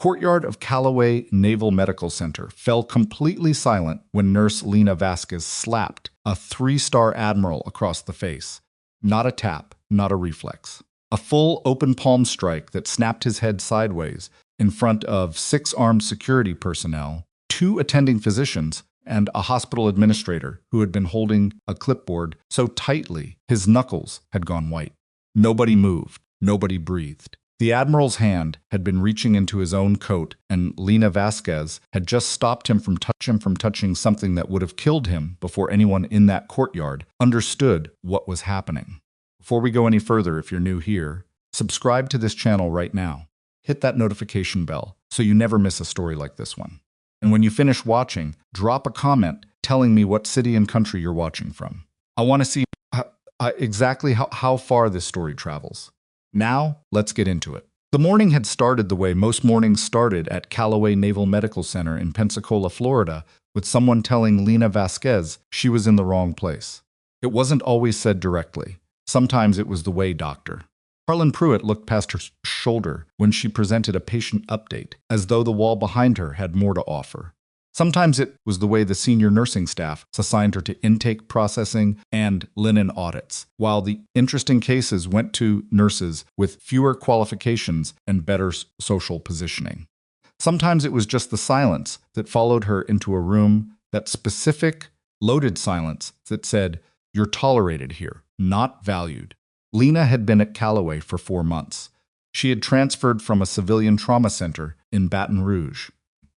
Courtyard of Calloway Naval Medical Center fell completely silent when nurse Lena Vasquez slapped a three-star admiral across the face. Not a tap, not a reflex. A full open palm strike that snapped his head sideways in front of 6 armed security personnel, 2 attending physicians, and a hospital administrator who had been holding a clipboard so tightly his knuckles had gone white. Nobody moved. Nobody breathed. The admiral's hand had been reaching into his own coat, and Lena Vasquez had just stopped him from touching something that would have killed him before anyone in that courtyard understood what was happening. Before we go any further, if you're new here, subscribe to this channel right now. Hit that notification bell so you never miss a story like this one. And when you finish watching, drop a comment telling me what city and country you're watching from. I want to see exactly how far this story travels. Now, let's get into it. The morning had started the way most mornings started at Calloway Naval Medical Center in Pensacola, Florida, with someone telling Lena Vasquez she was in the wrong place. It wasn't always said directly. Sometimes it was the way doctor. Harlan Pruitt looked past her shoulder when she presented a patient update, as though the wall behind her had more to offer. Sometimes it was the way the senior nursing staff assigned her to intake processing and linen audits, while the interesting cases went to nurses with fewer qualifications and better social positioning. Sometimes it was just the silence that followed her into a room, that specific, loaded silence that said, "You're tolerated here, not valued." Lena had been at Calloway for 4 months. She had transferred from a civilian trauma center in Baton Rouge,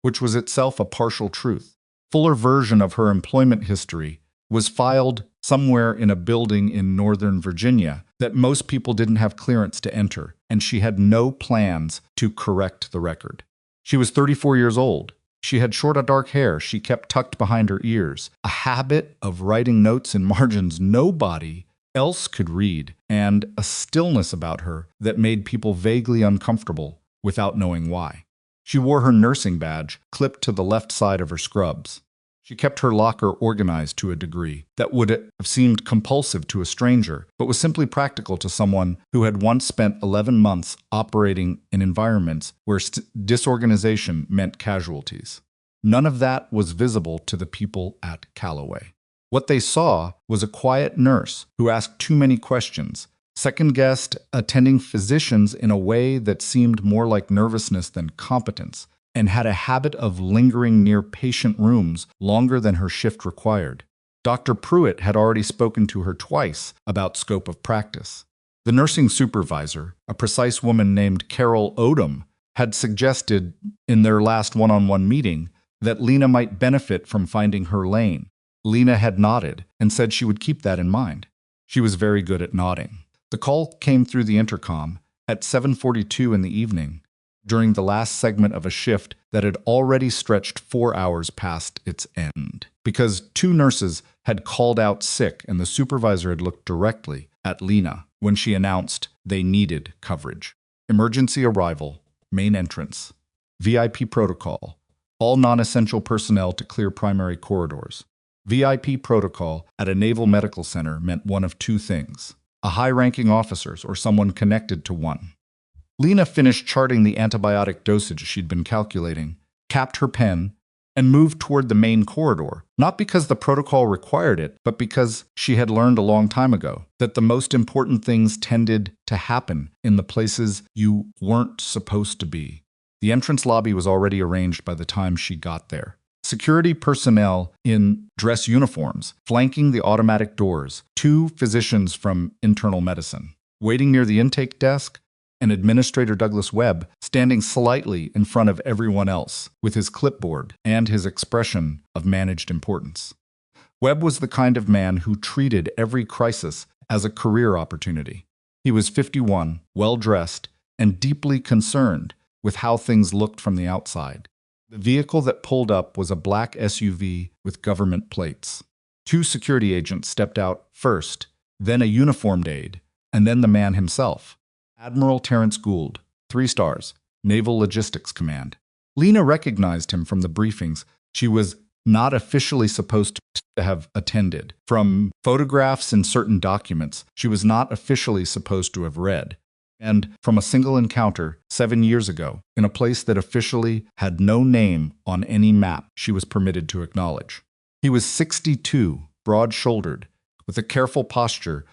which was itself a partial truth. Fuller version of her employment history was filed somewhere in a building in Northern Virginia that most people didn't have clearance to enter, and she had no plans to correct the record. She was 34 years old. She had short dark hair she kept tucked behind her ears, a habit of writing notes in margins nobody else could read, and a stillness about her that made people vaguely uncomfortable without knowing why. She wore her nursing badge clipped to the left side of her scrubs. She kept her locker organized to a degree that would have seemed compulsive to a stranger, but was simply practical to someone who had once spent 11 months operating in environments where disorganization meant casualties. None of that was visible to the people at Calloway. What they saw was a quiet nurse who asked too many questions, second-guessed attending physicians in a way that seemed more like nervousness than competence, and had a habit of lingering near patient rooms longer than her shift required. Dr. Pruitt had already spoken to her twice about scope of practice. The nursing supervisor, a precise woman named Carol Odom, had suggested in their last one-on-one meeting that Lena might benefit from finding her lane. Lena had nodded and said she would keep that in mind. She was very good at nodding. The call came through the intercom at 7:42 in the evening, during the last segment of a shift that had already stretched 4 hours past its end, because 2 nurses had called out sick and the supervisor had looked directly at Lena when she announced they needed coverage. Emergency arrival, main entrance, VIP protocol, all non-essential personnel to clear primary corridors. VIP protocol at a naval medical center meant one of 2 things: a high-ranking officer or someone connected to one. Lena finished charting the antibiotic dosage she'd been calculating, capped her pen, and moved toward the main corridor, not because the protocol required it, but because she had learned a long time ago that the most important things tended to happen in the places you weren't supposed to be. The entrance lobby was already arranged by the time she got there. Security personnel in dress uniforms flanking the automatic doors, 2 physicians from internal medicine. Waiting near the intake desk, and Administrator Douglas Webb standing slightly in front of everyone else with his clipboard and his expression of managed importance. Webb was the kind of man who treated every crisis as a career opportunity. He was 51, well-dressed, and deeply concerned with how things looked from the outside. The vehicle that pulled up was a black SUV with government plates. 2 security agents stepped out first, then a uniformed aide, and then the man himself. Admiral Terrence Gould, 3 stars, Naval Logistics Command. Lena recognized him from the briefings she was not officially supposed to have attended, from photographs in certain documents she was not officially supposed to have read, And from a single encounter 7 years ago, in a place that officially had no name on any map she was permitted to acknowledge. He was 62, broad-shouldered, with a careful posture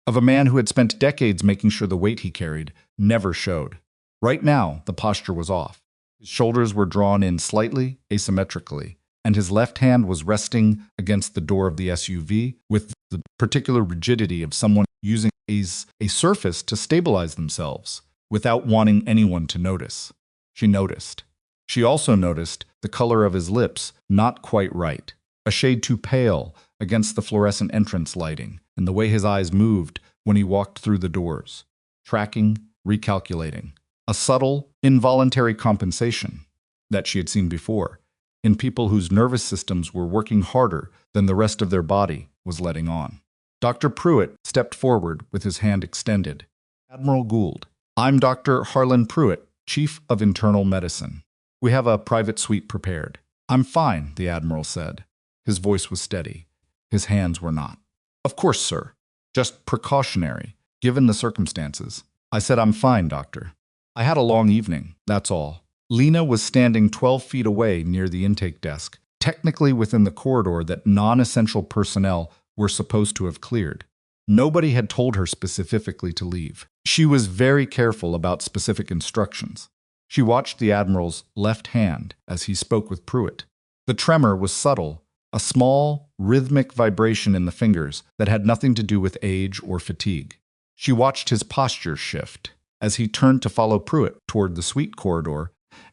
of a man who had spent decades making sure the weight he carried never showed. Right now, the posture was off. His shoulders were drawn in slightly, asymmetrically, and his left hand was resting against the door of the SUV with the particular rigidity of someone using a surface to stabilize themselves without wanting anyone to notice. She noticed. She also noticed the color of his lips not quite right, a shade too pale against the fluorescent entrance lighting, and the way his eyes moved when he walked through the doors, tracking, recalculating. A subtle, involuntary compensation that she had seen before in people whose nervous systems were working harder than the rest of their body was letting on. Dr. Pruitt stepped forward with his hand extended. Admiral Gould, I'm Dr. Harlan Pruitt, Chief of Internal Medicine. We have a private suite prepared. I'm fine, the Admiral said. His voice was steady. His hands were not. Of course, sir. Just precautionary, given the circumstances. I said, I'm fine, Doctor. I had a long evening, that's all. Lena was standing 12 feet away near the intake desk, technically within the corridor that non-essential personnel were supposed to have cleared. Nobody had told her specifically to leave. She was very careful about specific instructions. She watched the Admiral's left hand as he spoke with Pruitt. The tremor was subtle, a small, rhythmic vibration in the fingers that had nothing to do with age or fatigue. She watched his posture shift as he turned to follow Pruitt toward the suite corridor,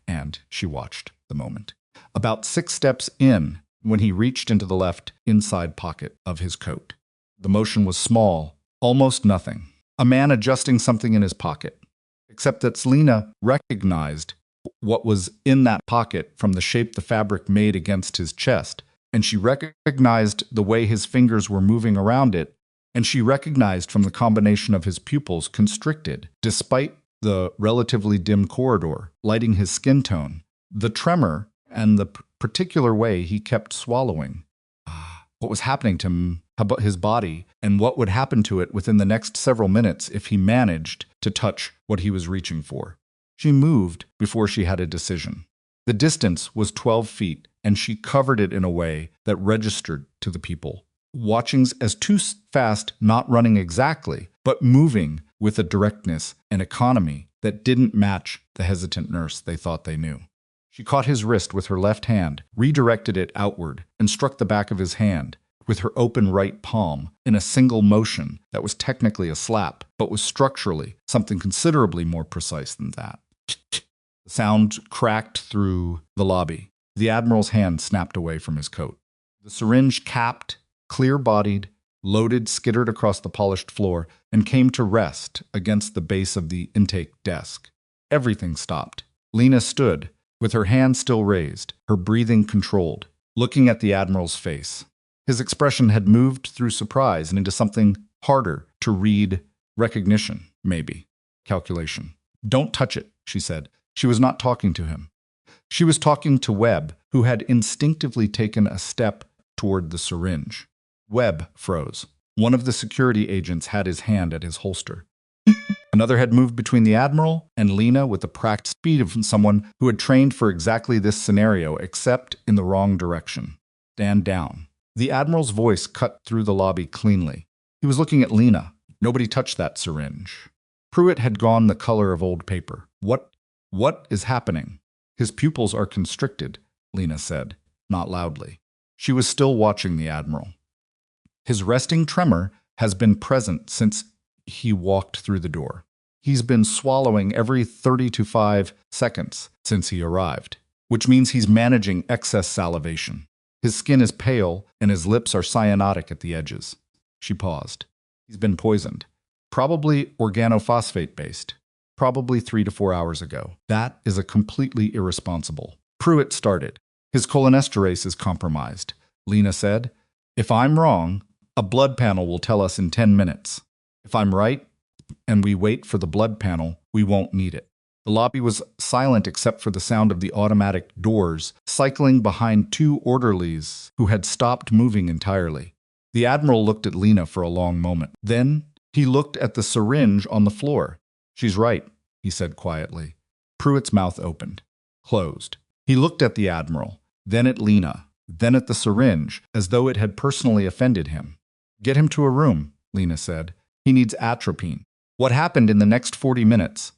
and she watched the moment. About 6 steps in, when he reached into the left inside pocket of his coat. The motion was small, almost nothing. A man adjusting something in his pocket. Except that Lena recognized what was in that pocket from the shape the fabric made against his chest, and she recognized the way his fingers were moving around it, and she recognized from the combination of his pupils constricted, despite the relatively dim corridor, lighting his skin tone, the tremor, and the particular way he kept swallowing. What was happening to him, about his body, and what would happen to it within the next several minutes if he managed to touch what he was reaching for. She moved before she had a decision. The distance was 12 feet, and she covered it in a way that registered to the people. Watching as too fast, not running exactly, but moving with a directness and economy that didn't match the hesitant nurse they thought they knew. She caught his wrist with her left hand, redirected it outward, and struck the back of his hand with her open right palm in a single motion that was technically a slap, but was structurally something considerably more precise than that. The sound cracked through the lobby. The Admiral's hand snapped away from his coat. The syringe, capped, clear-bodied, loaded, skittered across the polished floor and came to rest against the base of the intake desk. Everything stopped. Lena stood, with her hand still raised, her breathing controlled, looking at the Admiral's face. His expression had moved through surprise and into something harder to read, recognition, maybe, calculation. Don't touch it, she said. She was not talking to him. She was talking to Webb, who had instinctively taken a step toward the syringe. Webb froze. One of the security agents had his hand at his holster. Another had moved between the Admiral and Lena with the practiced speed of someone who had trained for exactly this scenario, except in the wrong direction. Stand down. The Admiral's voice cut through the lobby cleanly. He was looking at Lena. Nobody touched that syringe. Pruitt had gone the color of old paper. What is happening? His pupils are constricted, Lena said, not loudly. She was still watching the Admiral. His resting tremor has been present since he walked through the door. He's been swallowing every 30 to 5 seconds since he arrived, which means he's managing excess salivation. His skin is pale and his lips are cyanotic at the edges. She paused. He's been poisoned. Probably organophosphate-based. Probably 3 to 4 hours ago. That is a completely irresponsible. Pruitt started. His cholinesterase is compromised. Lena said, if I'm wrong, a blood panel will tell us in 10 minutes. If I'm right, and we wait for the blood panel, we won't need it. The lobby was silent except for the sound of the automatic doors cycling behind 2 orderlies who had stopped moving entirely. The Admiral looked at Lena for a long moment. Then he looked at the syringe on the floor. She's right, he said quietly. Pruitt's mouth opened, closed. He looked at the Admiral, then at Lena, then at the syringe, as though it had personally offended him. Get him to a room, Lena said. He needs atropine. What happened in the next 40 minutes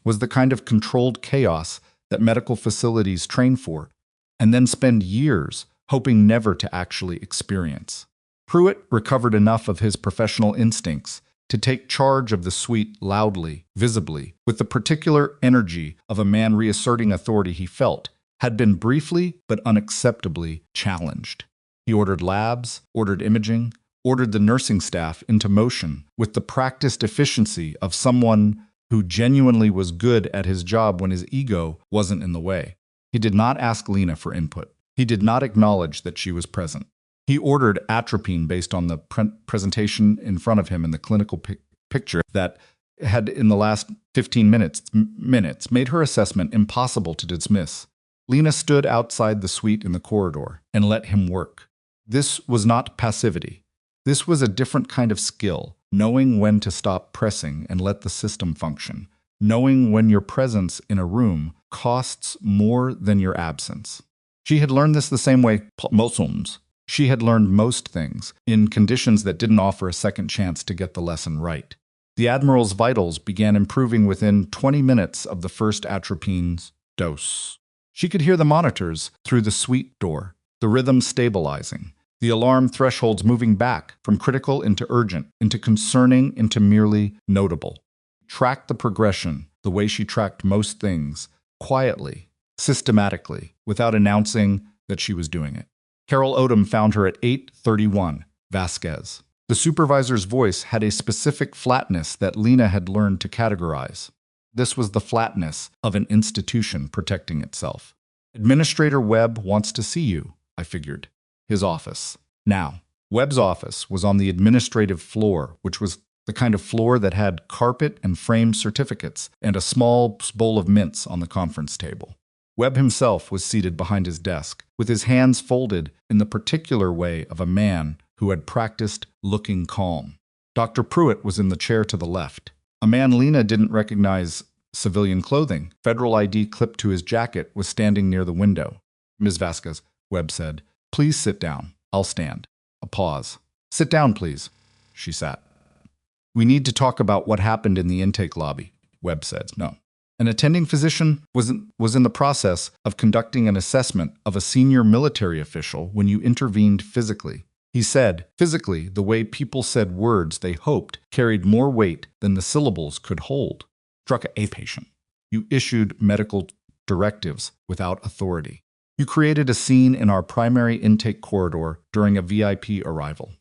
was the kind of controlled chaos that medical facilities train for, and then spend years hoping never to actually experience. Pruitt recovered enough of his professional instincts to take charge of the suite loudly, visibly, with the particular energy of a man reasserting authority he felt had been briefly but unacceptably challenged. He ordered labs, ordered imaging, ordered the nursing staff into motion with the practiced efficiency of someone who genuinely was good at his job when his ego wasn't in the way. He did not ask Lena for input. He did not acknowledge that she was present. He ordered atropine based on the presentation in front of him in the clinical picture that had, in the last 15 minutes, made her assessment impossible to dismiss. Lena stood outside the suite in the corridor and let him work. This was not passivity. This was a different kind of skill, knowing when to stop pressing and let the system function, knowing when your presence in a room costs more than your absence. She had learned this the same way Muslims. She had learned most things in conditions that didn't offer a second chance to get the lesson right. The Admiral's vitals began improving within 20 minutes of the first atropine's dose. She could hear the monitors through the suite door, the rhythm stabilizing, the alarm thresholds moving back from critical into urgent, into concerning, into merely notable. Tracked the progression the way she tracked most things, quietly, systematically, without announcing that she was doing it. Carol Odom found her at 8:31, Vasquez. The supervisor's voice had a specific flatness that Lena had learned to categorize. This was the flatness of an institution protecting itself. Administrator Webb wants to see you, I figured. His office. Now, Webb's office was on the administrative floor, which was the kind of floor that had carpet and framed certificates and a small bowl of mints on the conference table. Webb himself was seated behind his desk, with his hands folded in the particular way of a man who had practiced looking calm. Dr. Pruitt was in the chair to the left. A man Lena didn't recognize civilian clothing, federal ID clipped to his jacket, was standing near the window. Ms. Vasquez, Webb said, please sit down. I'll stand. A pause. Sit down, please. She sat. We need to talk about what happened in the intake lobby, Webb said. No. An attending physician was in the process of conducting an assessment of a senior military official when you intervened physically. He said, physically, the way people said words they hoped carried more weight than the syllables could hold. Struck a patient. You issued medical directives without authority. You created a scene in our primary intake corridor during a VIP arrival.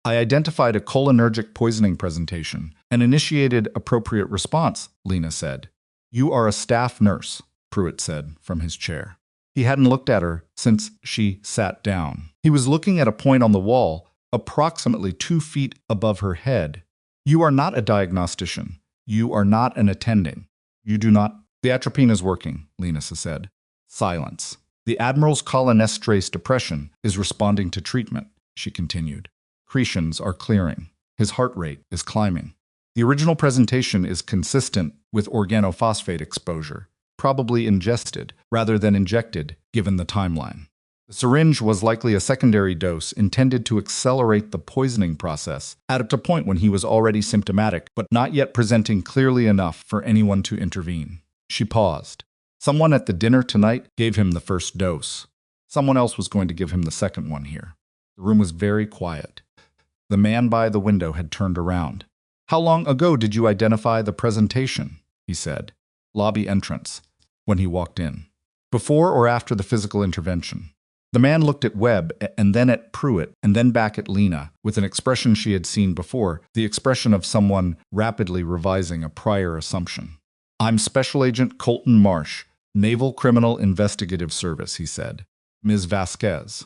I identified a cholinergic poisoning presentation and initiated appropriate response, Lena said. You are a staff nurse, Pruitt said from his chair. He hadn't looked at her since she sat down. He was looking at a point on the wall, approximately 2 feet above her head. You are not a diagnostician. You are not an attending. You do not. The atropine is working, Lena said. Silence. The Admiral's cholinesterase depression is responding to treatment, she continued. Accretions are clearing. His heart rate is climbing. The original presentation is consistent with organophosphate exposure, probably ingested rather than injected, given the timeline. The syringe was likely a secondary dose intended to accelerate the poisoning process at a point when he was already symptomatic, but not yet presenting clearly enough for anyone to intervene. She paused. Someone at the dinner tonight gave him the first dose. Someone else was going to give him the second one here. The room was very quiet. The man by the window had turned around. How long ago did you identify the presentation? He said. Lobby entrance, when he walked in. Before or after the physical intervention? The man looked at Webb and then at Pruitt and then back at Lena with an expression she had seen before, the expression of someone rapidly revising a prior assumption. I'm Special Agent Colton Marsh, Naval Criminal Investigative Service, he said. Ms. Vasquez.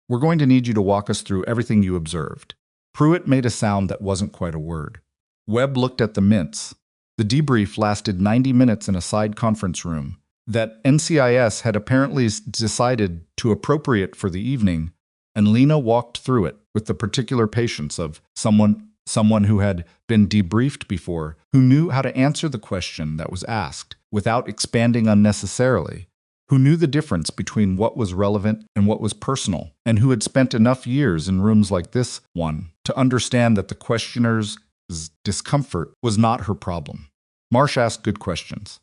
We're going to need you to walk us through everything you observed. Pruitt made a sound that wasn't quite a word. Webb looked at the mints. The debrief lasted 90 minutes in a side conference room that NCIS had apparently decided to appropriate for the evening, and Lena walked through it with the particular patience of someone someone who had been debriefed before, who knew how to answer the question that was asked without expanding unnecessarily, who knew the difference between what was relevant and what was personal, and who had spent enough years in rooms like this one to understand that the questioner's discomfort was not her problem. Marsh asked good questions.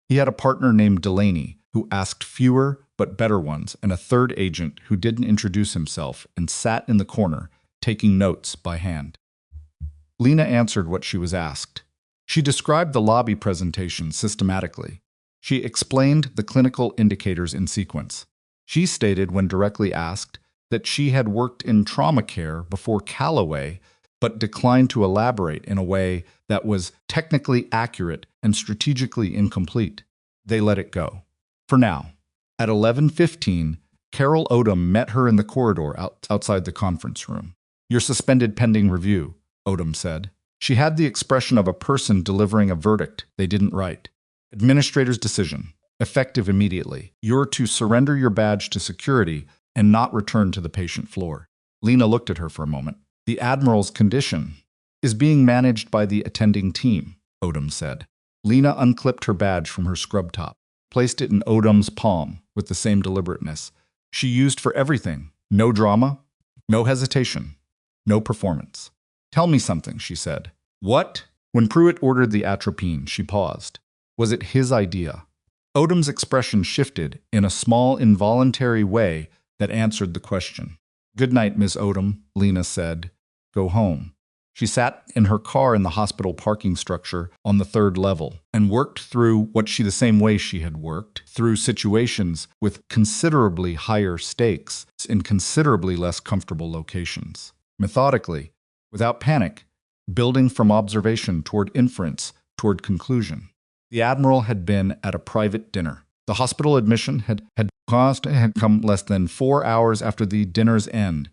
He had a partner named Delaney who asked fewer but better ones, and a third agent who didn't introduce himself and sat in the corner, taking notes by hand. Lena answered what she was asked. She described the lobby presentation systematically. She explained the clinical indicators in sequence. She stated, when directly asked, that she had worked in trauma care before Calloway, but declined to elaborate in a way that was technically accurate and strategically incomplete. They let it go. For now. At 11:15, Carol Odom met her in the corridor outside the conference room. "You're suspended pending review," Odom said. She had the expression of a person delivering a verdict they didn't write. "Administrator's decision. Effective immediately. You're to surrender your badge to security and not return to the patient floor." Lena looked at her for a moment. "The Admiral's condition is being managed by the attending team," Odom said. Lena unclipped her badge from her scrub top, placed it in Odom's palm with the same deliberateness she used for everything. No drama, no hesitation, no performance. "Tell me something," she said. "What?" When Pruitt ordered the atropine, she paused. Was it his idea? Odom's expression shifted in a small, involuntary way that answered the question. "Good night, Miss Odom," Lena said. "Go home." She sat in her car in the hospital parking structure on the 3rd level and worked through the same way she had worked, through situations with considerably higher stakes in considerably less comfortable locations. Methodically, without panic, building from observation toward inference, toward conclusion. The Admiral had been at a private dinner. The hospital admission had come less than 4 hours after the dinner's end,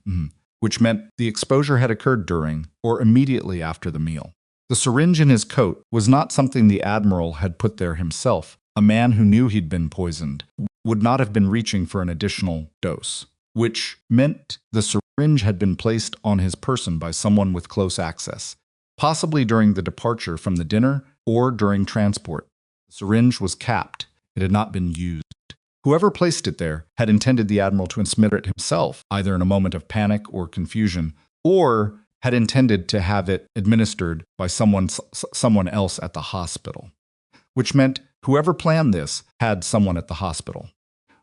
which meant the exposure had occurred during or immediately after the meal. The syringe in his coat was not something the Admiral had put there himself. A man who knew he'd been poisoned would not have been reaching for an additional dose, which meant the syringe had been placed on his person by someone with close access, possibly during the departure from the dinner or during transport. The syringe was capped. It had not been used. Whoever placed it there had intended the Admiral to administer it himself, either in a moment of panic or confusion, or had intended to have it administered by someone else at the hospital, which meant whoever planned this had someone at the hospital,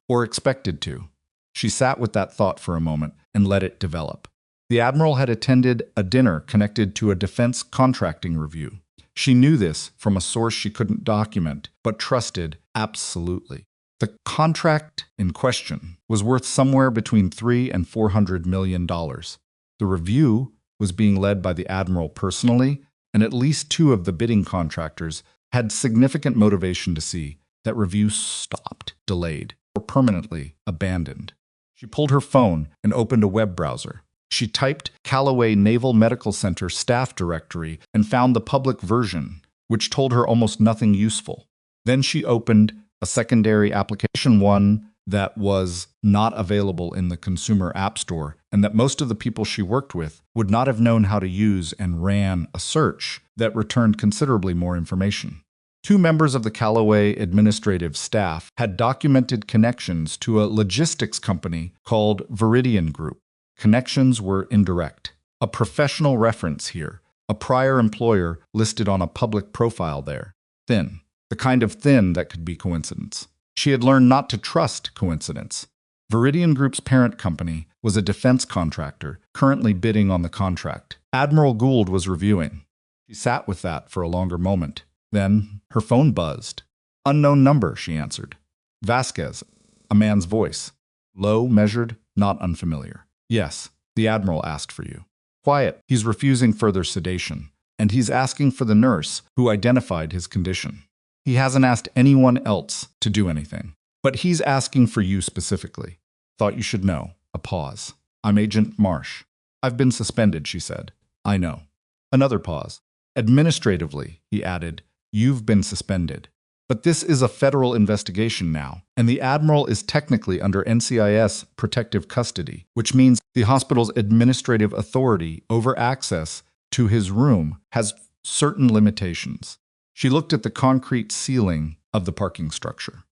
or expected to. She sat with that thought for a moment and let it develop. The Admiral had attended a dinner connected to a defense contracting review. She knew this from a source she couldn't document, but trusted absolutely. The contract in question was worth somewhere between $300 and $400 million. The review was being led by the Admiral personally, and at least 2 of the bidding contractors had significant motivation to see that review stopped, delayed, or permanently abandoned. She pulled her phone and opened a web browser. She typed Calloway Naval Medical Center staff directory and found the public version, which told her almost nothing useful. Then she opened a secondary application, one that was not available in the consumer app store, and that most of the people she worked with would not have known how to use, and ran a search that returned considerably more information. 2 members of the Calloway administrative staff had documented connections to a logistics company called Viridian Group. Connections were indirect. A professional reference here, a prior employer listed on a public profile there. Thin. The kind of thin that could be coincidence. She had learned not to trust coincidence. Viridian Group's parent company was a defense contractor, currently bidding on the contract. Admiral Gould was reviewing. She sat with that for a longer moment. Then her phone buzzed. "Unknown number," she answered. "Vasquez," a man's voice. Low, measured, not unfamiliar. "Yes, the Admiral asked for you." "Quiet. He's refusing further sedation. And he's asking for the nurse who identified his condition. He hasn't asked anyone else to do anything. But he's asking for you specifically. Thought you should know." A pause. "I'm Agent Marsh." "I've been suspended," she said. "I know." Another pause. "Administratively," he added, "you've been suspended. But this is a federal investigation now, and the Admiral is technically under NCIS protective custody, which means the hospital's administrative authority over access to his room has certain limitations. She looked at the concrete ceiling of the parking structure.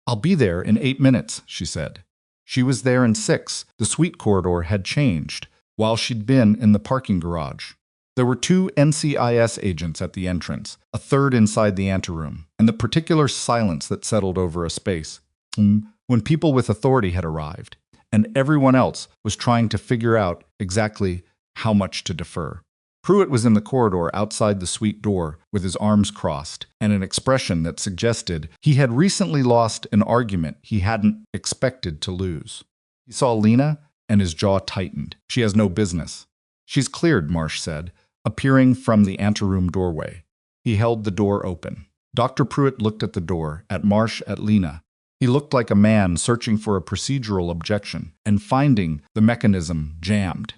"I'll be there in 8 minutes," she said. She was there in 6. The suite corridor had changed while she'd been in the parking garage. There were 2 NCIS agents at the entrance, a third inside the anteroom, and the particular silence that settled over a space when people with authority had arrived, and everyone else was trying to figure out exactly how much to defer. Pruitt was in the corridor outside the suite door with his arms crossed and an expression that suggested he had recently lost an argument he hadn't expected to lose. He saw Lena and his jaw tightened. "She has no business." "She's cleared," Marsh said, appearing from the anteroom doorway. He held the door open. Dr. Pruitt looked at the door, at Marsh, at Lena. He looked like a man searching for a procedural objection and finding the mechanism jammed.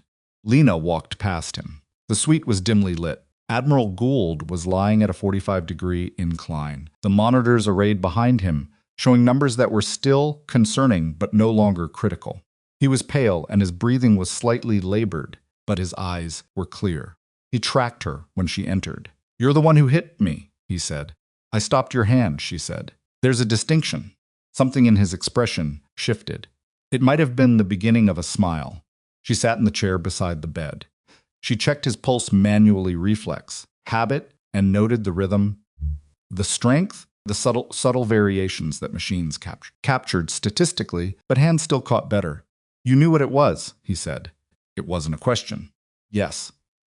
Lena walked past him. The suite was dimly lit. Admiral Gould was lying at a 45-degree incline, the monitors arrayed behind him, showing numbers that were still concerning but no longer critical. He was pale and his breathing was slightly labored, but his eyes were clear. He tracked her when she entered. "You're the one who hit me," he said. "I stopped your hand," she said. "There's a distinction." Something in his expression shifted. It might have been the beginning of a smile. She sat in the chair beside the bed. She checked his pulse manually, reflex, habit, and noted the rhythm, the strength, the subtle variations that machines captured statistically, but hands still caught better. "You knew what it was," he said. It wasn't a question. "Yes."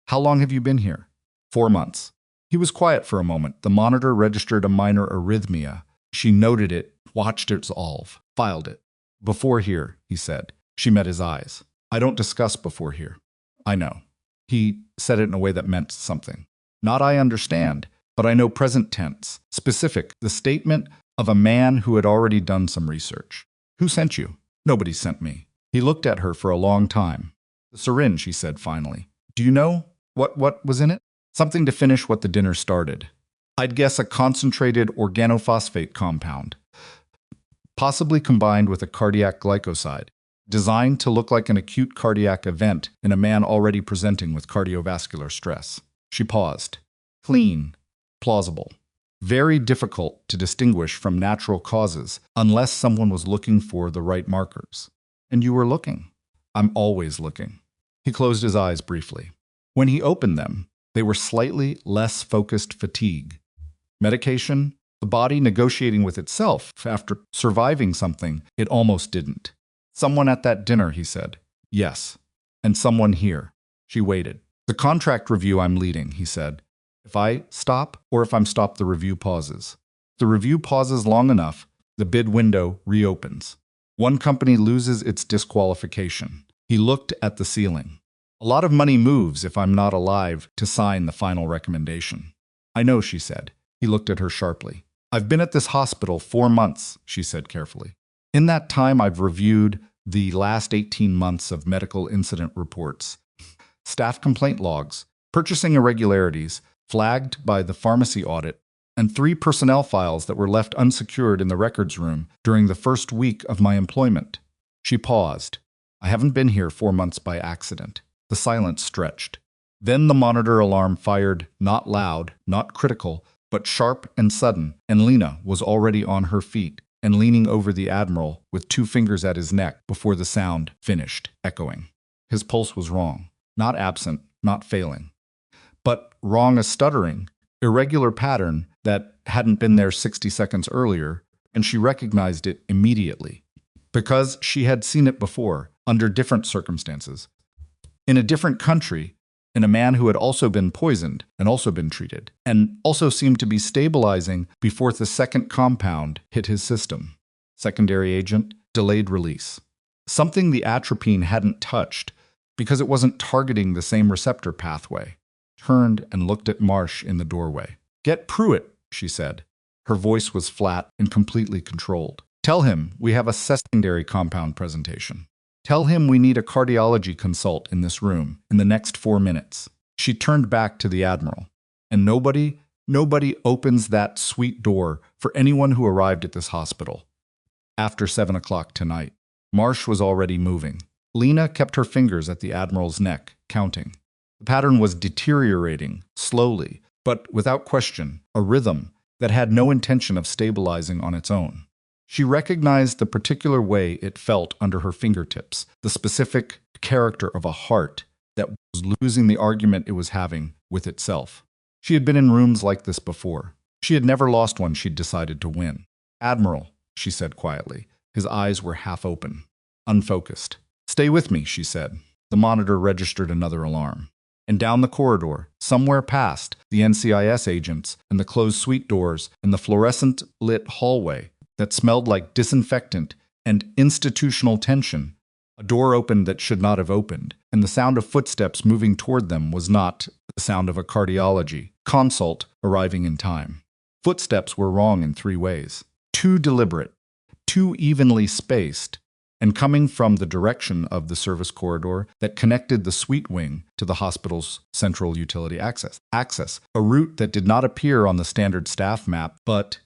"How long have you been here?" 4 months. He was quiet for a moment. The monitor registered a minor arrhythmia. She noted it, watched it solve, filed it. "Before here," he said. She met his eyes. "I don't discuss before here." "I know." He said it in a way that meant something. "Not I understand, but I know present tense, specific, the statement of a man who had already done some research." "Who sent you?" "Nobody sent me." He looked at her for a long time. "The syringe," he said finally. "Do you know what was in it?" "Something to finish what the dinner started. I'd guess a concentrated organophosphate compound, possibly combined with a cardiac glycoside, designed to look like an acute cardiac event in a man already presenting with cardiovascular stress." She paused. "Clean, plausible, very difficult to distinguish from natural causes unless someone was looking for the right markers. And you were looking." "I'm always looking." He closed his eyes briefly. When he opened them, they were slightly less focused fatigue. Medication, the body negotiating with itself after surviving something it almost didn't. "Someone at that dinner," he said. "Yes. And someone here." She waited. "The contract review I'm leading," he said. "If I stop, or if I'm stopped, the review pauses. The review pauses long enough, the bid window reopens. One company loses its disqualification." He looked at the ceiling. "A lot of money moves if I'm not alive to sign the final recommendation." "I know," she said. He looked at her sharply. "I've been at this hospital 4 months," she said carefully. "In that time, I've reviewed the last 18 months of medical incident reports, staff complaint logs, purchasing irregularities flagged by the pharmacy audit, and 3 personnel files that were left unsecured in the records room during the first week of my employment." She paused. "I haven't been here 4 months by accident." The silence stretched. Then the monitor alarm fired, not loud, not critical, but sharp and sudden, and Lena was already on her feet and leaning over the Admiral with 2 fingers at his neck before the sound finished, echoing. His pulse was wrong, not absent, not failing, but wrong as stuttering, irregular pattern that hadn't been there 60 seconds earlier, and she recognized it immediately, because she had seen it before, under different circumstances, in a different country, in a man who had also been poisoned and also been treated, and also seemed to be stabilizing before the second compound hit his system. Secondary agent, delayed release. Something the atropine hadn't touched, because it wasn't targeting the same receptor pathway. Turned and looked at Marsh in the doorway. "Get Pruitt," she said. Her voice was flat and completely controlled. "Tell him we have a secondary compound presentation. Tell him we need a cardiology consult in this room in the next 4 minutes." She turned back to the Admiral. "And nobody opens that suite door for anyone who arrived at this hospital after 7 o'clock tonight." Marsh was already moving. Lena kept her fingers at the Admiral's neck, counting. The pattern was deteriorating, slowly, but without question, a rhythm that had no intention of stabilizing on its own. She recognized the particular way it felt under her fingertips, the specific character of a heart that was losing the argument it was having with itself. She had been in rooms like this before. She had never lost one she'd decided to win. "Admiral," she said quietly. His eyes were half open, unfocused. "Stay with me," she said. The monitor registered another alarm. And down the corridor, somewhere past the NCIS agents and the closed suite doors and the fluorescent-lit hallway that smelled like disinfectant and institutional tension, a door opened that should not have opened, and the sound of footsteps moving toward them was not the sound of a cardiology consult arriving in time. Footsteps were wrong in 3 ways. Too deliberate, too evenly spaced, and coming from the direction of the service corridor that connected the suite wing to the hospital's central utility access, a route that did not appear on the standard staff map, but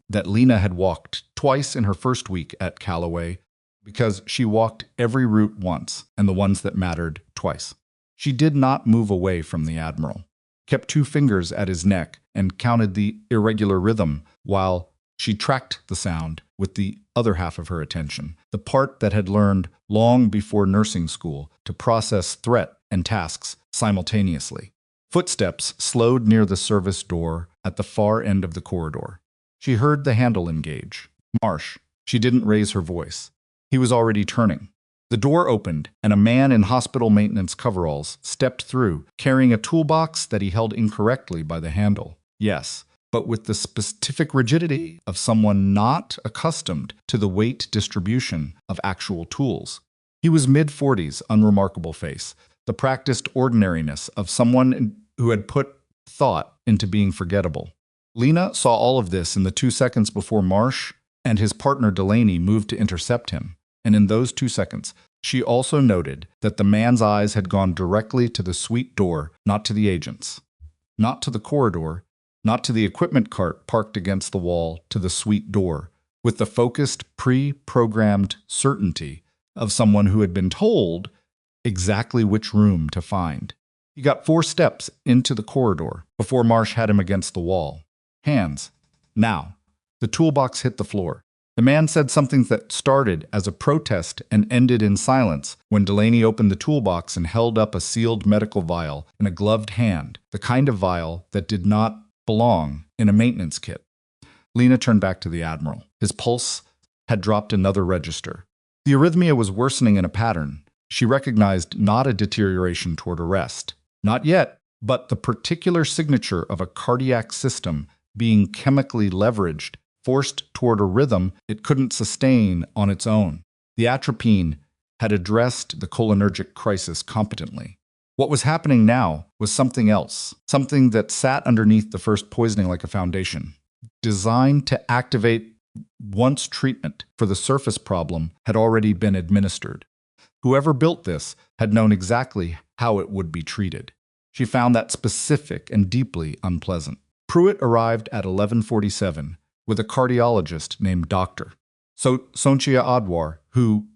that Lena had walked twice in her first week at Calloway because she walked every route once, and the ones that mattered twice. She did not move away from the Admiral, kept 2 fingers at his neck, and counted the irregular rhythm while she tracked the sound with the other half of her attention, the part that had learned long before nursing school to process threat and tasks simultaneously. Footsteps slowed near the service door at the far end of the corridor. She heard the handle engage. Marsh. She didn't raise her voice. He was already turning. The door opened, and a man in hospital maintenance coveralls stepped through, carrying a toolbox that he held incorrectly by the handle. Yes, but with the specific rigidity of someone not accustomed to the weight distribution of actual tools. He was mid-40s, unremarkable face, the practiced ordinariness of someone who had put thought into being forgettable. Lena saw all of this in the 2 seconds before Marsh and his partner Delaney moved to intercept him, and in those 2 seconds, she also noted that the man's eyes had gone directly to the suite door, not to the agents, not to the corridor, not to the equipment cart parked against the wall, to the suite door, with the focused, pre-programmed certainty of someone who had been told exactly which room to find. He got 4 steps into the corridor before Marsh had him against the wall. Hands. Now. The toolbox hit the floor. The man said something that started as a protest and ended in silence when Delaney opened the toolbox and held up a sealed medical vial in a gloved hand, the kind of vial that did not belong in a maintenance kit. Lena turned back to the Admiral. His pulse had dropped another register. The arrhythmia was worsening in a pattern. She recognized not a deterioration toward arrest. Not yet, but the particular signature of a cardiac system being chemically leveraged, forced toward a rhythm it couldn't sustain on its own. The atropine had addressed the cholinergic crisis competently. What was happening now was something else, something that sat underneath the first poisoning like a foundation, designed to activate once treatment for the surface problem had already been administered. Whoever built this had known exactly how it would be treated. She found that specific and deeply unpleasant. Pruitt arrived at 11:47 with a cardiologist named Dr. Sonchia Adwar, who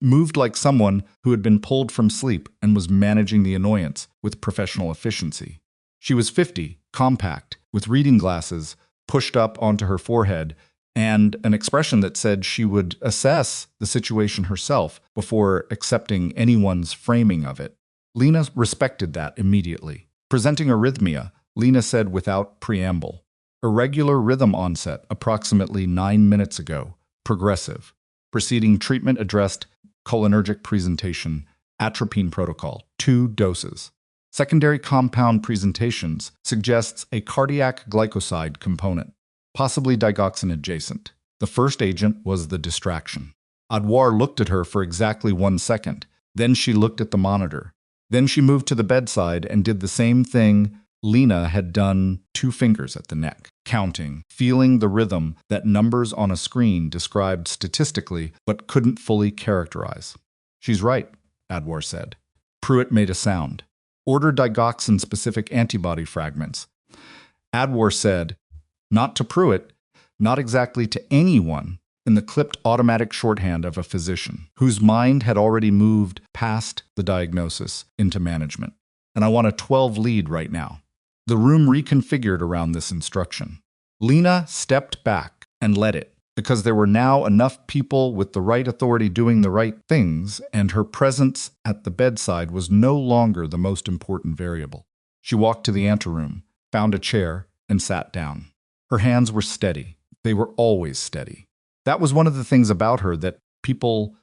moved like someone who had been pulled from sleep and was managing the annoyance with professional efficiency. She was 50, compact, with reading glasses pushed up onto her forehead, and an expression that said she would assess the situation herself before accepting anyone's framing of it. Lena respected that immediately. Presenting arrhythmia, Lena said without preamble, "Irregular rhythm onset approximately 9 minutes ago. Progressive. Preceding treatment addressed cholinergic presentation, atropine protocol, 2 doses. Secondary compound presentations suggests a cardiac glycoside component, possibly digoxin adjacent. The first agent was the distraction." Adwar looked at her for exactly 1 second. Then she looked at the monitor. Then she moved to the bedside and did the same thing Lena had done, 2 fingers at the neck, counting, feeling the rhythm that numbers on a screen described statistically but couldn't fully characterize. "She's right," Adwar said. Pruitt made a sound. "Order digoxin-specific antibody fragments." Adwar said, not to Pruitt, not exactly to anyone, in the clipped automatic shorthand of a physician, whose mind had already moved past the diagnosis into management. and I want a 12 lead right now. The room reconfigured around this instruction. Lena stepped back and let it, because there were now enough people with the right authority doing the right things, and her presence at the bedside was no longer the most important variable. She walked to the anteroom, found a chair, and sat down. Her hands were steady. They were always steady. That was one of the things about her that people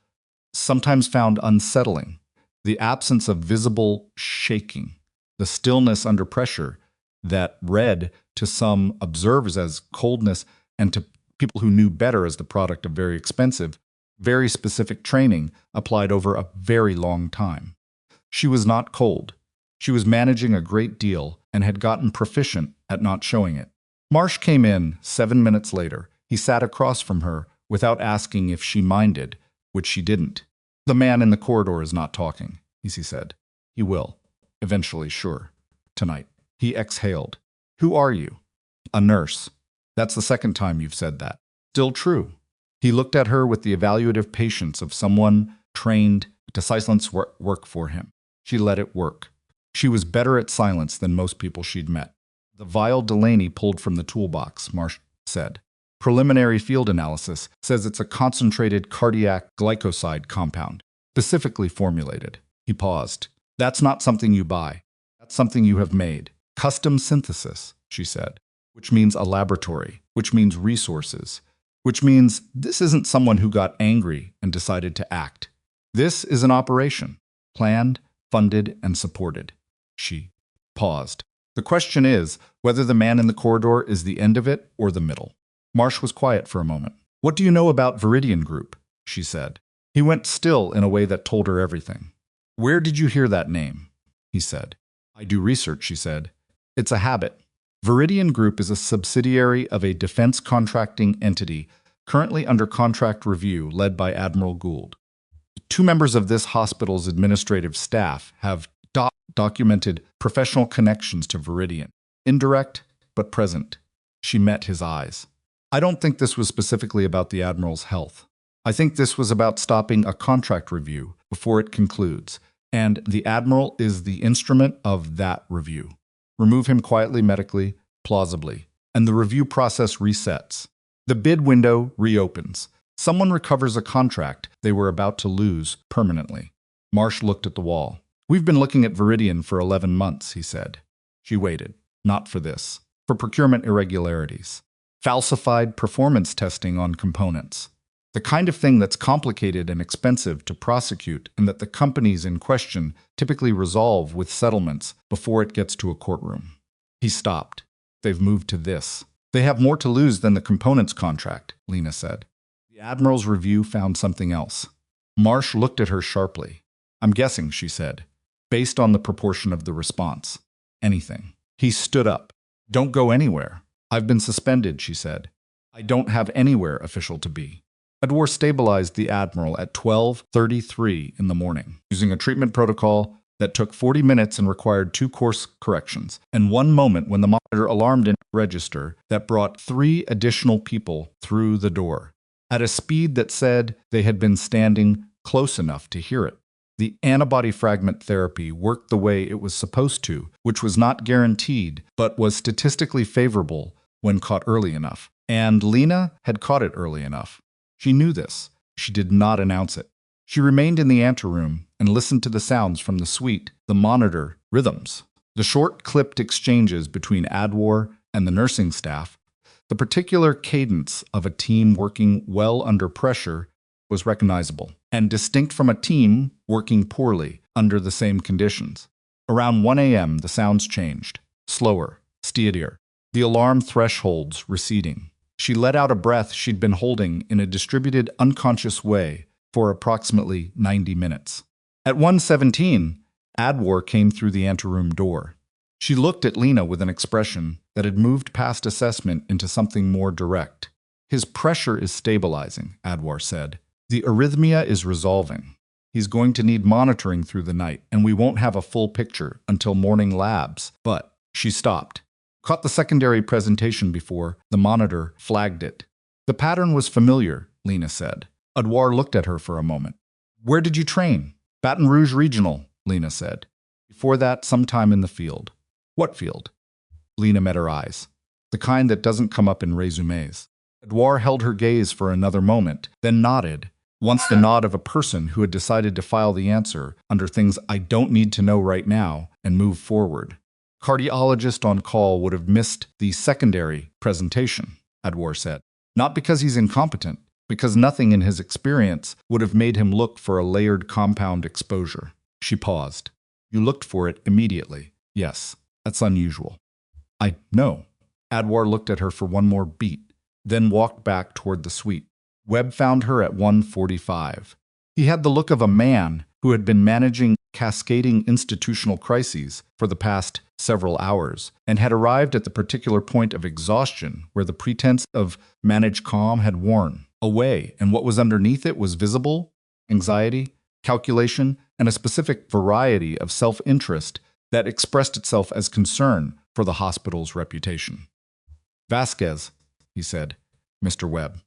sometimes found unsettling. The absence of visible shaking, the stillness under pressure that read to some observers as coldness and to people who knew better as the product of very expensive, very specific training applied over a very long time. She was not cold. She was managing a great deal and had gotten proficient at not showing it. Marsh came in 7 minutes later. He sat across from her without asking if she minded, which she didn't. "The man in the corridor is not talking," he said. "He will. Eventually, sure. Tonight." He exhaled. "Who are you?" "A nurse." "That's the second time you've said that." "Still true." He looked at her with the evaluative patience of someone trained to silence work for him. She let it work. She was better at silence than most people she'd met. "The vial Delaney pulled from the toolbox," Marsh said. "Preliminary field analysis says it's a concentrated cardiac glycoside compound, specifically formulated." He paused. "That's not something you buy. That's something you have made. Custom synthesis," she said, "which means a laboratory, which means resources, which means this isn't someone who got angry and decided to act. This is an operation, planned, funded, and supported." She paused. "The question is whether the man in the corridor is the end of it or the middle." Marsh was quiet for a moment. "What do you know about Viridian Group?" she said. He went still in a way that told her everything. "Where did you hear that name?" he said. "I do research," she said. "It's a habit. Viridian Group is a subsidiary of a defense contracting entity currently under contract review led by Admiral Gould. 2 members of this hospital's administrative staff have documented professional connections to Viridian. Indirect, but present." She met his eyes. "I don't think this was specifically about the Admiral's health. I think this was about stopping a contract review before it concludes, and the Admiral is the instrument of that review. Remove him quietly, medically, plausibly, and the review process resets. The bid window reopens. Someone recovers a contract they were about to lose permanently." Marsh looked at the wall. "We've been looking at Viridian for 11 months, he said. She waited. Not for this. For procurement irregularities. Falsified performance testing on components. The kind of thing that's complicated and expensive to prosecute and that the companies in question typically resolve with settlements before it gets to a courtroom." He stopped. "They've moved to this. They have more to lose than the components contract," Lena said. "The Admiral's review found something else." Marsh looked at her sharply. "I'm guessing," she said, "based on the proportion of the response. Anything." He stood up. "Don't go anywhere. I've been suspended," she said. "I don't have anywhere official to be." Adwar stabilized the Admiral at 12:33 in the morning, using a treatment protocol that took 40 minutes and required 2 course corrections, and 1 moment when the monitor alarmed in register that brought 3 additional people through the door, at a speed that said they had been standing close enough to hear it. The antibody fragment therapy worked the way it was supposed to, which was not guaranteed, but was statistically favorable when caught early enough. And Lena had caught it early enough. She knew this. She did not announce it. She remained in the anteroom and listened to the sounds from the suite, the monitor, rhythms, the short clipped exchanges between Adwar and the nursing staff. The particular cadence of a team working well under pressure was recognizable, and distinct from a team working poorly under the same conditions. Around 1 a.m., the sounds changed, slower, steadier, the alarm thresholds receding. She let out a breath she'd been holding in a distributed, unconscious way for approximately 90 minutes. At 1:17, Adwar came through the anteroom door. She looked at Lena with an expression that had moved past assessment into something more direct. "His pressure is stabilizing," Adwar said. "The arrhythmia is resolving. He's going to need monitoring through the night, and we won't have a full picture until morning labs." But she stopped. Caught the secondary presentation before the monitor flagged it. "The pattern was familiar," Lena said. Adwar looked at her for a moment. "Where did you train?" "Baton Rouge Regional," Lena said. Before that, sometime in the field. What field? Lena met her eyes. The kind that doesn't come up in resumes. Edouard held her gaze for another moment, then nodded. Once the nod of a person who had decided to file the answer under things I don't need to know right now and move forward. Cardiologist on call would have missed the secondary presentation, Edouard said. Not because he's incompetent, because nothing in his experience would have made him look for a layered compound exposure. She paused. You looked for it immediately. Yes, that's unusual. I know. Edouard looked at her for one more beat, then walked back toward the suite. Webb found her at 1:45. He had the look of a man who had been managing cascading institutional crises for the past several hours and had arrived at the particular point of exhaustion where the pretense of managed calm had worn away, and what was underneath it was visible anxiety, calculation, and a specific variety of self-interest that expressed itself as concern for the hospital's reputation. Vasquez, he said, Mr. Webb.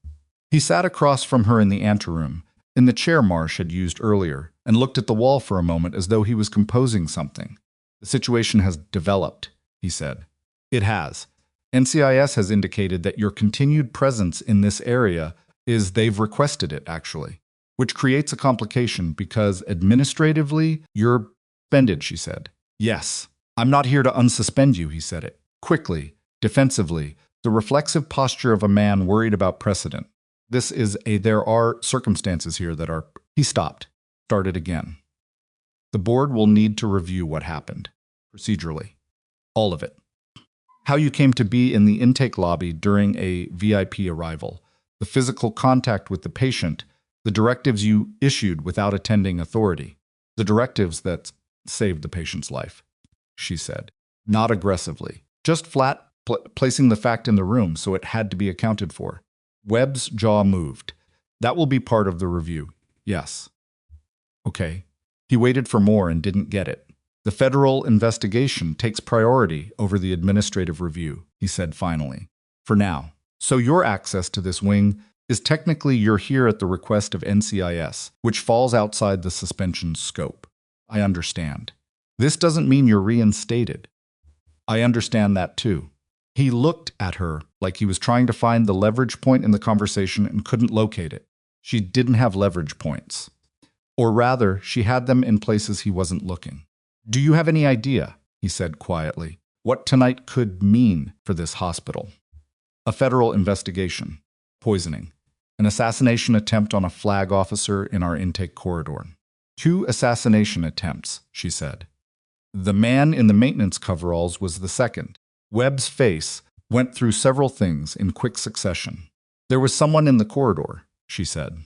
He sat across from her in the anteroom, in the chair Marsh had used earlier, and looked at the wall for a moment as though he was composing something. The situation has developed, he said. It has. NCIS has indicated that your continued presence in this area is they've requested it, actually, which creates a complication because administratively you're suspended, she said. Yes. I'm not here to unsuspend you, he said it. Quickly, defensively, the reflexive posture of a man worried about precedent. There are circumstances here that are... He stopped, started again. The board will need to review what happened, procedurally. All of it. How you came to be in the intake lobby during a VIP arrival, the physical contact with the patient, the directives you issued without attending authority, the directives that saved the patient's life, she said. Not aggressively, just flat placing the fact in the room so it had to be accounted for. Webb's jaw moved. That will be part of the review. Yes. Okay. He waited for more and didn't get it. The federal investigation takes priority over the administrative review, he said finally. For now. So your access to this wing is technically you're here at the request of NCIS, which falls outside the suspension scope. I understand. This doesn't mean you're reinstated. I understand that too. He looked at her like he was trying to find the leverage point in the conversation and couldn't locate it. She didn't have leverage points. Or rather, she had them in places he wasn't looking. Do you have any idea, he said quietly, what tonight could mean for this hospital? A federal investigation. Poisoning. An assassination attempt on a flag officer in our intake corridor. 2 assassination attempts, she said. The man in the maintenance coveralls was the second. Webb's face went through several things in quick succession. There was someone in the corridor, she said,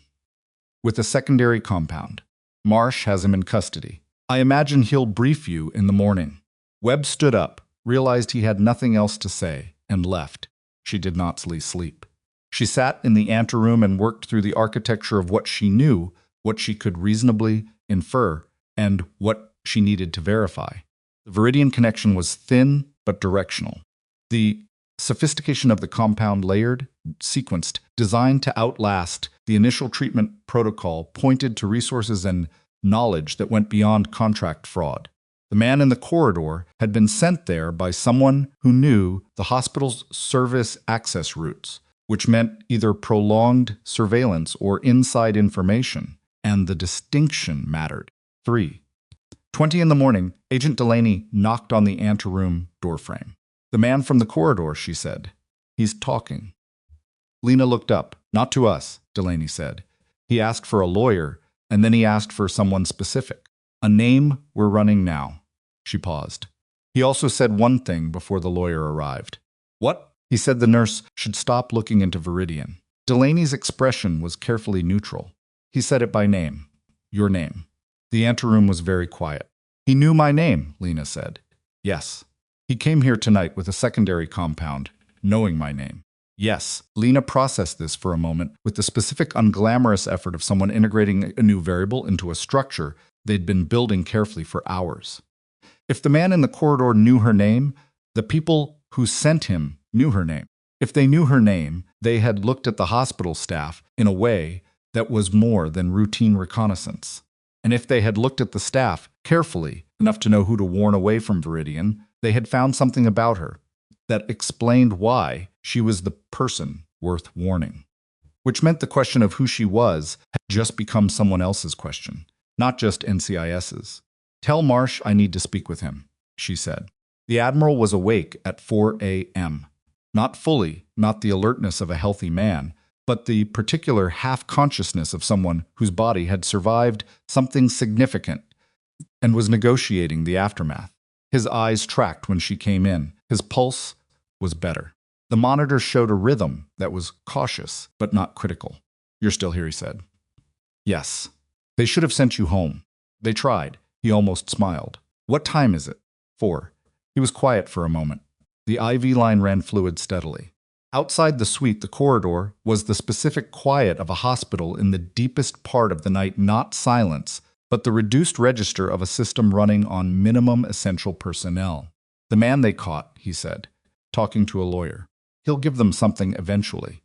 with a secondary compound. Marsh has him in custody. I imagine he'll brief you in the morning. Webb stood up, realized he had nothing else to say, and left. She did not sleep. She sat in the anteroom and worked through the architecture of what she knew, what she could reasonably infer, and what she needed to verify. The Viridian connection was thin but directional. The sophistication of the compound layered, sequenced, designed to outlast the initial treatment protocol pointed to resources and knowledge that went beyond contract fraud. The man in the corridor had been sent there by someone who knew the hospital's service access routes, which meant either prolonged surveillance or inside information, and the distinction mattered. 3:20 in the morning, Agent Delaney knocked on the anteroom doorframe. The man from the corridor, she said. He's talking. Lena looked up. Not to us, Delaney said. He asked for a lawyer, and then he asked for someone specific. A name we're running now. She paused. He also said one thing before the lawyer arrived. What? He said the nurse should stop looking into Viridian. Delaney's expression was carefully neutral. He said it by name. Your name. The anteroom was very quiet. He knew my name, Lena said. Yes. He came here tonight with a secondary compound, knowing my name. Yes, Lena processed this for a moment with the specific unglamorous effort of someone integrating a new variable into a structure they'd been building carefully for hours. If the man in the corridor knew her name, the people who sent him knew her name. If they knew her name, they had looked at the hospital staff in a way that was more than routine reconnaissance. And if they had looked at the staff carefully enough to know who to warn away from Viridian, they had found something about her that explained why she was the person worth warning. Which meant the question of who she was had just become someone else's question, not just NCIS's. "Tell Marsh I need to speak with him," she said. The Admiral was awake at 4 a.m. Not fully, not the alertness of a healthy man, but the particular half-consciousness of someone whose body had survived something significant and was negotiating the aftermath. His eyes tracked when she came in. His pulse was better. The monitor showed a rhythm that was cautious, but not critical. "You're still here," he said. "Yes. They should have sent you home." "They tried." He almost smiled. "What time is it?" 4. He was quiet for a moment. The IV line ran fluid steadily. Outside the suite, the corridor, was the specific quiet of a hospital in the deepest part of the night, not silence, but the reduced register of a system running on minimum essential personnel. "The man they caught," he said, talking to a lawyer. "He'll give them something eventually.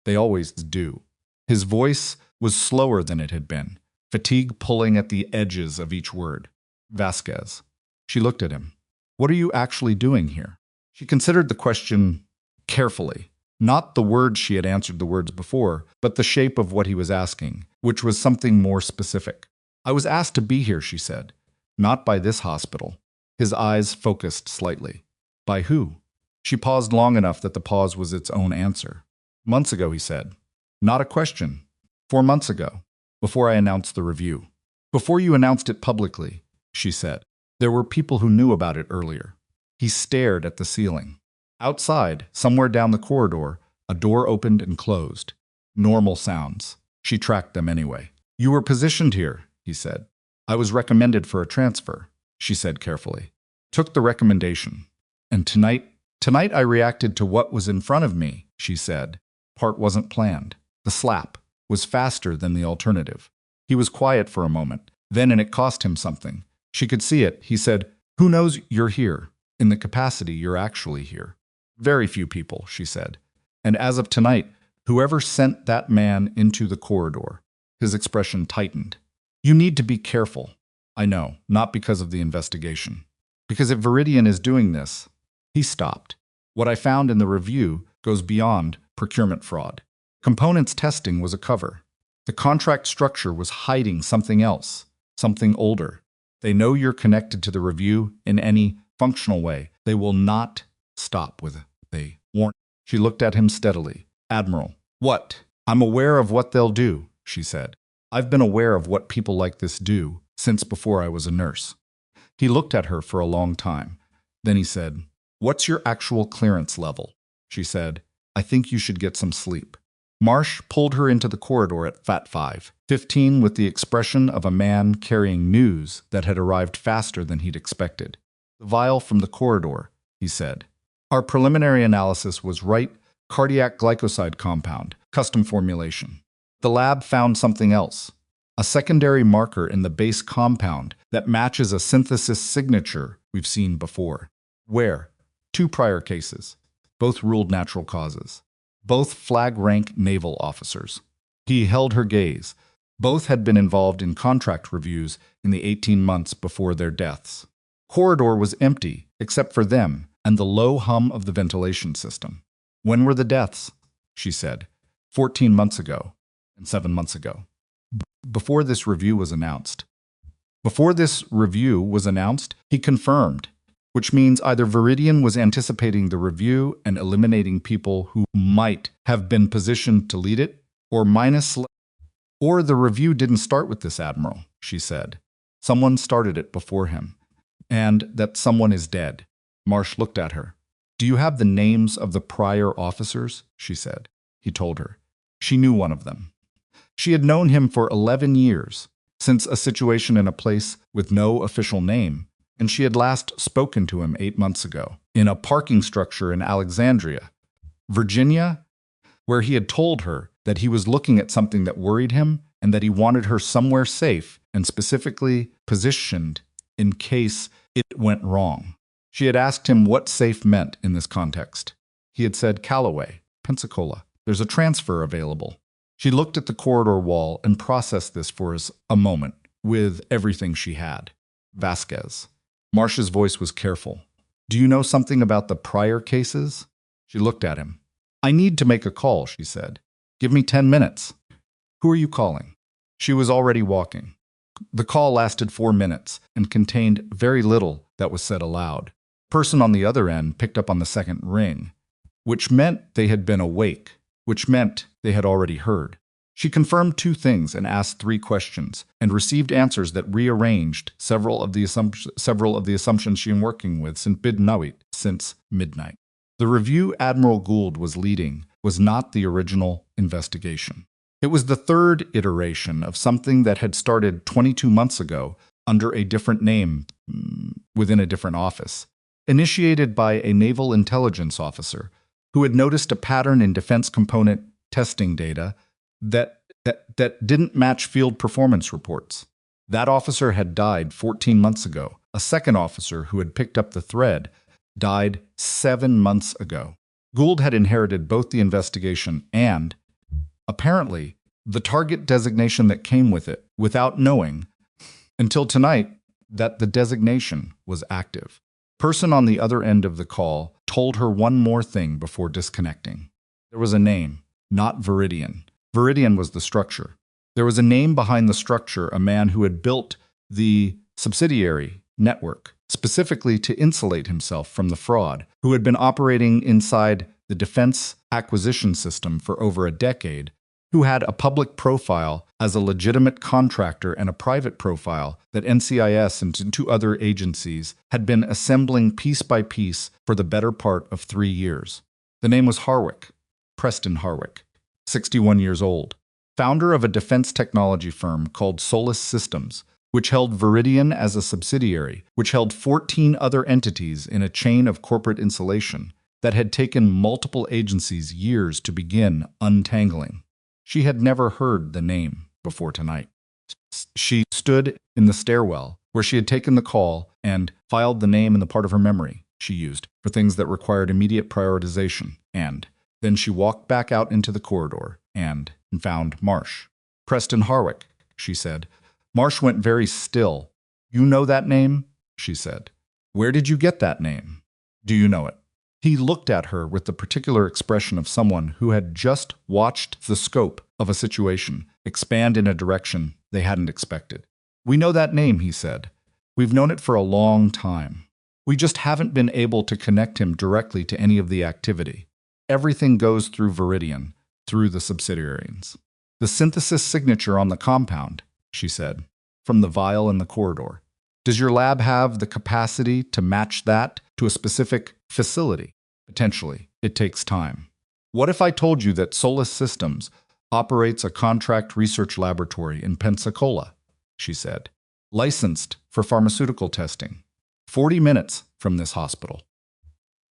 They always do." His voice was slower than it had been, fatigue pulling at the edges of each word. "Vasquez." She looked at him. "What are you actually doing here?" She considered the question carefully. Not the words she had answered the words before, but the shape of what he was asking, which was something more specific. "I was asked to be here," she said. "Not by this hospital." His eyes focused slightly. "By who?" She paused long enough that the pause was its own answer. "Months ago," he said. "Not a question. 4 months ago, before I announced the review." "Before you announced it publicly," she said. "There were people who knew about it earlier." He stared at the ceiling. Outside, somewhere down the corridor, a door opened and closed. Normal sounds. She tracked them anyway. "You were positioned here," he said. "I was recommended for a transfer," she said carefully. "Took the recommendation. And tonight I reacted to what was in front of me," she said. Part wasn't planned. The slap was faster than the alternative. He was quiet for a moment. Then, and it cost him something. She could see it. He said, "Who knows you're here? In the capacity you're actually here." "Very few people," she said. "And as of tonight, whoever sent that man into the corridor." His expression tightened. "You need to be careful." "I know, not because of the investigation. Because if Viridian is doing this..." He stopped. "What I found in the review goes beyond procurement fraud. Components testing was a cover. The contract structure was hiding something else, something older. They know you're connected to the review in any functional way. They will not stop with it. They won't." She looked at him steadily. "Admiral." "What?" "I'm aware of what they'll do," she said. "I've been aware of what people like this do since before I was a nurse." He looked at her for a long time. Then he said, "What's your actual clearance level?" She said, "I think you should get some sleep." Marsh pulled her into the corridor at Fat 5:15 with the expression of a man carrying news that had arrived faster than he'd expected. "The vial from the corridor," he said. "Our preliminary analysis was right, cardiac glycoside compound, custom formulation. The lab found something else, a secondary marker in the base compound that matches a synthesis signature we've seen before." "Where?" 2 prior cases, both ruled natural causes. Both flag-rank naval officers. He held her gaze. Both had been involved in contract reviews in the 18 months before their deaths. Corridor was empty, except for them and the low hum of the ventilation system. "When were the deaths?" she said. 14 months ago, and 7 months ago. Before this review was announced. Before this review was announced, he confirmed, which means either Viridian was anticipating the review and eliminating people who might have been positioned to lead it, or the review didn't start with this admiral, she said. Someone started it before him, and that someone is dead. Marsh looked at her. "Do you have the names of the prior officers?" she said. He told her. She knew one of them. She had known him for 11 years, since a situation in a place with no official name, and she had last spoken to him 8 months ago, in a parking structure in Alexandria, Virginia, where he had told her that he was looking at something that worried him and that he wanted her somewhere safe and specifically positioned in case it went wrong. She had asked him what safe meant in this context. He had said, "Calloway, Pensacola. There's a transfer available." She looked at the corridor wall and processed this for a moment. with everything she had. Vasquez. Marsh's voice was careful. Do you know something about the prior cases? She looked at him. I need to make a call, she said. Give me 10 minutes. Who are you calling? She was already walking. The call lasted 4 minutes and contained very little that was said aloud. The person on the other end picked up on the second ring, which meant they had been awake, which meant they had already heard. She confirmed 2 things and asked 3 questions, and received answers that rearranged several of the assumptions she had been working with since midnight. The review Admiral Gould was leading was not the original investigation. It was the 3rd iteration of something that had started 22 months ago under a different name within a different office, initiated by a naval intelligence officer who had noticed a pattern in defense component testing data that didn't match field performance reports. That officer had died 14 months ago. A second officer who had picked up the thread died 7 months ago. Gould had inherited both the investigation and, apparently, the target designation that came with it, without knowing, until tonight, that the designation was active. The person on the other end of the call told her one more thing before disconnecting. There was a name, not Viridian. Viridian was the structure. There was a name behind the structure, a man who had built the subsidiary network, specifically to insulate himself from the fraud, who had been operating inside the defense acquisition system for over a decade, who had a public profile as a legitimate contractor and a private profile that NCIS and 2 other agencies had been assembling piece by piece for the better part of 3 years. The name was Harwick, Preston Harwick, 61 years old, founder of a defense technology firm called Solus Systems, which held Viridian as a subsidiary, which held 14 other entities in a chain of corporate insulation that had taken multiple agencies years to begin untangling. She had never heard the name before tonight. She stood in the stairwell where she had taken the call and filed the name in the part of her memory she used for things that required immediate prioritization, and then she walked back out into the corridor and found Marsh. Preston Harwick, she said. Marsh went very still. You know that name? She said. Where did you get that name? Do you know it? He looked at her with the particular expression of someone who had just watched the scope of a situation expand in a direction they hadn't expected. We know that name, he said. We've known it for a long time. We just haven't been able to connect him directly to any of the activity. Everything goes through Viridian, through the subsidiaries. The synthesis signature on the compound, she said, from the vial in the corridor. Does your lab have the capacity to match that to a specific facility? Potentially. It takes time. What if I told you that Solus Systems operates a contract research laboratory in Pensacola? She said. Licensed for pharmaceutical testing. 40 minutes from this hospital.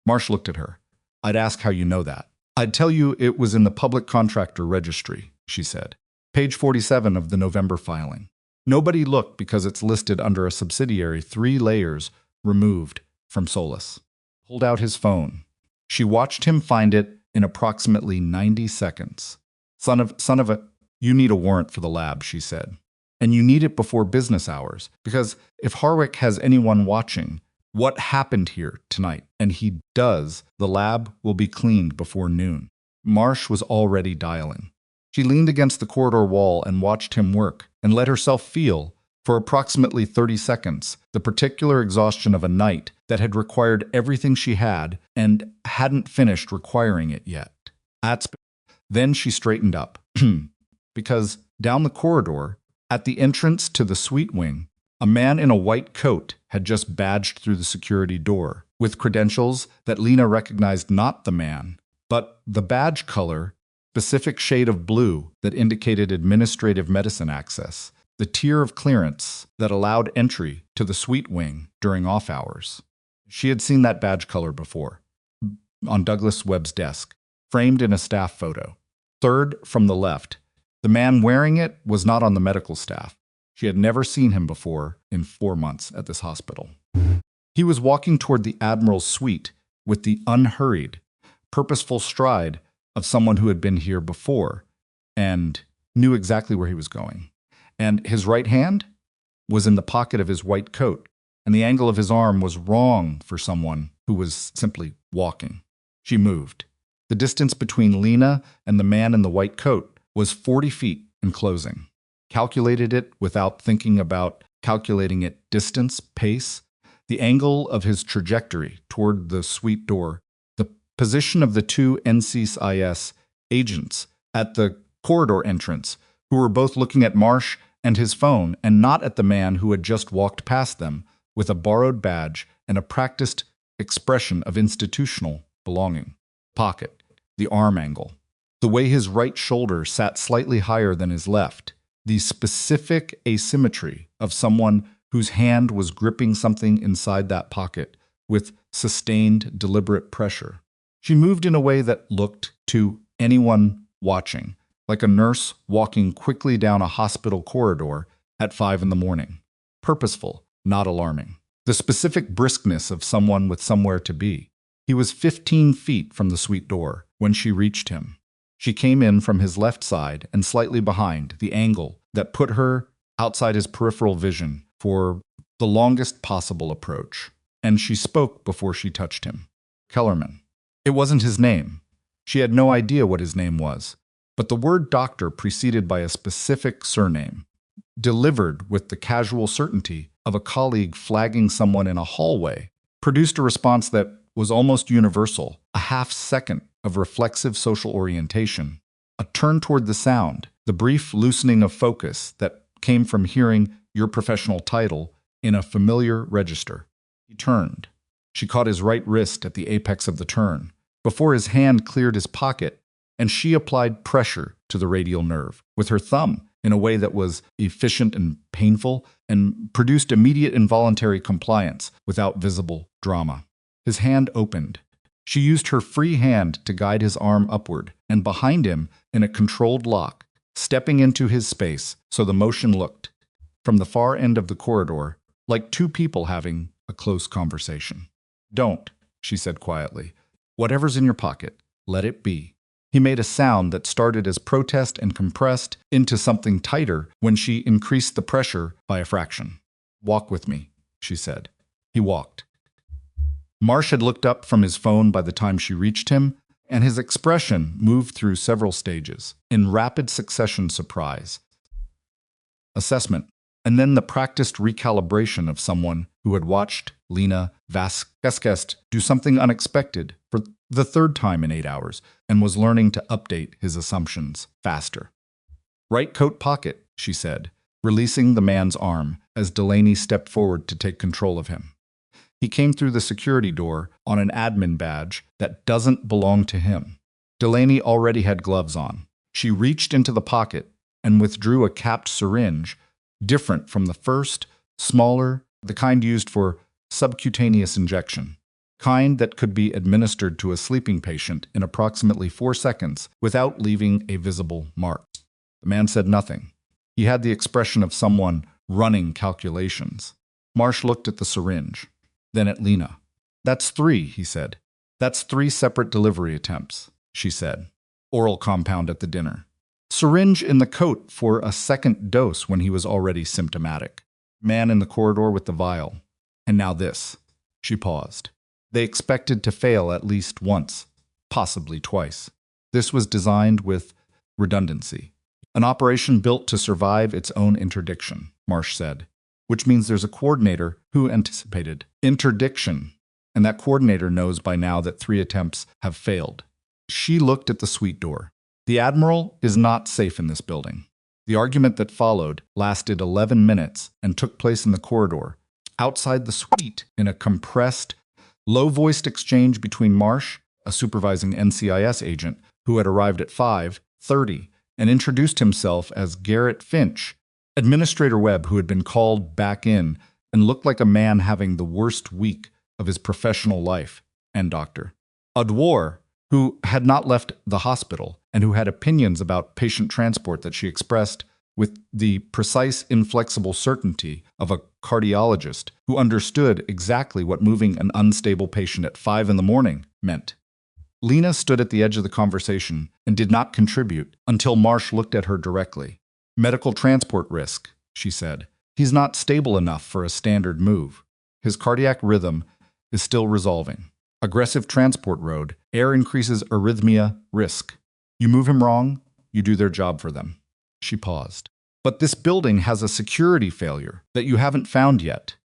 Marsh looked at her. I'd ask how you know that. I'd tell you it was in the public contractor registry, she said. Page 47 of the November filing. Nobody looked because it's listed under a subsidiary 3 layers removed from Solus. Pulled out his phone. She watched him find it in approximately 90 seconds. Son of a, you need a warrant for the lab, she said. And you need it before business hours, because if Harwick has anyone watching what happened here tonight, and he does, the lab will be cleaned before noon. Marsh was already dialing. She leaned against the corridor wall and watched him work, and let herself feel, for approximately 30 seconds, the particular exhaustion of a night that had required everything she had and hadn't finished requiring it yet. Then she straightened up, because down the corridor, at the entrance to the suite wing, a man in a white coat had just badged through the security door, with credentials that Lena recognized not the man, but the badge color, specific shade of blue that indicated administrative medicine access, the tier of clearance that allowed entry to the suite wing during off hours. She had seen that badge color before, on Douglas Webb's desk, framed in a staff photo. Third from the left, the man wearing it was not on the medical staff. She had never seen him before in 4 months at this hospital. He was walking toward the Admiral's suite with the unhurried, purposeful stride of someone who had been here before and knew exactly where he was going. And his right hand? was in the pocket of his white coat, and the angle of his arm was wrong for someone who was simply walking. She moved. The distance between Lena and the man in the white coat was 40 feet in closing. Calculated it without thinking about calculating it distance, pace, the angle of his trajectory toward the suite door, the position of the two NCIS agents at the corridor entrance, who were both looking at Marsh and his phone and not at the man who had just walked past them with a borrowed badge and a practiced expression of institutional belonging. Pocket, the arm angle, the way his right shoulder sat slightly higher than his left, the specific asymmetry of someone whose hand was gripping something inside that pocket with sustained, deliberate pressure. She moved in a way that looked, to anyone watching, like a nurse walking quickly down a hospital corridor at 5 a.m. Purposeful, not alarming. The specific briskness of someone with somewhere to be. He was 15 feet from the suite door when she reached him. She came in from his left side and slightly behind, the angle that put her outside his peripheral vision for the longest possible approach. And she spoke before she touched him. Kellerman. It wasn't his name. She had no idea what his name was, but the word doctor preceded by a specific surname, delivered with the casual certainty of a colleague flagging someone in a hallway, produced a response that was almost universal, a half second of reflexive social orientation, a turn toward the sound, the brief loosening of focus that came from hearing your professional title in a familiar register. He turned. She caught his right wrist at the apex of the turn, before his hand cleared his pocket, and she applied pressure to the radial nerve with her thumb in a way that was efficient and painful and produced immediate involuntary compliance without visible drama. His hand opened. She used her free hand to guide his arm upward, and behind him, in a controlled lock, stepping into his space so the motion looked, from the far end of the corridor, like two people having a close conversation. "Don't," she said quietly. "Whatever's in your pocket, let it be." He made a sound that started as protest and compressed into something tighter when she increased the pressure by a fraction. "Walk with me," she said. He walked. Marsh had looked up from his phone by the time she reached him, and his expression moved through several stages, in rapid succession: surprise, assessment, and then the practiced recalibration of someone who had watched Lena Vasquez do something unexpected for the third time in 8 hours and was learning to update his assumptions faster. "Right coat pocket," she said, releasing the man's arm as Delaney stepped forward to take control of him. He came through the security door on an admin badge that doesn't belong to him. Delaney already had gloves on. She reached into the pocket and withdrew a capped syringe, different from the first, smaller, the kind used for subcutaneous injection, kind that could be administered to a sleeping patient in approximately 4 seconds without leaving a visible mark. The man said nothing. He had the expression of someone running calculations. Marsh looked at the syringe, then at Lena. "That's 3, he said. "That's 3 separate delivery attempts," she said. "Oral compound at the dinner. Syringe in the coat for a second dose when he was already symptomatic. Man in the corridor with the vial. And now this." She paused. They expected to fail at least once, possibly twice. This was designed with redundancy. "An operation built to survive its own interdiction," Marsh said, "which means there's a coordinator who anticipated interdiction, and that coordinator knows by now that 3 attempts have failed." She looked at the suite door. "The Admiral is not safe in this building." The argument that followed lasted 11 minutes and took place in the corridor, outside the suite, in a compressed, low-voiced exchange between Marsh, a supervising NCIS agent who had arrived at 5:30 and introduced himself as Garrett Finch, Administrator Webb, who had been called back in and looked like a man having the worst week of his professional life, and Dr. Adwar, who had not left the hospital and who had opinions about patient transport that she expressed with the precise, inflexible certainty of a cardiologist who understood exactly what moving an unstable patient at 5 a.m. meant. Lena stood at the edge of the conversation and did not contribute until Marsh looked at her directly. "Medical transport risk," she said. He's not stable enough for a standard move. His cardiac rhythm is still resolving. Aggressive transport road, air increases arrhythmia risk. You move him wrong, you do their job for them. She paused. But this building has a security failure that you haven't found yet.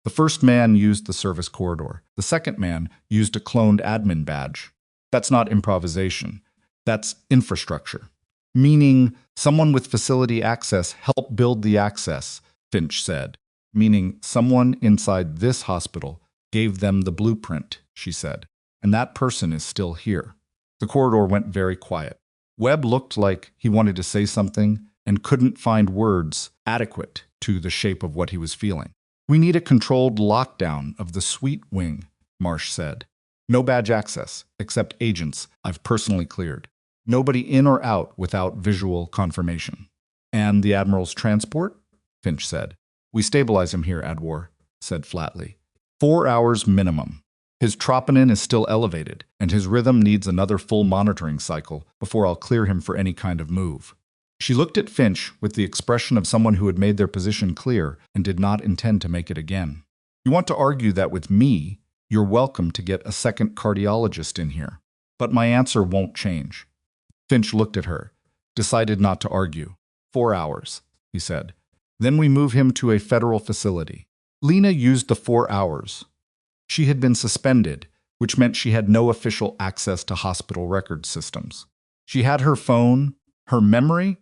The first man used the service corridor. The second man used a cloned admin badge. That's not improvisation. That's infrastructure. Meaning someone with facility access helped build the access, Finch said. Meaning someone inside this hospital gave them the blueprint, she said. And that person is still here. The corridor went very quiet. Webb looked like he wanted to say something and couldn't find words adequate to the shape of what he was feeling. We need a controlled lockdown of the suite wing, Marsh said. No badge access, except agents I've personally cleared. Nobody in or out without visual confirmation. And the Admiral's transport? Finch said. We stabilize him here, Adwar said flatly. 4 hours minimum. His troponin is still elevated, and his rhythm needs another full monitoring cycle before I'll clear him for any kind of move. She looked at Finch with the expression of someone who had made their position clear and did not intend to make it again. You want to argue that with me, you're welcome to get a second cardiologist in here. But my answer won't change. Finch looked at her, decided not to argue. 4 hours, he said. Then we move him to a federal facility. Lena used the 4 hours. She had been suspended, which meant she had no official access to hospital record systems. She had her phone, her memory,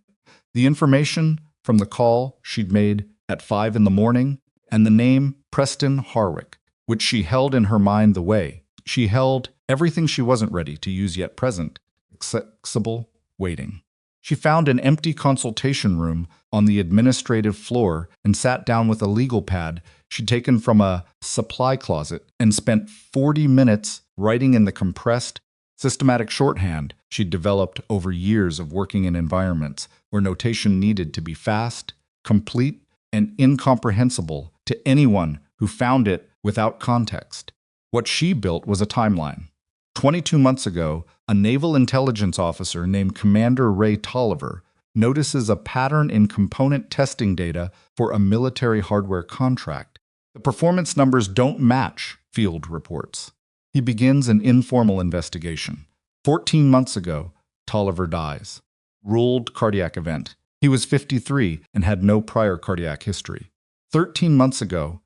the information from the call she'd made at 5 in the morning, and the name Preston Harwick, which she held in her mind the way. She held everything she wasn't ready to use yet present, accessible, waiting. She found an empty consultation room on the administrative floor and sat down with a legal pad she'd taken from a supply closet and spent 40 minutes writing in the compressed, systematic shorthand she'd developed over years of working in environments where notation needed to be fast, complete, and incomprehensible to anyone who found it without context. What she built was a timeline. 22 months ago, a naval intelligence officer named Commander Ray Tolliver notices a pattern in component testing data for a military hardware contract. The performance numbers don't match, Field reports. He begins an informal investigation. 14 months ago, Tolliver dies. Ruled cardiac event. He was 53 and had no prior cardiac history. 13 months ago,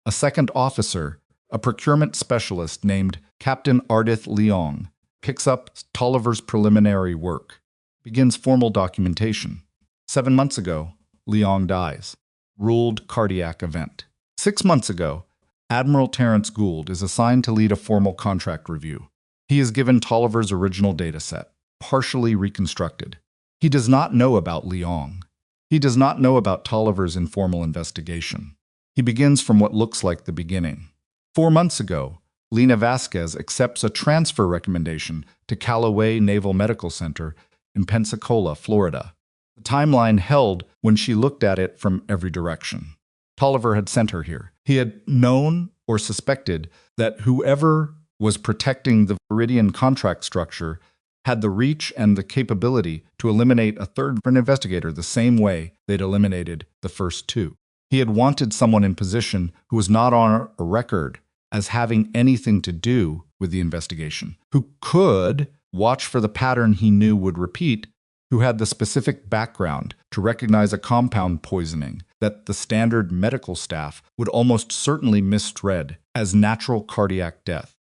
a second officer, a procurement specialist named Captain Ardith Leong, picks up Tolliver's preliminary work, begins formal documentation. 7 months ago, Leong dies. Ruled cardiac event. 6 months ago, Admiral Terrence Gould is assigned to lead a formal contract review. He is given Tolliver's original dataset, partially reconstructed. He does not know about Leong. He does not know about Tolliver's informal investigation. He begins from what looks like the beginning. 4 months ago, Lena Vasquez accepts a transfer recommendation to Calloway Naval Medical Center in Pensacola, Florida. The timeline held when she looked at it from every direction. Tolliver had sent her here. He had known or suspected that whoever was protecting the Viridian contract structure had the reach and the capability to eliminate a third investigator the same way they'd eliminated the first two. He had wanted someone in position who was not on a record as having anything to do with the investigation, who could watch for the pattern he knew would repeat, who had the specific background to recognize a compound poisoning that the standard medical staff would almost certainly misread as natural cardiac death.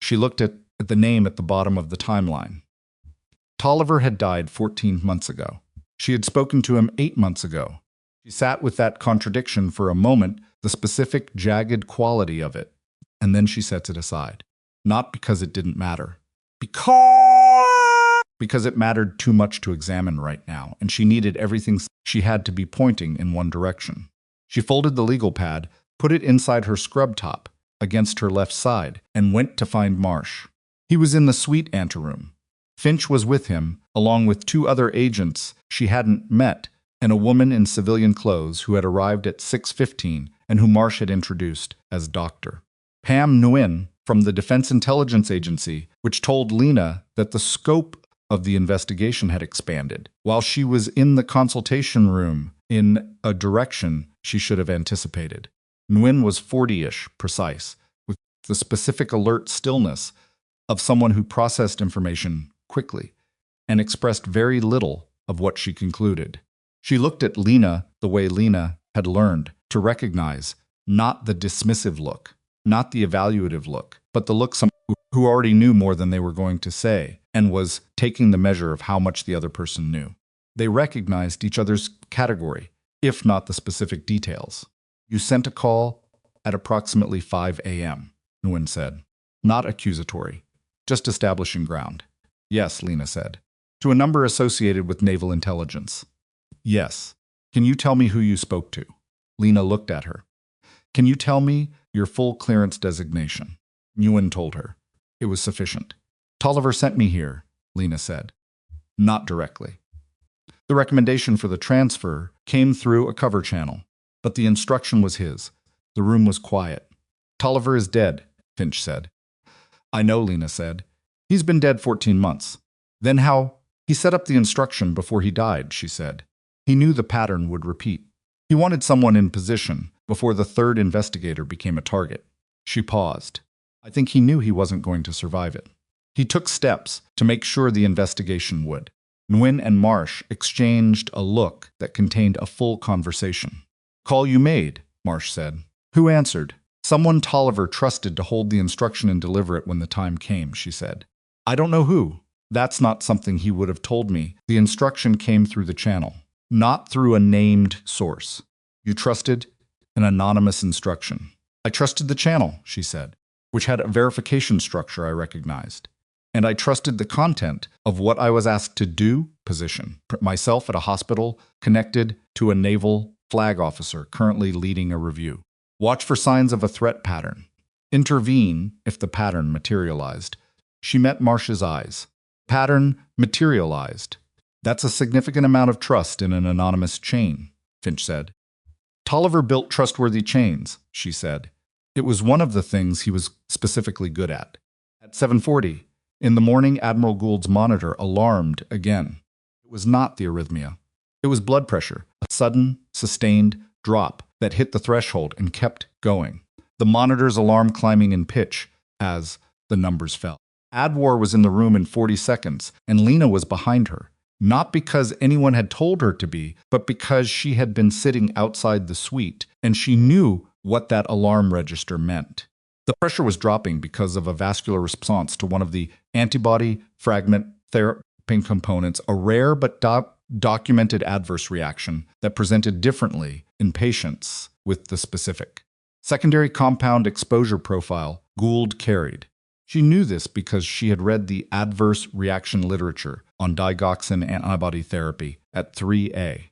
She looked at the name at the bottom of the timeline. Tolliver had died 14 months ago. She had spoken to him 8 months ago. She sat with that contradiction for a moment, the specific jagged quality of it, and then she sets it aside. Not because it didn't matter. Because it mattered too much to examine right now, and she needed everything she had to be pointing in one direction. She folded the legal pad, put it inside her scrub top, against her left side, and went to find Marsh. He was in the suite anteroom. Finch was with him, along with 2 other agents she hadn't met, and a woman in civilian clothes who had arrived at 6:15 and who Marsh had introduced as Doctor. Pam Nguyen from the Defense Intelligence Agency, which told Lena that the scope of the investigation had expanded. While she was in the consultation room in a direction she should have anticipated. Nguyen was 40-ish, precise, with the specific alert stillness of someone who processed information quickly and expressed very little of what she concluded. She looked at Lena the way Lena had learned to recognize not the dismissive look, not the evaluative look, but the look someone who already knew more than they were going to say and was taking the measure of how much the other person knew. They recognized each other's category, if not the specific details. "You sent a call at approximately 5 a.m., Nguyen said. Not accusatory, just establishing ground. "Yes," Lena said. "To a number associated with naval intelligence." "Yes. Can you tell me who you spoke to?" Lena looked at her. "Can you tell me your full clearance designation?" Nguyen told her. It was sufficient. "Tolliver sent me here," Lena said. "Not directly. The recommendation for the transfer came through a cover channel, but the instruction was his. The room was quiet. "Tolliver is dead," Finch said. "I know," Lena said. "He's been dead 14 months. "Then how?" "He set up the instruction before he died," she said. "He knew the pattern would repeat. He wanted someone in position before the third investigator became a target." She paused. "I think he knew he wasn't going to survive it. He took steps to make sure the investigation would." Nguyen and Marsh exchanged a look that contained a full conversation. "Call you made," Marsh said. "Who answered?" "Someone Tolliver trusted to hold the instruction and deliver it when the time came," she said. "I don't know who. That's not something he would have told me. The instruction came through the channel, not through a named source." "You trusted an anonymous instruction." "I trusted the channel," she said, "which had a verification structure I recognized. And I trusted the content of what I was asked to do position. Myself at a hospital connected to a naval flag officer currently leading a review. Watch for signs of a threat pattern. Intervene if the pattern materialized." She met Marsh's eyes. "Pattern materialized. That's a significant amount of trust in an anonymous chain," Finch said. "Tolliver built trustworthy chains," she said. "It was one of the things he was specifically good at." At 7:40, in the morning, Admiral Gould's monitor alarmed again. It was not the arrhythmia. It was blood pressure, a sudden, sustained drop that hit the threshold and kept going. The monitor's alarm climbing in pitch as the numbers fell. Adwar was in the room in 40 seconds, and Lena was behind her. Not because anyone had told her to be, but because she had been sitting outside the suite, and she knew what that alarm register meant. The pressure was dropping because of a vascular response to one of the antibody fragment therapy components, a rare but documented adverse reaction that presented differently in patients with the specific secondary compound exposure profile Gould carried. She knew this because she had read the adverse reaction literature on digoxin antibody therapy at 3A.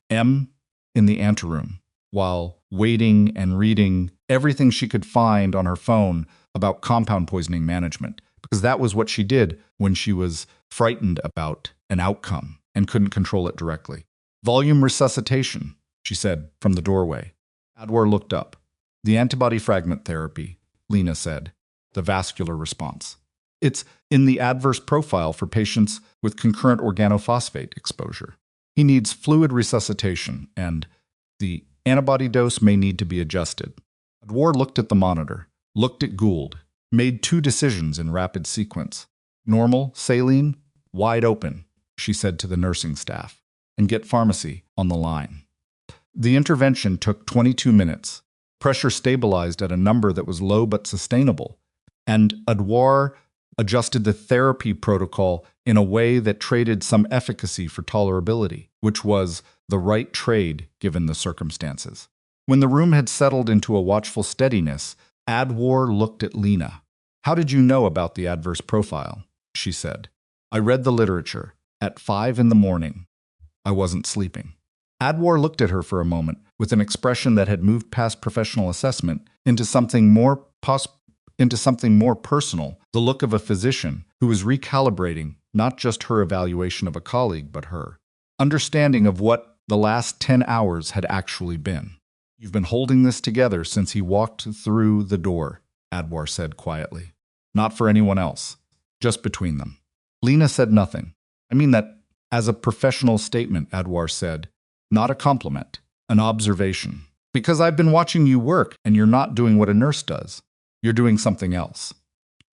M in the anteroom, while waiting and reading everything she could find on her phone about compound poisoning management, because that was what she did when she was frightened about an outcome and couldn't control it directly. "Volume resuscitation," she said from the doorway. Adwar looked up. "The antibody fragment therapy," Lena said. "The vascular response. It's in the adverse profile for patients with concurrent organophosphate exposure. He needs fluid resuscitation, and the antibody dose may need to be adjusted." Adwar looked at the monitor, looked at Gould, made two decisions in rapid sequence. "Normal, saline, wide open," she said to the nursing staff, "and get pharmacy on the line." The intervention took 22 minutes. Pressure stabilized at a number that was low but sustainable, and Adwar adjusted the therapy protocol in a way that traded some efficacy for tolerability, which was the right trade given the circumstances. When the room had settled into a watchful steadiness, Adwar looked at Lena. "How did you know about the adverse profile?" she said. "I read the literature. At 5 in the morning. I wasn't sleeping." Adwar looked at her for a moment with an expression that had moved past professional assessment into something more personal, the look of a physician who was recalibrating not just her evaluation of a colleague, but her understanding of what the last 10 hours had actually been. "You've been holding this together since he walked through the door," Adwar said quietly. "Not for anyone else. Just between them." Lena said nothing. "I mean that as a professional statement," Adwar said. "Not a compliment. An observation. Because I've been watching you work, and you're not doing what a nurse does. You're doing something else.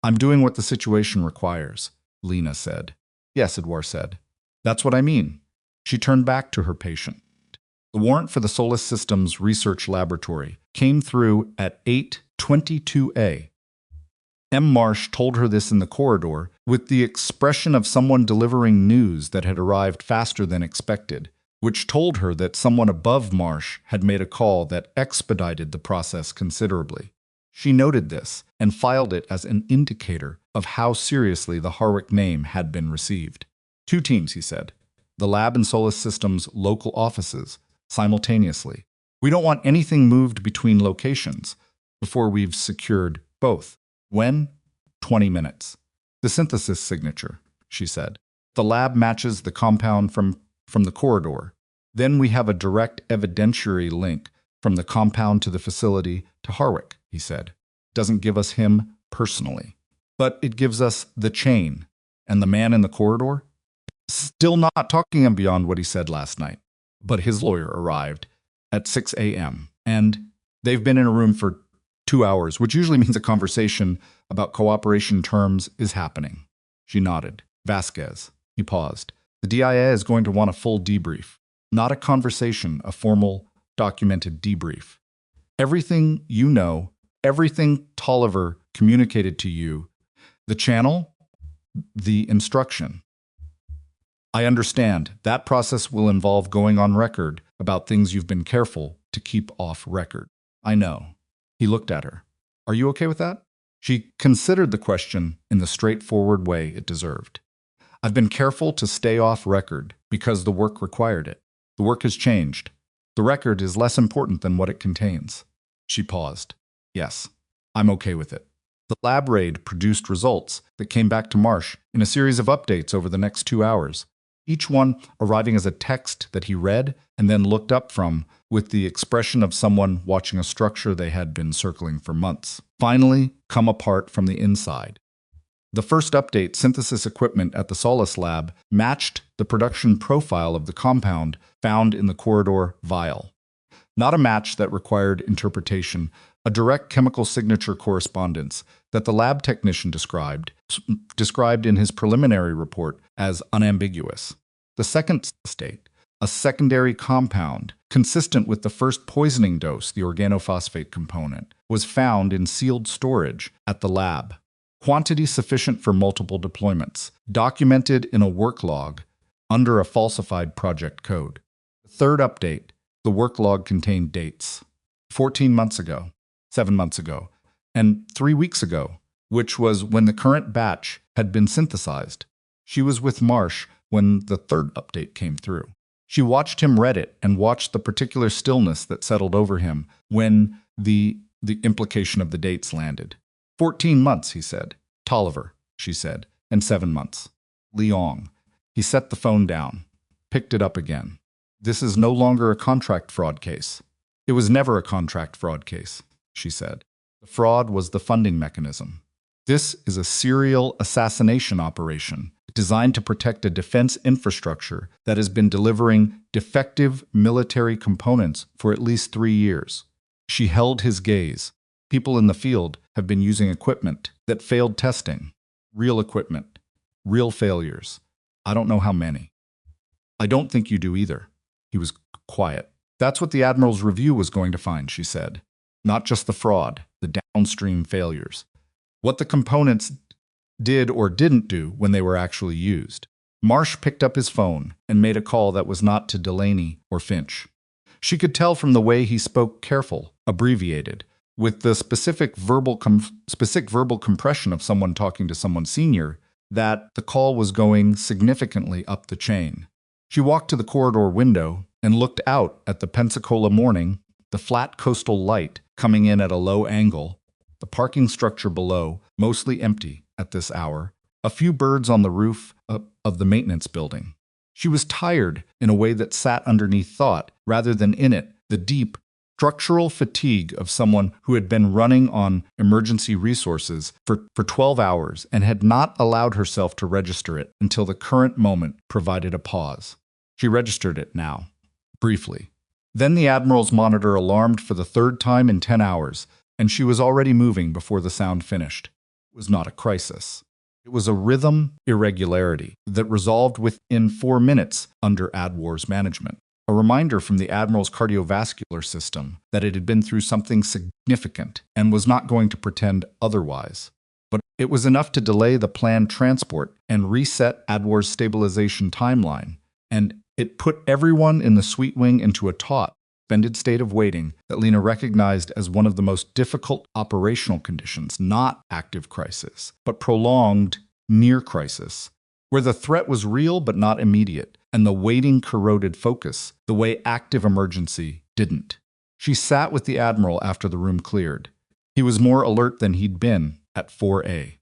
I'm doing what the situation requires, Lena said. Yes, Edouard said. That's what I mean. She turned back to her patient. The warrant for the Solis Systems Research Laboratory came through at 8:22 a. M. Marsh told her this in the corridor with the expression of someone delivering news that had arrived faster than expected, which told her that someone above Marsh had made a call that expedited the process considerably. She noted this and filed it as an indicator of how seriously the Harwick name had been received. 2 teams, he said. The lab and Solis Systems local offices, simultaneously. We don't want anything moved between locations before we've secured both. When? 20 minutes. The synthesis signature, she said. The lab matches the compound from the corridor. Then we have a direct evidentiary link from the compound to the facility to Harwick, he said. Doesn't give us him personally, but it gives us the chain. And the man in the corridor? Still not talking beyond what he said last night. But his lawyer arrived at 6 a.m., and they've been in a room for 2 hours, which usually means a conversation about cooperation terms is happening. She nodded. Vasquez. He paused. The DIA is going to want a full debrief. Not a conversation, a formal, documented debrief. Everything you know, everything Tolliver communicated to you, the channel, the instruction. I understand. That process will involve going on record about things you've been careful to keep off record. I know. He looked at her. Are you okay with that? She considered the question in the straightforward way it deserved. I've been careful to stay off record because the work required it. The work has changed. The record is less important than what it contains. She paused. Yes, I'm okay with it. The lab raid produced results that came back to Marsh in a series of updates over the next 2 hours, each one arriving as a text that he read and then looked up from with the expression of someone watching a structure they had been circling for months, finally come apart from the inside. The first update, synthesis equipment at the Solis lab, matched the production profile of the compound found in the corridor vial. Not a match that required interpretation, a direct chemical signature correspondence that the lab technician described in his preliminary report as unambiguous. The second state, a secondary compound consistent with the first poisoning dose, the organophosphate component, was found in sealed storage at the lab. Quantity sufficient for multiple deployments, documented in a work log under a falsified project code. The third update, the work log contained dates. 14 months ago, 7 months ago, and 3 weeks ago, which was when the current batch had been synthesized. She was with Marsh when the third update came through. She watched him read it and watched the particular stillness that settled over him when the implication of the dates landed. 14 months, he said. Tolliver, she said, and 7 months. Leong. He set the phone down, picked it up again. This is no longer a contract fraud case. It was never a contract fraud case, she said. The fraud was the funding mechanism. This is a serial assassination operation designed to protect a defense infrastructure that has been delivering defective military components for at least 3 years. She held his gaze. People in the field have been using equipment that failed testing. Real equipment. Real failures. I don't know how many. I don't think you do either. He was quiet. That's what the Admiral's review was going to find, she said. Not just the fraud, the downstream failures. What the components did or didn't do when they were actually used. Marsh picked up his phone and made a call that was not to Delaney or Finch. She could tell from the way he spoke careful, abbreviated, with the specific verbal compression of someone talking to someone senior, that the call was going significantly up the chain. She walked to the corridor window and looked out at the Pensacola morning, the flat coastal light coming in at a low angle, the parking structure below, mostly empty at this hour, a few birds on the roof of the maintenance building. She was tired in a way that sat underneath thought rather than in it, the deep, structural fatigue of someone who had been running on emergency resources for 12 hours and had not allowed herself to register it until the current moment provided a pause. She registered it now, briefly. Then the Admiral's monitor alarmed for the third time in 10 hours, and she was already moving before the sound finished. It was not a crisis. It was a rhythm irregularity that resolved within 4 minutes under ADWAR's management. A reminder from the Admiral's cardiovascular system that it had been through something significant and was not going to pretend otherwise. But it was enough to delay the planned transport and reset ADWAR's stabilization timeline, and it put everyone in the Sweet Wing into a taut, suspended state of waiting that Lena recognized as one of the most difficult operational conditions, not active crisis, but prolonged near crisis, where the threat was real but not immediate, and the waiting corroded focus the way active emergency didn't. She sat with the Admiral after the room cleared. He was more alert than he'd been at 4A.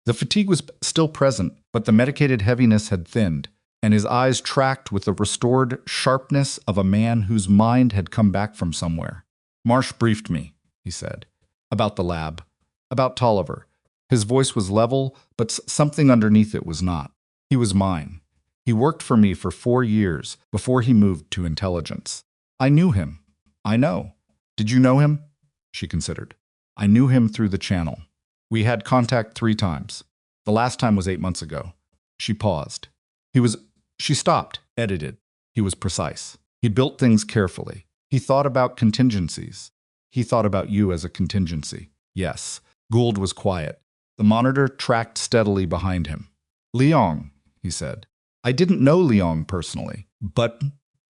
The fatigue was still present, but the medicated heaviness had thinned, and his eyes tracked with the restored sharpness of a man whose mind had come back from somewhere. "Marsh briefed me," he said, "about the lab, about Tolliver." His voice was level, but something underneath it was not. "He was mine. He worked for me for 4 years before he moved to intelligence. I knew him. I know. Did you know him?" She considered. "I knew him through the channel. We had contact 3 times. The last time was 8 months ago." She paused. She stopped, edited. He was precise. He built things carefully. He thought about contingencies. He thought about you as a contingency. Yes. Gould was quiet. The monitor tracked steadily behind him. "Leong," he said. "I didn't know Leong personally, but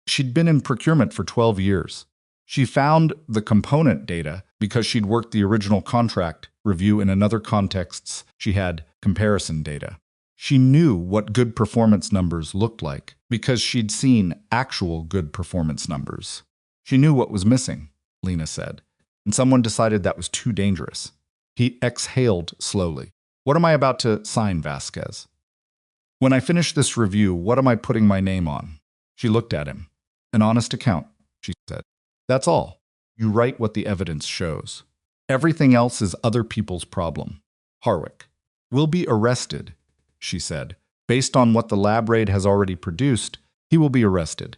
she'd been in procurement for 12 years. She found the component data because she'd worked the original contract review in another contexts. She had comparison data. She knew what good performance numbers looked like because she'd seen actual good performance numbers. She knew what was missing," Lena said, "and someone decided that was too dangerous." He exhaled slowly. "What am I about to sign, Vasquez? When I finish this review, what am I putting my name on?" She looked at him. "An honest account," she said. "That's all. You write what the evidence shows. Everything else is other people's problem. Harwick will be arrested," she said. "Based on what the lab raid has already produced, he will be arrested.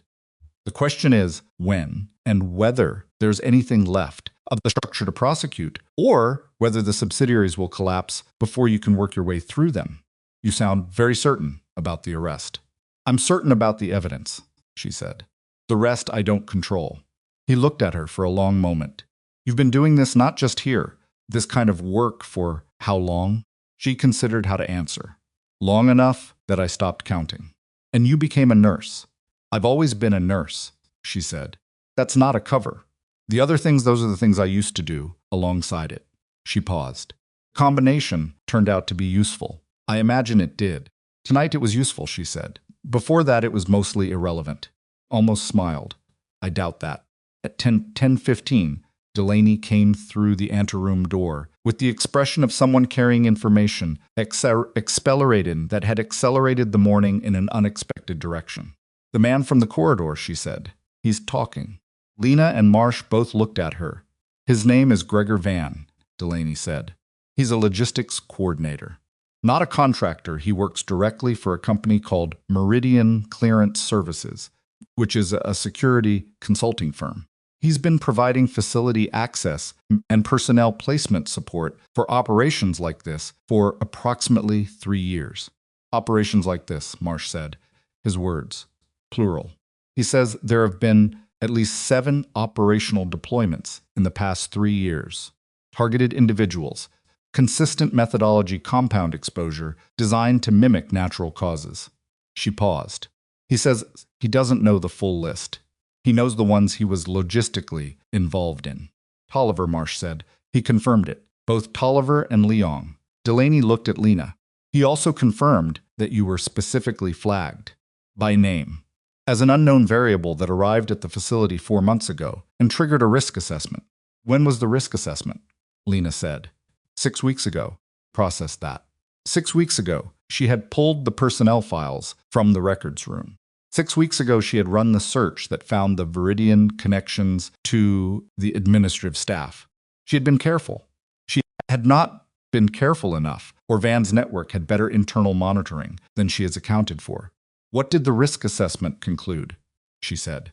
The question is when and whether there's anything left of the structure to prosecute, or whether the subsidiaries will collapse before you can work your way through them. You sound very certain about the arrest." "I'm certain about the evidence," she said. "The rest I don't control." He looked at her for a long moment. "You've been doing this not just here, this kind of work for how long?" She considered how to answer. "Long enough that I stopped counting." "And you became a nurse." "I've always been a nurse," she said. "That's not a cover. The other things, those are the things I used to do alongside it." She paused. The combination turned out to be useful. "I imagine it did. Tonight it was useful," she said. "Before that it was mostly irrelevant." Almost smiled. "I doubt that." At 10:15, Delaney came through the anteroom door with the expression of someone carrying information accelerated that had accelerated the morning in an unexpected direction. "The man from the corridor," she said. "He's talking." Lena and Marsh both looked at her. "His name is Gregor Van," Delaney said. "He's a logistics coordinator. Not a contractor. He works directly for a company called Meridian Clearance Services, which is a security consulting firm. He's been providing facility access and personnel placement support for operations like this for approximately 3 years." "Operations like this," Marsh said. His words, plural. "He says there have been at least 7 operational deployments in the past 3 years. Targeted individuals, consistent methodology, compound exposure designed to mimic natural causes." She paused. "He says he doesn't know the full list. He knows the ones he was logistically involved in." "Tolliver," Marsh said. He confirmed it. "Both Tolliver and Leong." Delaney looked at Lena. "He also confirmed that you were specifically flagged, by name, as an unknown variable that arrived at the facility 4 months ago and triggered a risk assessment." "When was the risk assessment?" Lena said. 6 weeks ago. Processed that. 6 weeks ago, she had pulled the personnel files from the records room. 6 weeks ago, she had run the search that found the Viridian connections to the administrative staff. She had been careful. She had not been careful enough, or Van's network had better internal monitoring than she has accounted for. "What did the risk assessment conclude?" she said.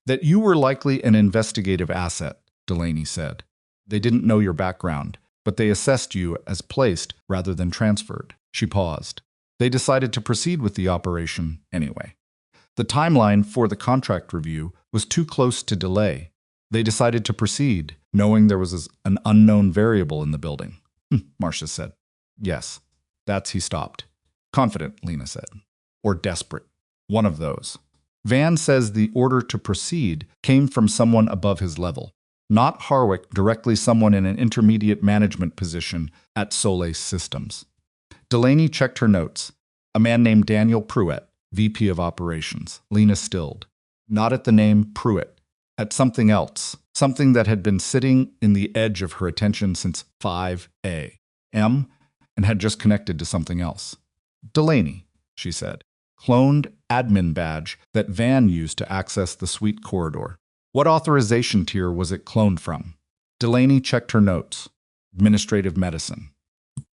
That you were likely an investigative asset, Delaney said. They didn't know your background, but they assessed you as placed rather than transferred. She paused. They decided to proceed with the operation anyway. The timeline for the contract review was too close to delay. They decided to proceed, knowing there was an unknown variable in the building. Marcia said. Yes, he stopped. Confident, Lena said. Or desperate. One of those. Van says the order to proceed came from someone above his level. Not Harwick, directly someone in an intermediate management position at Soleil Systems. Delaney checked her notes. A man named Daniel Pruitt, VP of Operations. Lena stilled. Not at the name Pruitt. At something else. Something that had been sitting in the edge of her attention since 5A. M, and had just connected to something else. Delaney, she said. Cloned admin badge that Van used to access the suite corridor. What authorization tier was it cloned from? Delaney checked her notes. Administrative medicine.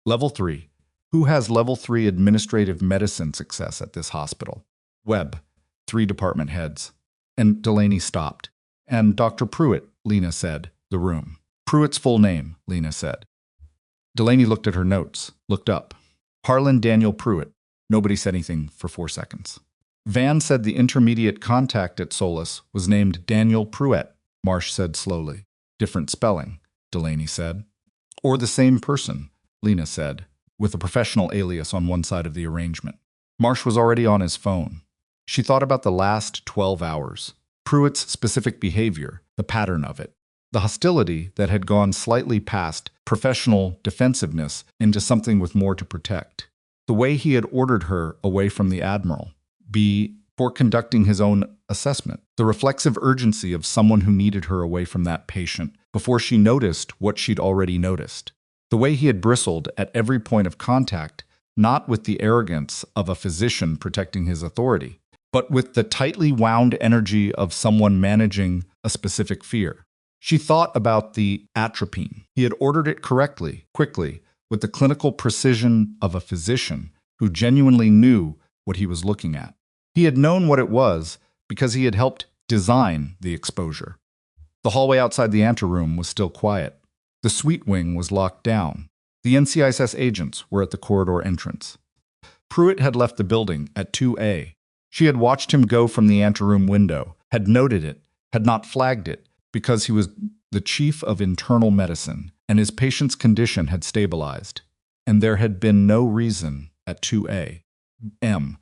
Level 3. Who has level 3 administrative medicine success at this hospital? Webb. 3 department heads. And Delaney stopped. And Dr. Pruitt, Lena said. The room. Pruitt's full name, Lena said. Delaney looked at her notes, looked up. Harlan Daniel Pruitt. Nobody said anything for 4 seconds. Van said the intermediate contact at Solis was named Daniel Pruitt, Marsh said slowly. Different spelling, Delaney said. Or the same person, Lena said, with a professional alias on one side of the arrangement. Marsh was already on his phone. She thought about the last 12 hours. Pruitt's specific behavior, the pattern of it. The hostility that had gone slightly past professional defensiveness into something with more to protect. The way he had ordered her away from the Admiral. For conducting his own assessment. The reflexive urgency of someone who needed her away from that patient before she noticed what she'd already noticed. The way he had bristled at every point of contact, not with the arrogance of a physician protecting his authority, but with the tightly wound energy of someone managing a specific fear. She thought about the atropine. He had ordered it correctly, quickly, with the clinical precision of a physician who genuinely knew what he was looking at. He had known what it was because he had helped design the exposure. The hallway outside the anteroom was still quiet. The suite wing was locked down. The NCIS agents were at the corridor entrance. Pruitt had left the building at 2A. She had watched him go from the anteroom window, had noted it, had not flagged it, because he was the chief of internal medicine, and his patient's condition had stabilized. And there had been no reason at 2A. M.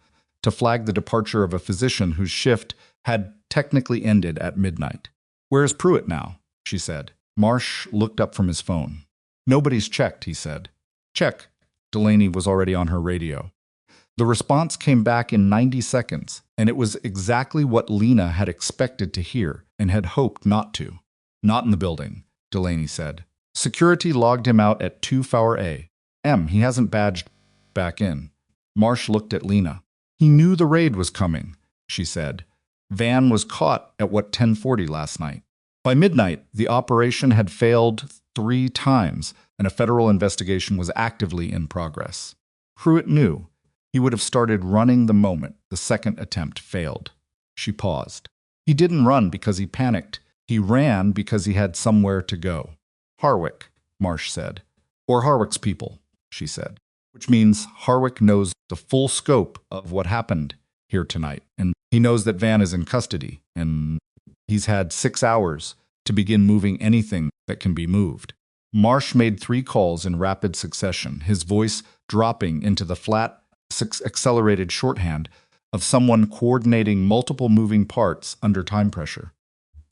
To flag the departure of a physician whose shift had technically ended at midnight. Where is Pruitt now? She said. Marsh looked up from his phone. Nobody's checked, he said. Check. Delaney was already on her radio. The response came back in 90 seconds, and it was exactly what Lena had expected to hear and had hoped not to. Not in the building, Delaney said. Security logged him out at 2A. M, he hasn't badged back in. Marsh looked at Lena. He knew the raid was coming, she said. Van was caught at 10:40 last night. By midnight, the operation had failed 3 times, and a federal investigation was actively in progress. Pruitt knew. He would have started running the moment the second attempt failed. She paused. He didn't run because he panicked. He ran because he had somewhere to go. Harwick, Marsh said. Or Harwick's people, she said. Which means Harwick knows the full scope of what happened here tonight. And he knows that Van is in custody, and he's had 6 hours to begin moving anything that can be moved. Marsh made 3 calls in rapid succession, his voice dropping into the flat, accelerated shorthand of someone coordinating multiple moving parts under time pressure.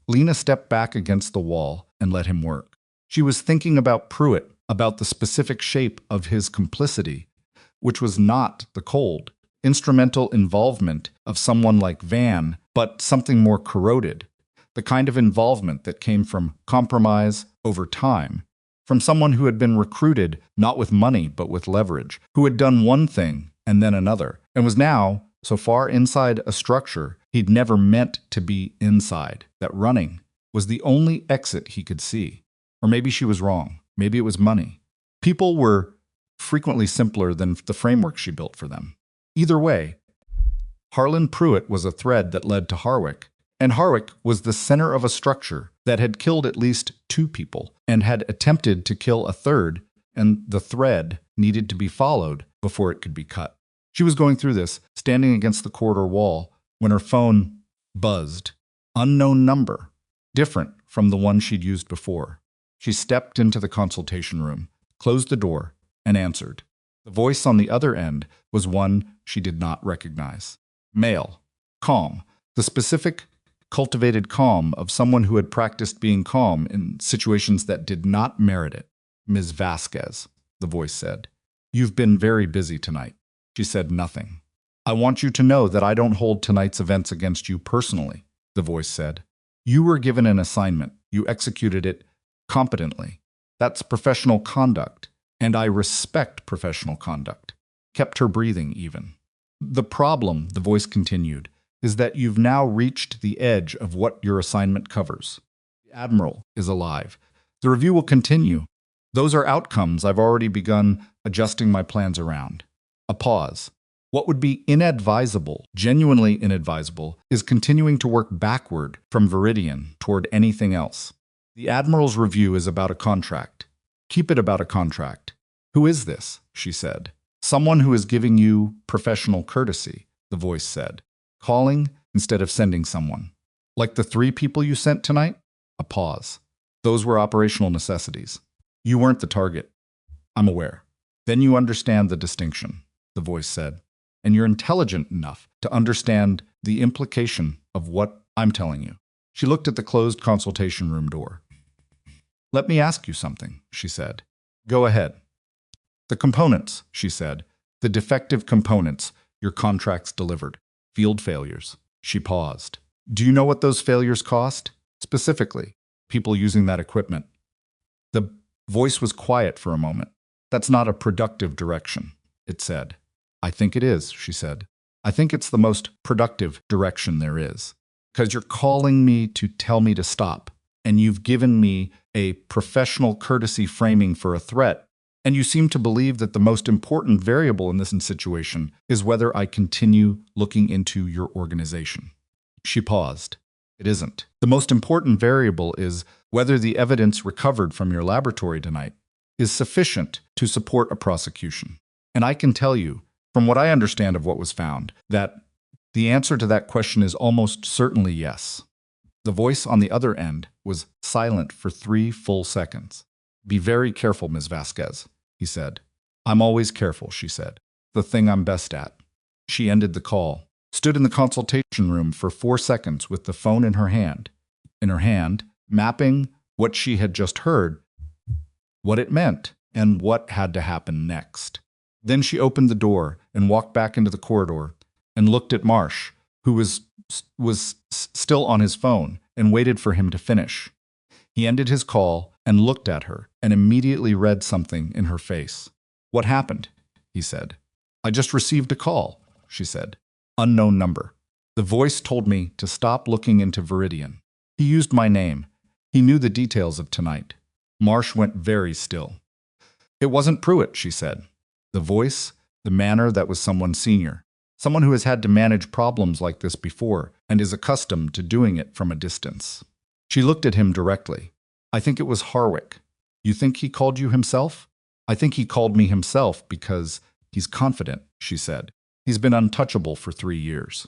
Lena stepped back against the wall and let him work. She was thinking about Pruitt, about the specific shape of his complicity, which was not the cold, instrumental involvement of someone like Van, but something more corroded, the kind of involvement that came from compromise over time, from someone who had been recruited not with money but with leverage, who had done one thing and then another, and was now so far inside a structure he'd never meant to be inside, that running was the only exit he could see. Or maybe she was wrong. Maybe it was money. People were frequently simpler than the framework she built for them. Either way, Harlan Pruitt was a thread that led to Harwick, And Harwick was the center of a structure that had killed at least 2 people and had attempted to kill a third, and the thread needed to be followed before it could be cut. She was going through this, standing against the corridor wall, when her phone buzzed. Unknown number, different from the one she'd used before. She stepped into the consultation room, closed the door, and answered. The voice on the other end was one she did not recognize. Male, calm, the specific, cultivated calm of someone who had practiced being calm in situations that did not merit it. Ms. Vasquez, the voice said. You've been very busy tonight. She said nothing. I want you to know that I don't hold tonight's events against you personally, the voice said. You were given an assignment. You executed it competently. That's professional conduct, and I respect professional conduct. Kept her breathing even. The problem, the voice continued, is that you've now reached the edge of what your assignment covers. The Admiral is alive. The review will continue. Those are outcomes I've already begun adjusting my plans around. A pause. What would be inadvisable, genuinely inadvisable, is continuing to work backward from Viridian toward anything else. The Admiral's review is about a contract. Keep it about a contract. Who is this? She said. Someone who is giving you professional courtesy, the voice said. Calling instead of sending someone. Like the 3 people you sent tonight? A pause. Those were operational necessities. You weren't the target. I'm aware. Then you understand the distinction, the voice said. And you're intelligent enough to understand the implication of what I'm telling you. She looked at the closed consultation room door. Let me ask you something, she said. Go ahead. The components, she said. The defective components your contracts delivered. Field failures. She paused. Do you know what those failures cost? Specifically, people using that equipment. The voice was quiet for a moment. That's not a productive direction, it said. I think it is, she said. I think it's the most productive direction there is. Because you're calling me to tell me to stop, and you've given me a professional courtesy framing for a threat, and you seem to believe that the most important variable in this situation is whether I continue looking into your organization. She paused. It isn't. The most important variable is whether the evidence recovered from your laboratory tonight is sufficient to support a prosecution. And I can tell you, from what I understand of what was found, that the answer to that question is almost certainly yes. The voice on the other end was silent for 3 full seconds. Be very careful, Ms. Vasquez, he said. I'm always careful, she said. The thing I'm best at. She ended the call, stood in the consultation room for 4 seconds with the phone in her hand, mapping what she had just heard, what it meant, and what had to happen next. Then she opened the door and walked back into the corridor and looked at Marsh, who was still on his phone, and waited for him to finish. He ended his call and looked at her and immediately read something in her face. What happened? He said. I just received a call, she said. Unknown number. The voice told me to stop looking into Viridian. He used my name. He knew the details of tonight. Marsh went very still. It wasn't Pruitt, she said. The voice, the manner that was someone senior. Someone who has had to manage problems like this before and is accustomed to doing it from a distance. She looked at him directly. I think it was Harwick. You think he called you himself? I think he called me himself because he's confident, she said. He's been untouchable for 3 years.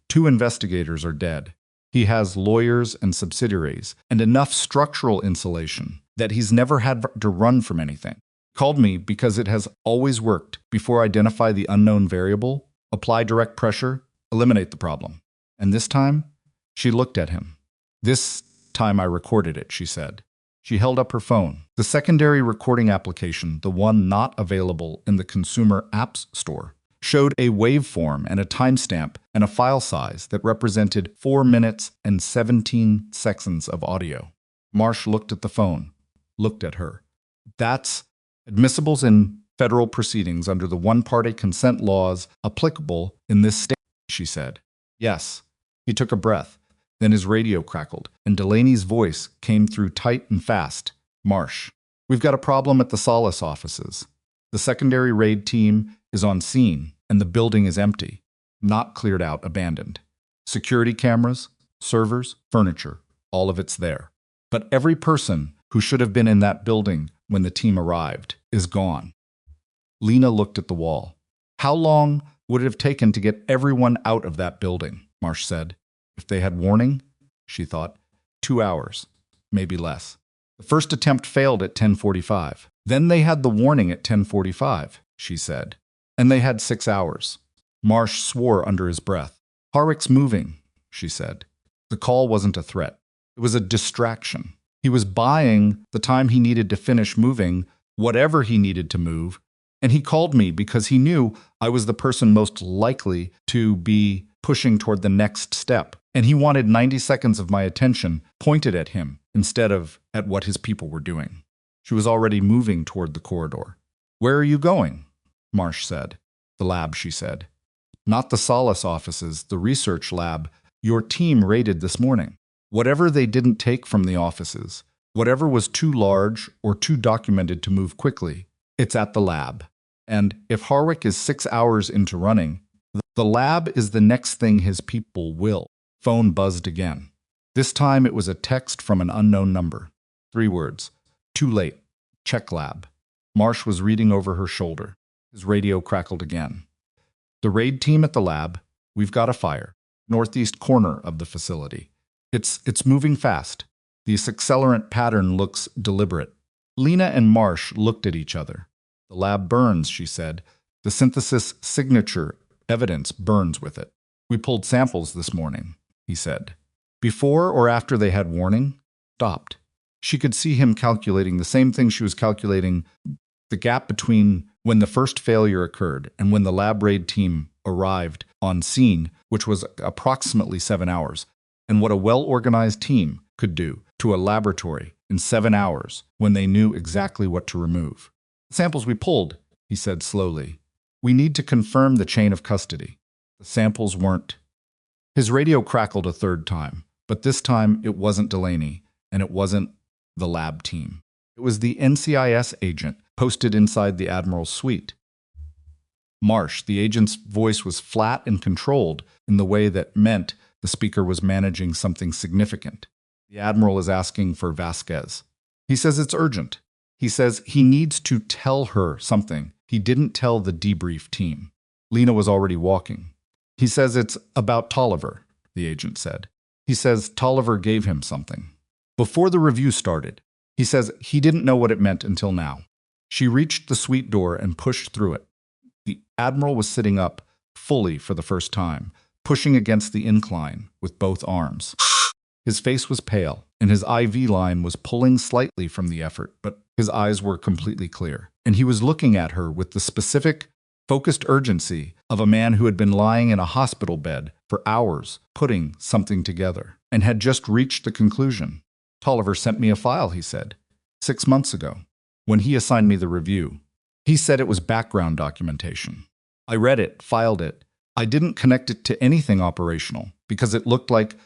2 investigators are dead. He has lawyers and subsidiaries and enough structural insulation that he's never had to run from anything. Called me because it has always worked. Before identify the unknown variable, apply direct pressure, eliminate the problem. And this time, she looked at him. This time I recorded it, she said. She held up her phone. The secondary recording application, the one not available in the consumer apps store, showed a waveform and a timestamp and a file size that represented 4 minutes and 17 seconds of audio. Marsh looked at the phone, looked at her. That's admissibles in federal proceedings under the one-party consent laws applicable in this state, she said. Yes. He took a breath. Then his radio crackled, and Delaney's voice came through tight and fast. Marsh, we've got a problem at the Solace offices. The secondary raid team is on scene, and the building is empty. Not cleared out, abandoned. Security cameras, servers, furniture, all of it's there. But every person who should have been in that building when the team arrived is gone. Lena looked at the wall. How long would it have taken to get everyone out of that building? Marsh said. If they had warning, she thought, 2 hours, maybe less. The first attempt failed at 10:45. Then they had the warning at 10:45, she said. And they had 6 hours. Marsh swore under his breath. Harwick's moving, she said. The call wasn't a threat. It was a distraction. He was buying the time he needed to finish moving, whatever he needed to move, and he called me because he knew I was the person most likely to be pushing toward the next step, and he wanted 90 seconds of my attention pointed at him instead of at what his people were doing. She was already moving toward the corridor. Where are you going? Marsh said. The lab, she said. Not the Solace offices, the research lab your team raided this morning. Whatever they didn't take from the offices, whatever was too large or too documented to move quickly, it's at the lab. And if Harwick is 6 hours into running, the lab is the next thing his people will. Phone buzzed again. This time it was a text from an unknown number. 3 words. Too late. Check lab. Marsh was reading over her shoulder. His radio crackled again. The raid team at the lab. We've got a fire. Northeast corner of the facility. It's moving fast. This accelerant pattern looks deliberate. Lena and Marsh looked at each other. The lab burns, she said. The synthesis signature evidence burns with it. We pulled samples this morning, he said. Before or after they had warning? Stopped. She could see him calculating the same thing she was calculating, the gap between when the first failure occurred and when the lab raid team arrived on scene, which was approximately 7 hours, and what a well-organized team could do to a laboratory in 7 hours when they knew exactly what to remove. The samples we pulled, he said slowly. We need to confirm the chain of custody. The samples weren't. His radio crackled a third time, but this time it wasn't Delaney, and it wasn't the lab team. It was the NCIS agent posted inside the Admiral's suite. Marsh, the agent's voice was flat and controlled in the way that meant the speaker was managing something significant. The Admiral is asking for Vasquez. He says it's urgent. He says he needs to tell her something he didn't tell the debrief team. Lena was already walking. He says it's about Tolliver, the agent said. He says Tolliver gave him something. Before the review started, he says he didn't know what it meant until now. She reached the suite door and pushed through it. The Admiral was sitting up fully for the first time, pushing against the incline with both arms. His face was pale, and his IV line was pulling slightly from the effort, but his eyes were completely clear. And he was looking at her with the specific, focused urgency of a man who had been lying in a hospital bed for hours, putting something together, and had just reached the conclusion. Tolliver sent me a file, he said, 6 months ago, when he assigned me the review. He said it was background documentation. I read it, filed it. I didn't connect it to anything operational because it looked like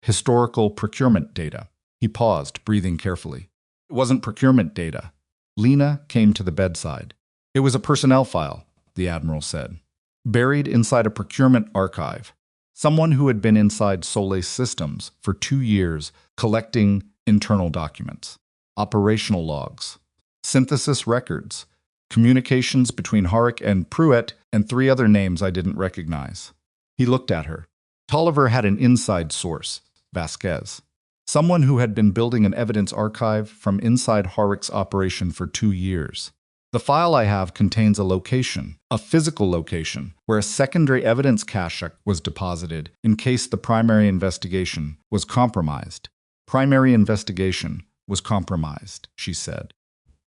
historical procurement data. He paused, breathing carefully. It wasn't procurement data. Lena came to the bedside. It was a personnel file, the Admiral said, buried inside a procurement archive. Someone who had been inside Solace Systems for 2 years collecting internal documents, operational logs, synthesis records, communications between Harwick and Pruitt, and 3 other names I didn't recognize. He looked at her. Tolliver had an inside source, Vasquez, someone who had been building an evidence archive from inside Harwick's operation for 2 years. The file I have contains a location, a physical location, where a secondary evidence cache was deposited in case the primary investigation was compromised. Primary investigation was compromised, she said.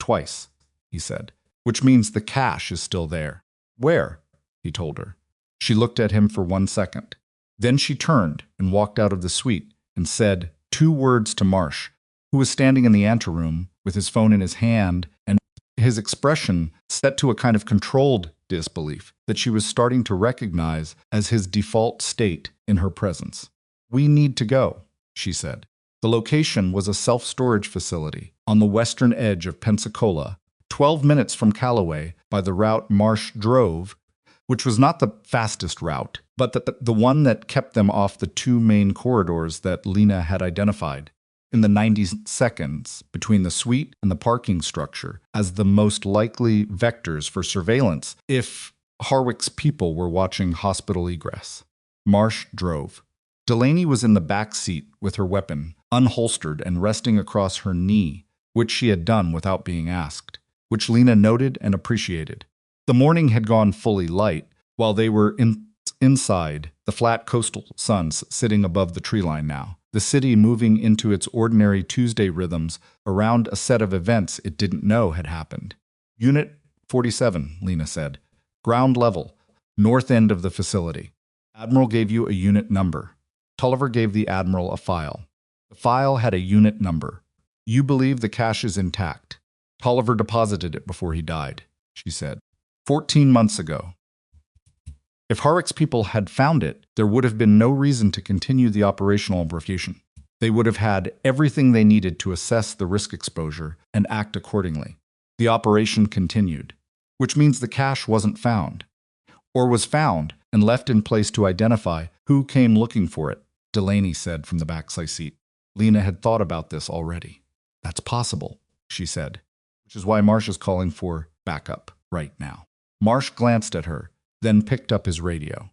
Twice, he said, which means the cache is still there. Where? He told her. She looked at him for 1 second. Then she turned and walked out of the suite and said 2 words to Marsh, who was standing in the anteroom with his phone in his hand and his expression set to a kind of controlled disbelief that she was starting to recognize as his default state in her presence. We need to go, she said. The location was a self-storage facility on the western edge of Pensacola, 12 minutes from Calloway by the route Marsh drove, which was not the fastest route, but the one that kept them off the two main corridors that Lena had identified in the 90 seconds between the suite and the parking structure as the most likely vectors for surveillance if Harwick's people were watching hospital egress. Marsh drove. Delaney was in the back seat with her weapon, unholstered and resting across her knee, which she had done without being asked, which Lena noted and appreciated. The morning had gone fully light, while they were inside, the flat coastal suns sitting above the tree line now, the city moving into its ordinary Tuesday rhythms around a set of events it didn't know had happened. Unit 47, Lena said. Ground level, north end of the facility. Admiral gave you a unit number. Tolliver gave the Admiral a file. The file had a unit number. You believe the cache is intact. Tolliver deposited it before he died, she said. 14 months ago. If Harwick's people had found it, there would have been no reason to continue the operational verification. They would have had everything they needed to assess the risk exposure and act accordingly. The operation continued, which means the cache wasn't found, or was found and left in place to identify who came looking for it, Delaney said from the backside seat. Lena had thought about this already. That's possible, she said, which is why Marsh is calling for backup right now. Marsh glanced at her, then picked up his radio.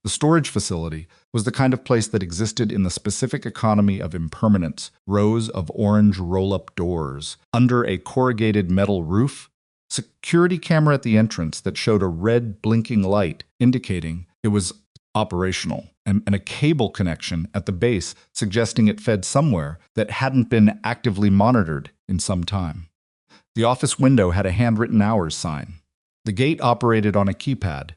The storage facility was the kind of place that existed in the specific economy of impermanence, rows of orange roll-up doors, under a corrugated metal roof, security camera at the entrance that showed a red blinking light indicating it was operational, and a cable connection at the base suggesting it fed somewhere that hadn't been actively monitored in some time. The office window had a handwritten hours sign. The gate operated on a keypad.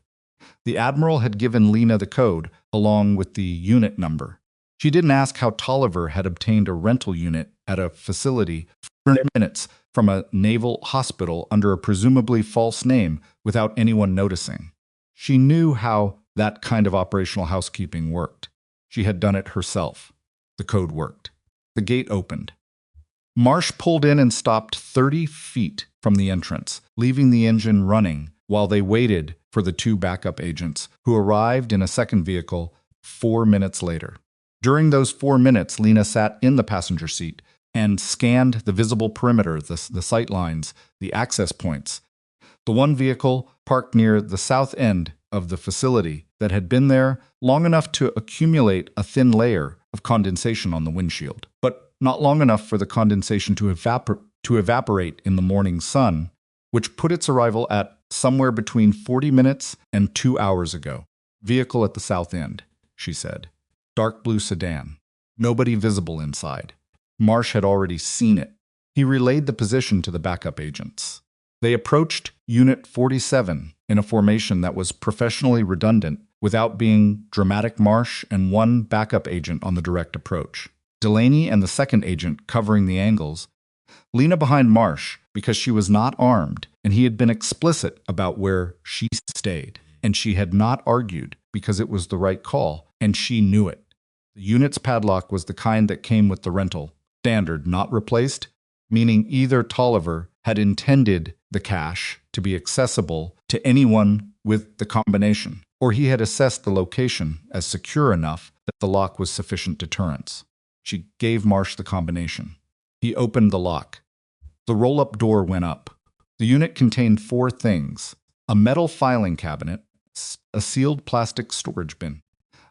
The Admiral had given Lena the code, along with the unit number. She didn't ask how Tolliver had obtained a rental unit at a facility 4 minutes from a naval hospital under a presumably false name without anyone noticing. She knew how that kind of operational housekeeping worked. She had done it herself. The code worked. The gate opened. Marsh pulled in and stopped 30 feet from the entrance, leaving the engine running while they waited for the two backup agents, who arrived in a second vehicle 4 minutes later. During those 4 minutes, Lena sat in the passenger seat and scanned the visible perimeter, the sight lines, the access points. The one vehicle parked near the south end of the facility that had been there long enough to accumulate a thin layer of condensation on the windshield, but not long enough for the condensation to evaporate in the morning sun, which put its arrival at somewhere between 40 minutes and 2 hours ago. Vehicle at the south end, she said. Dark blue sedan. Nobody visible inside. Marsh had already seen it. He relayed the position to the backup agents. They approached Unit 47 in a formation that was professionally redundant without being dramatic. Marsh and one backup agent on the direct approach. Delaney and the second agent covering the angles. Lena behind Marsh because she was not armed and he had been explicit about where she stayed. And she had not argued because it was the right call and she knew it. The unit's padlock was the kind that came with the rental. Standard, not replaced, meaning either Tolliver had intended the cache to be accessible to anyone with the combination, or he had assessed the location as secure enough that the lock was sufficient deterrence. She gave Marsh the combination. He opened the lock. The roll-up door went up. The unit contained 4 things: a metal filing cabinet, a sealed plastic storage bin,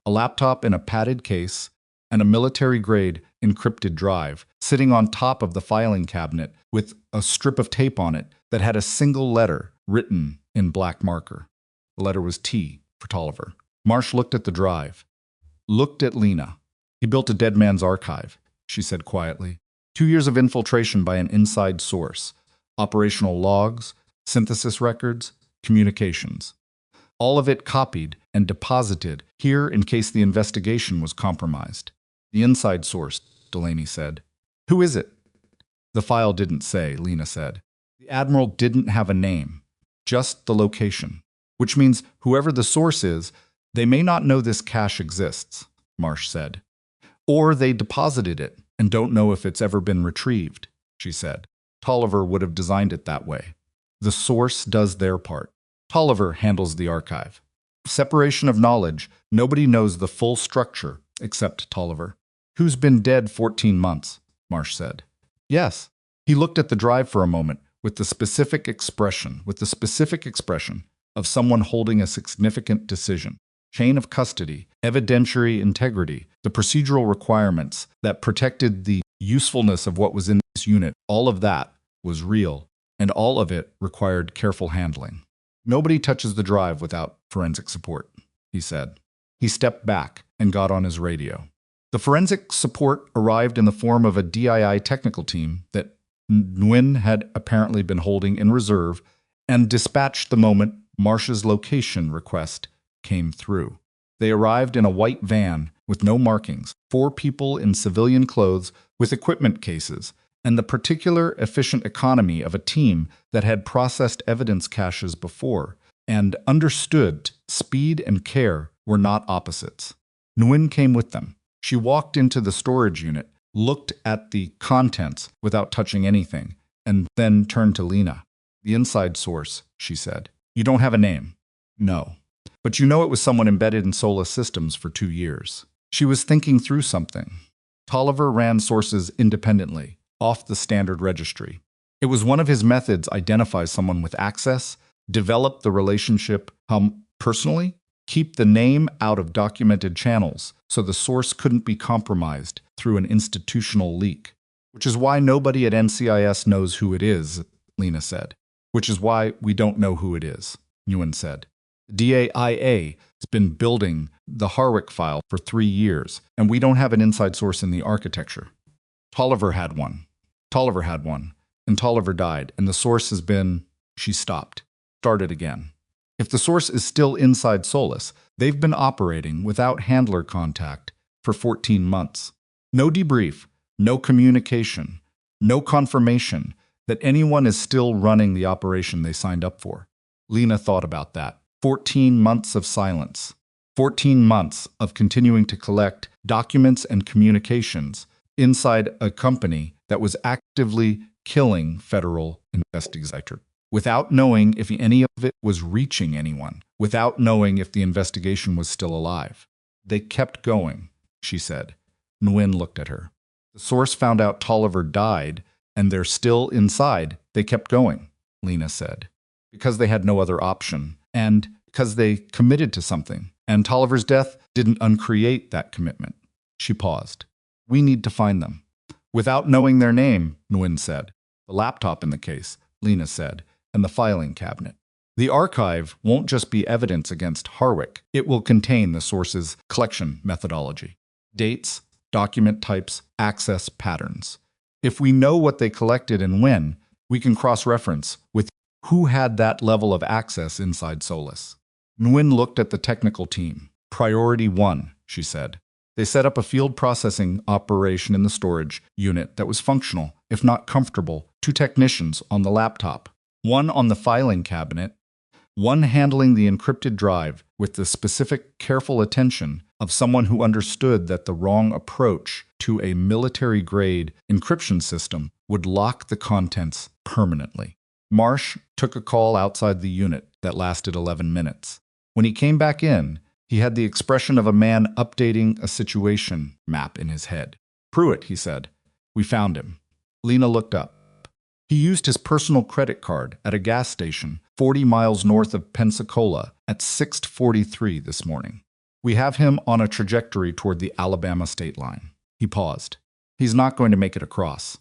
a laptop in a padded case, and a military-grade encrypted drive sitting on top of the filing cabinet with a strip of tape on it that had a single letter written in black marker. The letter was T for Tolliver. Marsh looked at the drive, looked at Lena. He built a dead man's archive, she said quietly. 2 years of infiltration by an inside source, operational logs, synthesis records, communications. All of it copied and deposited here in case the investigation was compromised. The inside source, Delaney said. Who is it? The file didn't say, Lena said. The Admiral didn't have a name, just the location, which means whoever the source is, they may not know this cache exists, Marsh said. Or they deposited it and don't know if it's ever been retrieved, she said. Tolliver would have designed it that way. The source does their part. Tolliver handles the archive. Separation of knowledge. Nobody knows the full structure except Tolliver. Who's been dead 14 months, Marsh said. Yes. He looked at the drive for a moment with the specific expression of someone holding a significant decision. Chain of custody, evidentiary integrity, the procedural requirements that protected the usefulness of what was in this unit, all of that was real, and all of it required careful handling. Nobody touches the drive without forensic support, he said. He stepped back and got on his radio. The forensic support arrived in the form of a DII technical team that Nguyen had apparently been holding in reserve and dispatched the moment Marsh's location request came through. They arrived in a white van with no markings, 4 people in civilian clothes with equipment cases, and the particular efficient economy of a team that had processed evidence caches before and understood speed and care were not opposites. Nguyen came with them. She walked into the storage unit, looked at the contents without touching anything, and then turned to Lena. The inside source, she said. You don't have a name? No. But you know it was someone embedded in Solus systems for 2 years. She was thinking through something. Tolliver ran sources independently, off the standard registry. It was one of his methods identify someone with access, develop the relationship personally, keep the name out of documented channels so the source couldn't be compromised through an institutional leak. Which is why nobody at NCIS knows who it is, Lena said. Which is why we don't know who it is, Nguyen said. The DAIA has been building the Harwick file for 3 years, and we don't have an inside source in the architecture. Tolliver had one, and Tolliver died, and the source has been... She stopped. Started again. If the source is still inside Solus, they've been operating without handler contact for 14 months. No debrief, no communication, no confirmation that anyone is still running the operation they signed up for. Lena thought about that. 14 months of silence. 14 months of continuing to collect documents and communications inside a company that was actively killing federal investigators, without knowing if any of it was reaching anyone, without knowing if the investigation was still alive. They kept going, she said. Nguyen looked at her. The source found out Tolliver died, and they're still inside. They kept going, Lena said. Because they had no other option, and because they committed to something, and Tolliver's death didn't uncreate that commitment. She paused. We need to find them. Without knowing their name, Nguyen said. The laptop in the case, Lena said, and the filing cabinet. The archive won't just be evidence against Harwick. It will contain the source's collection methodology. Dates, document types, access patterns. If we know what they collected and when, we can cross-reference with who had that level of access inside Solus. Nguyen looked at the technical team. Priority 1, she said. They set up a field processing operation in the storage unit that was functional, if not comfortable, 2 technicians on the laptop, 1 on the filing cabinet, 1 handling the encrypted drive with the specific careful attention of someone who understood that the wrong approach to a military-grade encryption system would lock the contents permanently. Marsh took a call outside the unit that lasted 11 minutes. When he came back in, he had the expression of a man updating a situation map in his head. Pruitt, he said. We found him. Lena looked up. He used his personal credit card at a gas station 40 miles north of Pensacola at 6:43 this morning. We have him on a trajectory toward the Alabama state line. He paused. He's not going to make it across.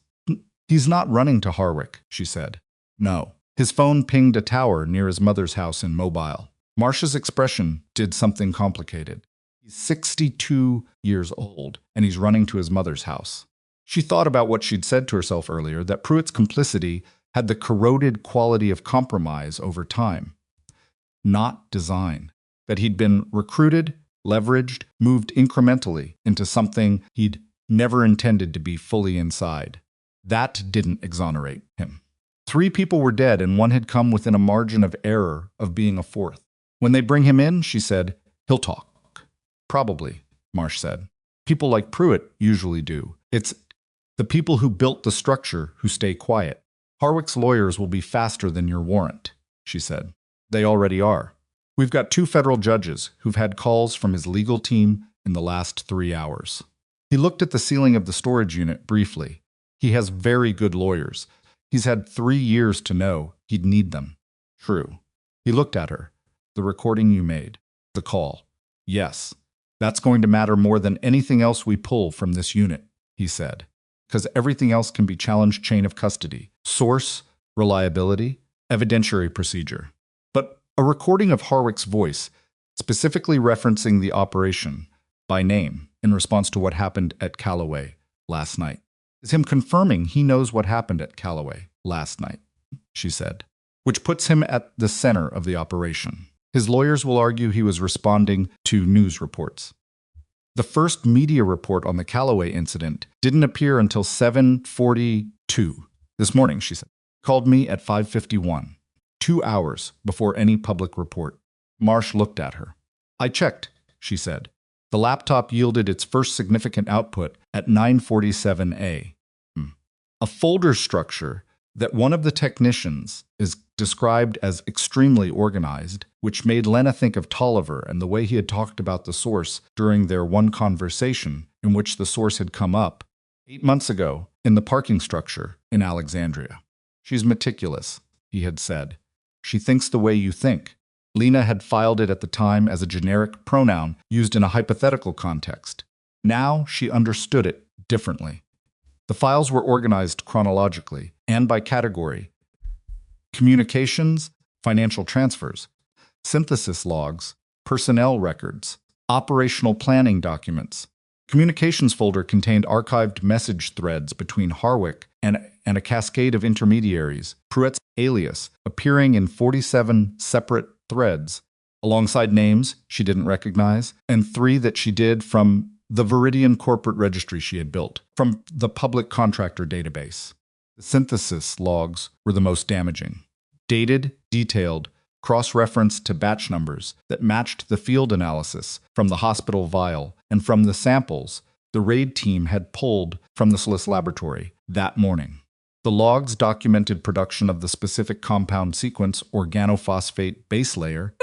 He's not running to Harwick, she said. No. His phone pinged a tower near his mother's house in Mobile. Marsh's expression did something complicated. He's 62 years old, and he's running to his mother's house. She thought about what she'd said to herself earlier, that Pruitt's complicity had the corroded quality of compromise over time, not design. That he'd been recruited, leveraged, moved incrementally into something he'd never intended to be fully inside. That didn't exonerate him. 3 people were dead, and 1 had come within a margin of error of being a 4th. When they bring him in, she said, he'll talk. Probably, Marsh said. People like Pruitt usually do. It's the people who built the structure who stay quiet. Harwick's lawyers will be faster than your warrant, she said. They already are. We've got 2 federal judges who've had calls from his legal team in the last 3 hours. He looked at the ceiling of the storage unit briefly. He has very good lawyers. He's had 3 years to know he'd need them. True. He looked at her. The recording you made. The call. Yes. That's going to matter more than anything else we pull from this unit, he said. Because everything else can be challenged chain of custody. Source, reliability, evidentiary procedure. But a recording of Harwick's voice, specifically referencing the operation, by name, in response to what happened at Calloway last night, is him confirming he knows what happened at Calloway last night, she said, which puts him at the center of the operation. His lawyers will argue he was responding to news reports. The first media report on the Calloway incident didn't appear until 7:42 this morning, she said. Called me at 5:51, 2 hours before any public report. Marsh looked at her. I checked, she said. The laptop yielded its first significant output at 9:47 a. A folder structure that one of the technicians is described as extremely organized, which made Lena think of Tolliver and the way he had talked about the source during their one conversation in which the source had come up 8 months ago in the parking structure in Alexandria. She's meticulous, he had said. She thinks the way you think. Lena had filed it at the time as a generic pronoun used in a hypothetical context. Now she understood it differently. The files were organized chronologically and by category. Communications, financial transfers, synthesis logs, personnel records, operational planning documents. Communications folder contained archived message threads between Harwick and a cascade of intermediaries, Pruitt's alias, appearing in 47 separate threads, alongside names she didn't recognize, and 3 that she did from the Viridian corporate registry she had built, from the public contractor database. The synthesis logs were the most damaging. Dated, detailed, cross-referenced to batch numbers that matched the field analysis from the hospital vial and from the samples the raid team had pulled from the Swiss laboratory that morning. The logs documented production of the specific compound sequence organophosphate base layer,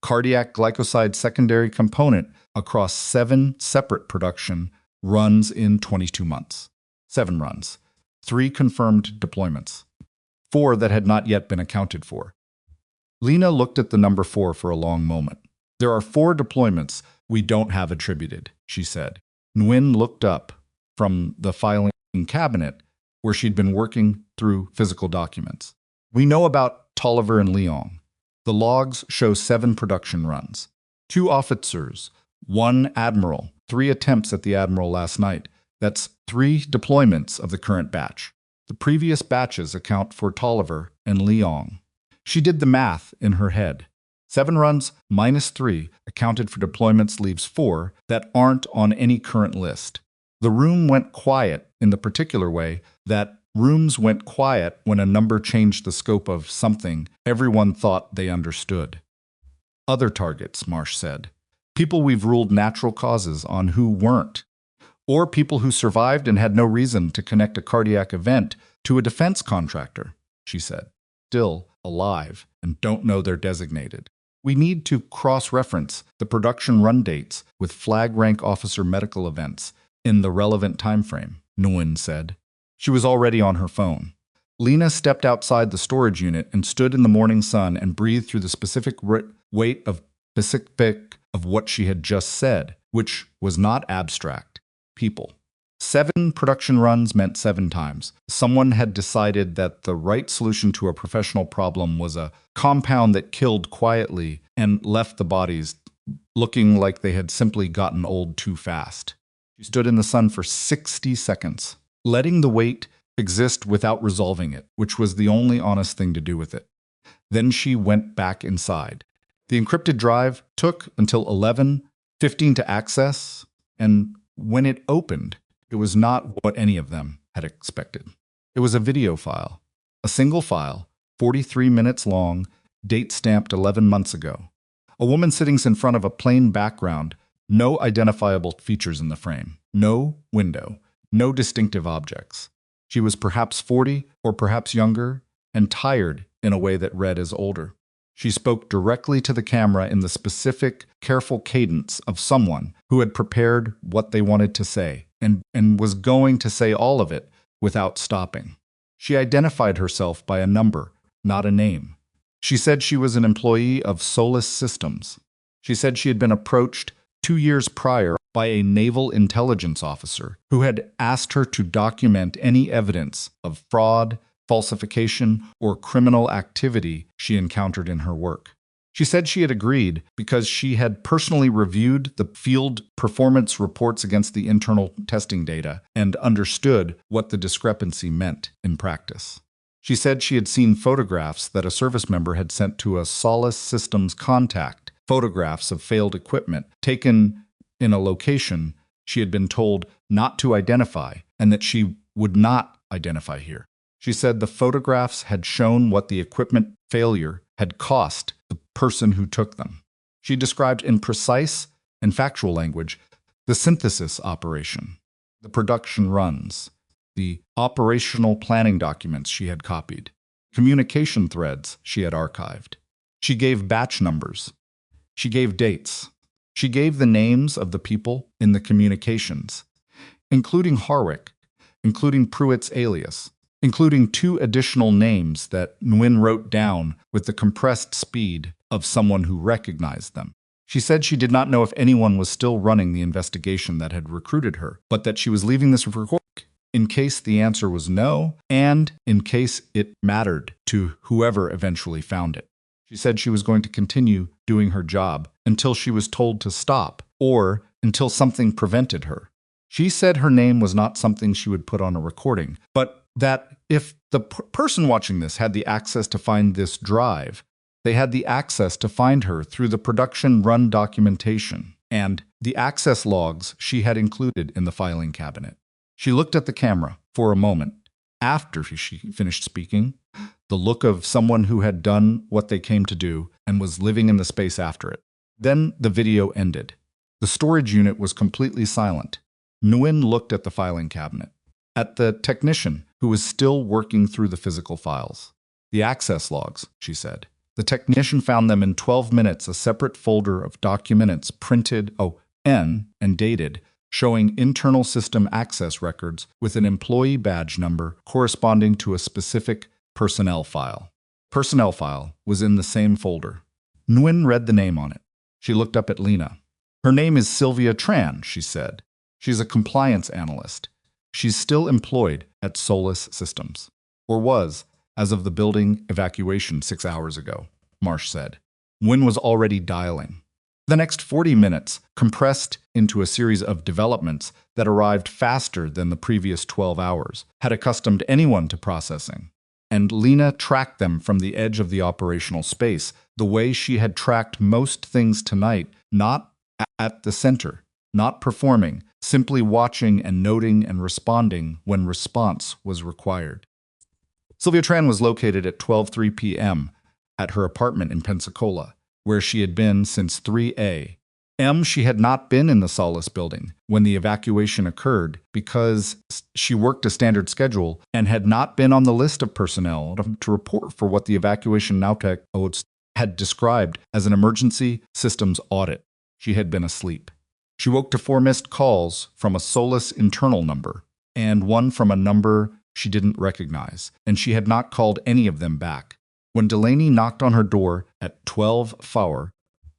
cardiac glycoside secondary component across 7 separate production runs in 22 months. 7 runs. 3 confirmed deployments. 4 that had not yet been accounted for. Lena looked at the number 4 for a long moment. There are 4 deployments we don't have attributed, she said. Nguyen looked up from the filing cabinet where she'd been working through physical documents. We know about Tolliver and Leong. The logs show 7 production runs. 2 officers, 1 admiral, 3 attempts at the admiral last night. That's 3 deployments of the current batch. The previous batches account for Tolliver and Leong. She did the math in her head. 7 runs minus 3 accounted for deployments leaves 4 that aren't on any current list. The room went quiet in the particular way that rooms went quiet when a number changed the scope of something everyone thought they understood. Other targets, Marsh said. People we've ruled natural causes on who weren't. Or people who survived and had no reason to connect a cardiac event to a defense contractor, she said. Still alive and don't know they're designated. We need to cross-reference the production run dates with flag rank officer medical events in the relevant time frame, Nguyen said. She was already on her phone. Lena stepped outside the storage unit and stood in the morning sun and breathed through the specific weight of what she had just said, which was not abstract. People. 7 production runs meant 7 times. Someone had decided that the right solution to a professional problem was a compound that killed quietly and left the bodies looking like they had simply gotten old too fast. She stood in the sun for 60 seconds, letting the weight exist without resolving it, which was the only honest thing to do with it. Then she went back inside. The encrypted drive took until 11:15 to access, and when it opened, it was not what any of them had expected. It was a video file, a single file, 43 minutes long, date stamped 11 months ago. A woman sitting in front of a plain background, no identifiable features in the frame, no window, no distinctive objects. She was perhaps 40 or perhaps younger and tired in a way that read as older. She spoke directly to the camera in the specific, careful cadence of someone who had prepared what they wanted to say and was going to say all of it without stopping. She identified herself by a number, not a name. She said she was an employee of Solis Systems. She said she had been approached 2 years prior by a naval intelligence officer who had asked her to document any evidence of fraud, falsification, or criminal activity she encountered in her work. She said she had agreed because she had personally reviewed the field performance reports against the internal testing data and understood what the discrepancy meant in practice. She said she had seen photographs that a service member had sent to a Solis Systems contact, photographs of failed equipment taken in a location she had been told not to identify and that she would not identify here. She said the photographs had shown what the equipment failure had cost the person who took them. She described in precise and factual language the synthesis operation, the production runs, the operational planning documents she had copied, communication threads she had archived. She gave batch numbers. She gave dates. She gave the names of the people in the communications, including Harwick, including Pruitt's alias, including 2 additional names that Nguyen wrote down with the compressed speed of someone who recognized them. She said she did not know if anyone was still running the investigation that had recruited her, but that she was leaving this recording in case the answer was no, and in case it mattered to whoever eventually found it. She said she was going to continue doing her job until she was told to stop, or until something prevented her. She said her name was not something she would put on a recording, but that if the person watching this had the access to find this drive, they had the access to find her through the production run documentation and the access logs she had included in the filing cabinet. She looked at the camera for a moment. After she finished speaking, the look of someone who had done what they came to do and was living in the space after it. Then the video ended. The storage unit was completely silent. Nguyen looked at the filing cabinet, at the technician who was still working through the physical files. The access logs, she said. The technician found them in 12 minutes, a separate folder of documents printed, and dated, showing internal system access records with an employee badge number corresponding to a specific personnel file. Personnel file was in the same folder. Nguyen read the name on it. She looked up at Lena. Her name is Sylvia Tran, she said. She's a compliance analyst. She's still employed at Solis Systems, or was, as of the building evacuation 6 hours ago, Marsh said. Nguyen was already dialing. The next 40 minutes compressed into a series of developments that arrived faster than the previous 12 hours, had accustomed anyone to processing. And Lena tracked them from the edge of the operational space, the way she had tracked most things tonight, not at the center, not performing, simply watching and noting and responding when response was required. Sylvia Tran was located at 12:03 p.m. at her apartment in Pensacola, where she had been since 3 a.m. She had not been in the Solis building when the evacuation occurred because she worked a standard schedule and had not been on the list of personnel to report for what the evacuation Nowtech had described as an emergency systems audit. She had been asleep. She woke to 4 missed calls from a Solis internal number and one from a number she didn't recognize, and she had not called any of them back. When Delaney knocked on her door at 12:04,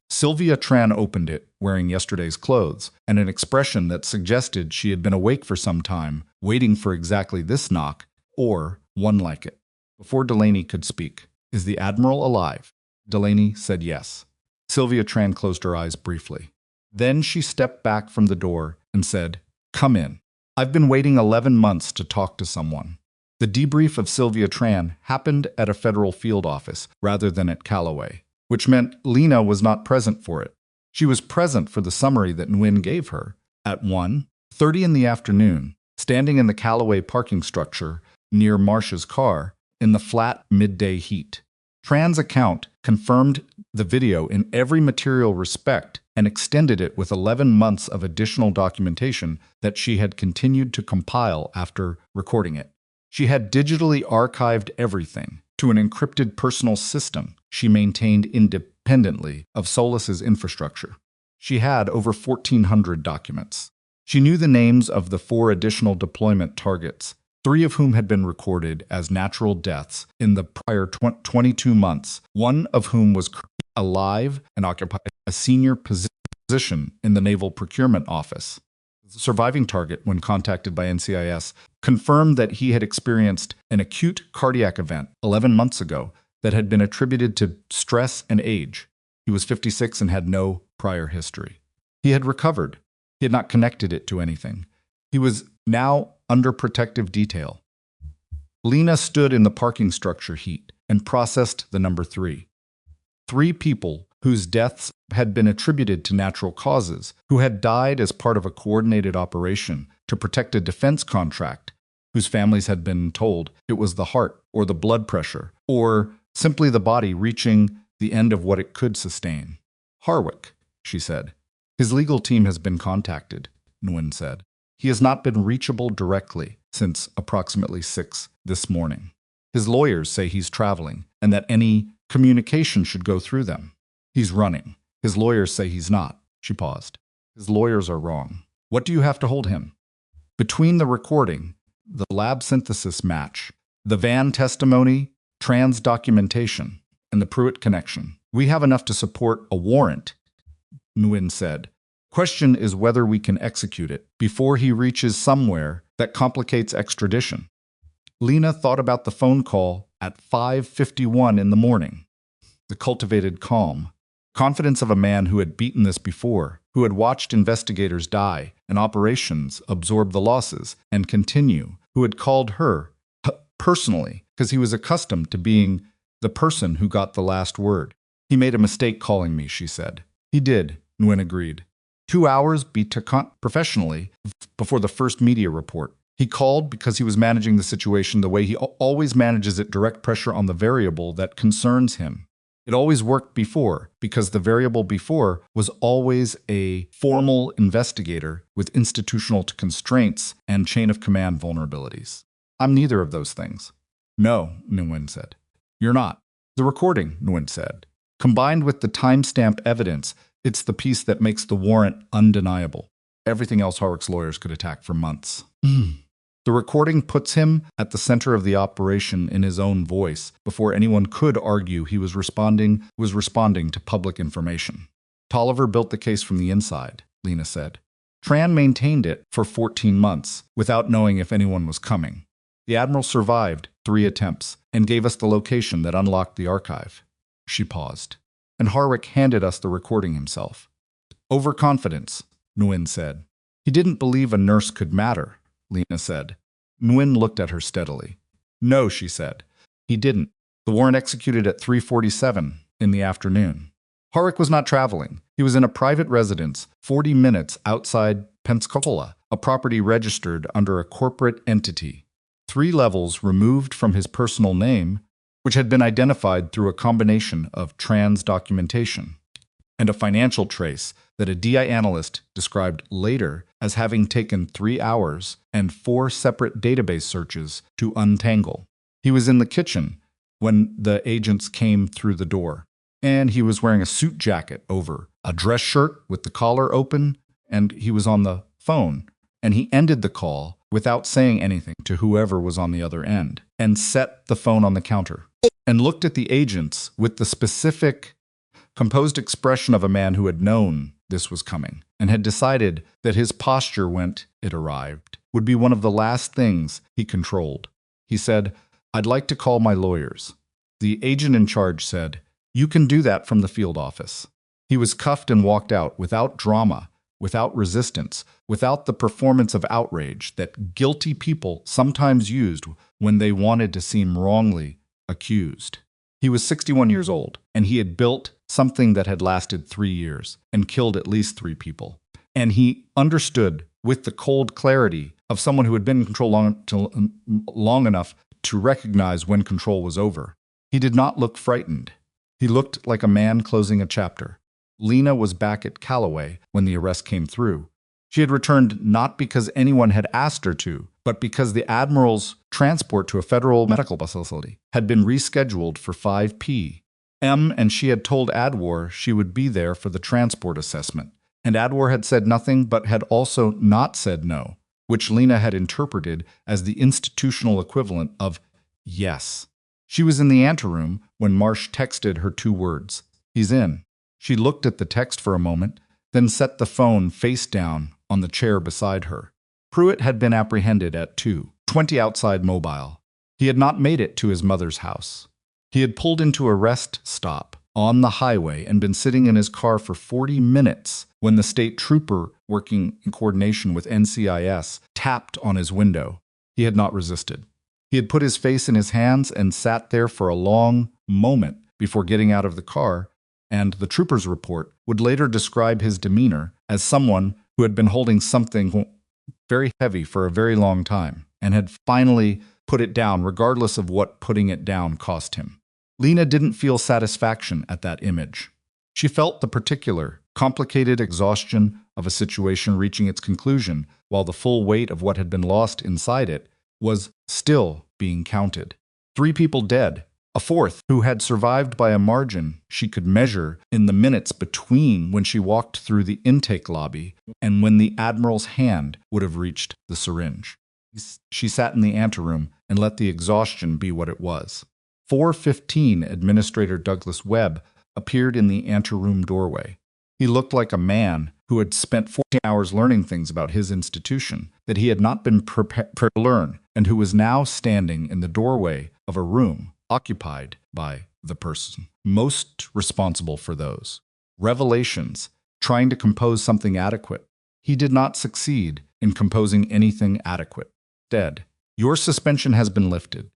Sylvia Tran opened it, wearing yesterday's clothes, and an expression that suggested she had been awake for some time, waiting for exactly this knock, or one like it. Before Delaney could speak, "Is the Admiral alive?" Delaney said yes. Sylvia Tran closed her eyes briefly. Then she stepped back from the door and said, "Come in. I've been waiting 11 months to talk to someone." The debrief of Sylvia Tran happened at a federal field office rather than at Calloway, which meant Lena was not present for it. She was present for the summary that Nguyen gave her at 1:30 in the afternoon, standing in the Calloway parking structure near Marsh's car in the flat midday heat. Tran's account confirmed the video in every material respect and extended it with 11 months of additional documentation that she had continued to compile after recording it. She had digitally archived everything, to an encrypted personal system she maintained independently of Solas's infrastructure. She had over 1,400 documents. She knew the names of the 4 additional deployment targets, 3 of whom had been recorded as natural deaths in the prior 22 months, one of whom was alive and occupied a senior position in the Naval Procurement Office. The surviving target, when contacted by NCIS, confirmed that he had experienced an acute cardiac event 11 months ago that had been attributed to stress and age. He was 56 and had no prior history. He had recovered. He had not connected it to anything. He was now under protective detail. Lena stood in the parking structure heat and processed the number 3. 3 people whose deaths had been attributed to natural causes, who had died as part of a coordinated operation to protect a defense contract, whose families had been told it was the heart or the blood pressure, or simply the body reaching the end of what it could sustain. Harwick, she said. His legal team has been contacted, Nguyen said. He has not been reachable directly since approximately 6 this morning. His lawyers say he's traveling and that any communication should go through them. He's running. His lawyers say he's not. She paused. His lawyers are wrong. What do you have to hold him? Between the recording, the lab synthesis match, the Van testimony, trans documentation, and the Pruitt connection, we have enough to support a warrant, Nguyen said. Question is whether we can execute it before he reaches somewhere that complicates extradition. Lena thought about the phone call at 5:51 in the morning. The cultivated calm, confidence of a man who had beaten this before, who had watched investigators die and operations absorb the losses and continue, who had called her personally because he was accustomed to being the person who got the last word. He made a mistake calling me, she said. He did, Nguyen agreed. 2 hours professionally before the first media report. He called because he was managing the situation the way he always manages it, direct pressure on the variable that concerns him. It always worked before because the variable before was always a formal investigator with institutional constraints and chain of command vulnerabilities. I'm neither of those things. No, Nguyen said. You're not. The recording, Nguyen said. Combined with the timestamp evidence, it's the piece that makes the warrant undeniable. Everything else Harwick's lawyers could attack for months. The recording puts him at the center of the operation in his own voice before anyone could argue he was responding to public information. Tolliver built the case from the inside, Lena said. Tran maintained it for 14 months without knowing if anyone was coming. The Admiral survived 3 attempts and gave us the location that unlocked the archive. She paused. And Harwick handed us the recording himself. Overconfidence, Nguyen said. He didn't believe a nurse could matter, Lena said. Nguyen looked at her steadily. No, she said. He didn't. The warrant executed at 3:47 in the afternoon. Harwick was not traveling. He was in a private residence 40 minutes outside Pensacola, a property registered under a corporate entity, 3 levels removed from his personal name, which had been identified through a combination of trans documentation and a financial trace that a DI analyst described later as having taken 3 hours and 4 separate database searches to untangle. He was in the kitchen when the agents came through the door, and he was wearing a suit jacket over a dress shirt with the collar open, and he was on the phone, and he ended the call without saying anything to whoever was on the other end, and set the phone on the counter, and looked at the agents with the specific, composed expression of a man who had known this was coming, and had decided that his posture when it arrived would be one of the last things he controlled. He said, I'd like to call my lawyers. The agent in charge said, You can do that from the field office. He was cuffed and walked out without drama, without resistance, without the performance of outrage that guilty people sometimes used when they wanted to seem wrongly accused. He was 61 years old, and he had built something that had lasted 3 years and killed at least 3 people. And he understood with the cold clarity of someone who had been in control long enough to recognize when control was over. He did not look frightened. He looked like a man closing a chapter. Lena was back at Calloway when the arrest came through. She had returned not because anyone had asked her to, but because the Admiral's transport to a federal medical facility had been rescheduled for 5 p.m. and she had told Adwar she would be there for the transport assessment. And Adwar had said nothing but had also not said no, which Lena had interpreted as the institutional equivalent of yes. She was in the anteroom when Marsh texted her 2 words, "He's in." She looked at the text for a moment, then set the phone face down on the chair beside her. Pruitt had been apprehended at 2:20 outside Mobile. He had not made it to his mother's house. He had pulled into a rest stop on the highway and been sitting in his car for 40 minutes when the state trooper, working in coordination with NCIS, tapped on his window. He had not resisted. He had put his face in his hands and sat there for a long moment before getting out of the car, and the trooper's report would later describe his demeanor as someone who had been holding something very heavy for a very long time and had finally put it down regardless of what putting it down cost him. Lena didn't feel satisfaction at that image. She felt the particular, complicated exhaustion of a situation reaching its conclusion while the full weight of what had been lost inside it was still being counted. 3 people dead, a 4th who had survived by a margin she could measure in the minutes between when she walked through the intake lobby and when the Admiral's hand would have reached the syringe. She sat in the anteroom and let the exhaustion be what it was. 4:15 Administrator Douglas Webb appeared in the anteroom doorway. He looked like a man who had spent 14 hours learning things about his institution that he had not been prepared to learn, and who was now standing in the doorway of a room occupied by the person most responsible for those revelations, trying to compose something adequate. He did not succeed in composing anything adequate. Instead, "Your suspension has been lifted."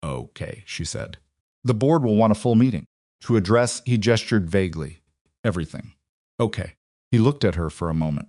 "Okay," she said. "The board will want a full meeting." To address, he gestured vaguely. "Everything." "Okay." He looked at her for a moment.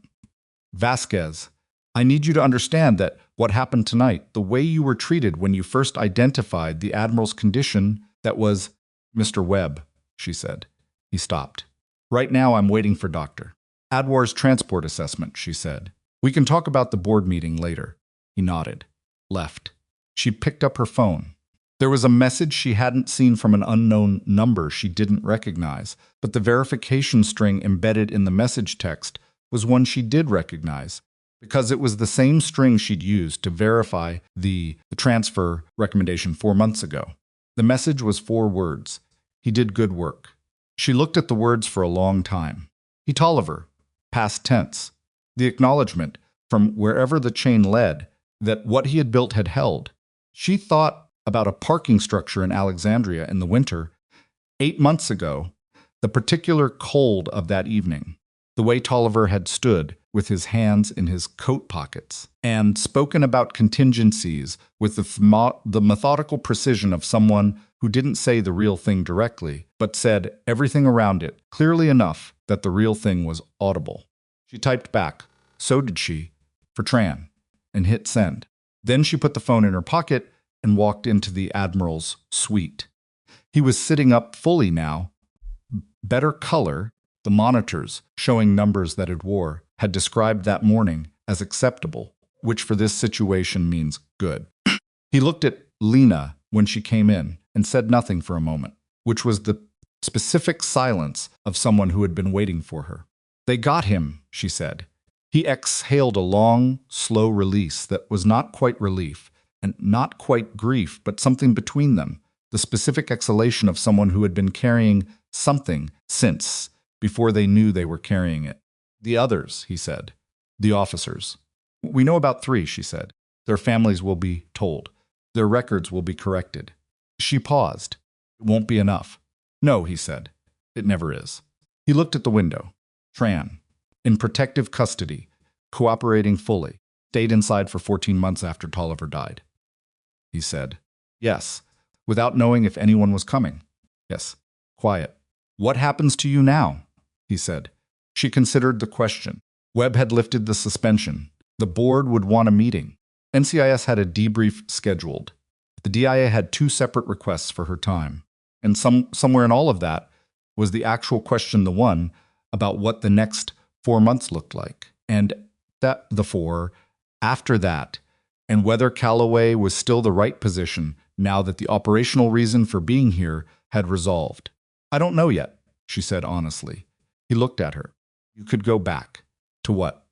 "Vasquez, I need you to understand that what happened tonight, the way you were treated when you first identified the Admiral's condition, that was—" "Mr. Webb," she said. He stopped. "Right now I'm waiting for Dr. Adwar's transport assessment," she said. "We can talk about the board meeting later." He nodded. Left. She picked up her phone. There was a message she hadn't seen from an unknown number she didn't recognize, but the verification string embedded in the message text was one she did recognize, because it was the same string she'd used to verify the transfer recommendation 4 months ago. The message was 4 words. "He did good work." She looked at the words for a long time. "He Tolliver," past tense. The acknowledgement, from wherever the chain led, that what he had built had held. She thought about a parking structure in Alexandria in the winter, 8 months ago, the particular cold of that evening, the way Tolliver had stood with his hands in his coat pockets and spoken about contingencies with the methodical precision of someone who didn't say the real thing directly, but said everything around it clearly enough that the real thing was audible. She typed back, "So did she," for Tran, and hit send. Then she put the phone in her pocket and walked into the Admiral's suite. He was sitting up fully now. Better color, the monitors showing numbers that it wore, had described that morning as acceptable, which for this situation means good. He looked at Lena when she came in and said nothing for a moment, which was the specific silence of someone who had been waiting for her. "They got him," she said. He exhaled a long, slow release that was not quite relief, and not quite grief, but something between them, the specific exhalation of someone who had been carrying something since, before they knew they were carrying it. "The others," he said. "The officers." "We know about 3, she said. "Their families will be told. Their records will be corrected." She paused. "It won't be enough." "No," he said. "It never is." He looked at the window. Tran, in protective custody, cooperating fully, stayed inside for 14 months after Tolliver died. He said, "Yes," without knowing if anyone was coming. "Yes." Quiet. "What happens to you now?" he said. She considered the question. Webb had lifted the suspension. The board would want a meeting. NCIS had a debrief scheduled. The DIA had 2 separate requests for her time. And somewhere in all of that was the actual question, the one about what the next 4 months looked like. And that the for, after that, and whether Calloway was still the right position now that the operational reason for being here had resolved. I don't know yet, she said honestly. He looked at her. You could go back. To what?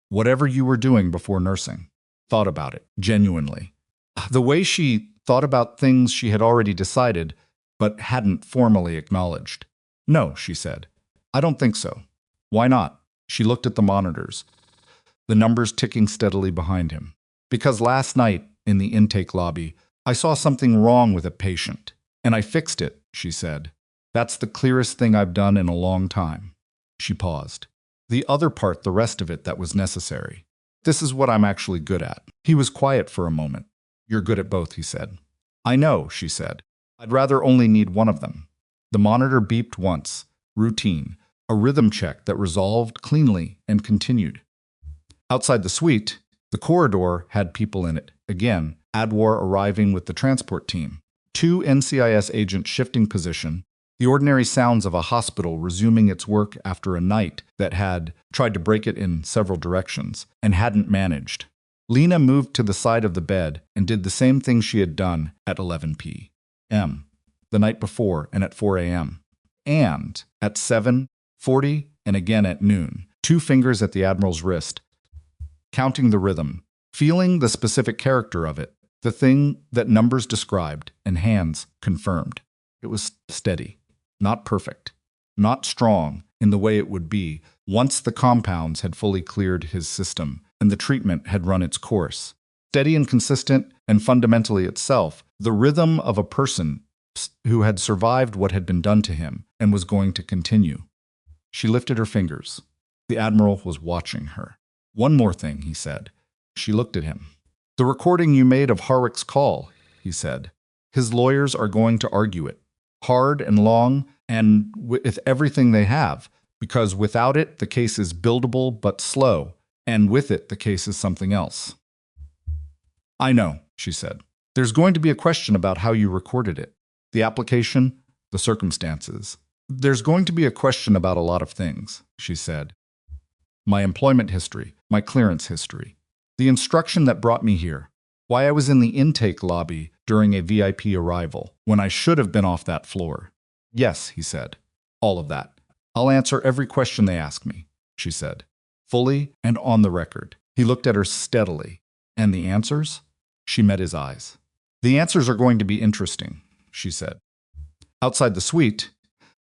Whatever you were doing before nursing. Thought about it, genuinely. The way she thought about things she had already decided, but hadn't formally acknowledged. No, she said. I don't think so. Why not? She looked at the monitors, the numbers ticking steadily behind him. Because last night, in the intake lobby, I saw something wrong with a patient, and I fixed it, she said. That's the clearest thing I've done in a long time. She paused. The other part, the rest of it that was necessary. This is what I'm actually good at. He was quiet for a moment. You're good at both, he said. I know, she said. I'd rather only need one of them. The monitor beeped once, routine, a rhythm check that resolved cleanly and continued. Outside the suite, the corridor had people in it. Again, Adwar arriving with the transport team. 2 NCIS agents shifting position, the ordinary sounds of a hospital resuming its work after a night that had tried to break it in several directions and hadn't managed. Lena moved to the side of the bed and did the same thing she had done at 11 p.m. the night before and at 4 a.m. and at 7:40 and again at noon, 2 fingers at the Admiral's wrist, counting the rhythm, feeling the specific character of it, the thing that numbers described and hands confirmed. It was steady, not perfect, not strong in the way it would be once the compounds had fully cleared his system and the treatment had run its course. Steady and consistent and fundamentally itself, the rhythm of a person who had survived what had been done to him and was going to continue. She lifted her fingers. The Admiral was watching her. One more thing, he said. She looked at him. The recording you made of Harwick's call, he said. His lawyers are going to argue it. Hard and long and with everything they have, because without it, the case is buildable but slow, and with it, the case is something else. I know, she said. There's going to be a question about how you recorded it. The application, the circumstances. There's going to be a question about a lot of things, she said. My employment history, my clearance history, the instruction that brought me here, why I was in the intake lobby during a VIP arrival, when I should have been off that floor. Yes, he said. All of that. I'll answer every question they ask me, she said. Fully and on the record. He looked at her steadily. And the answers? She met his eyes. The answers are going to be interesting, she said. Outside the suite,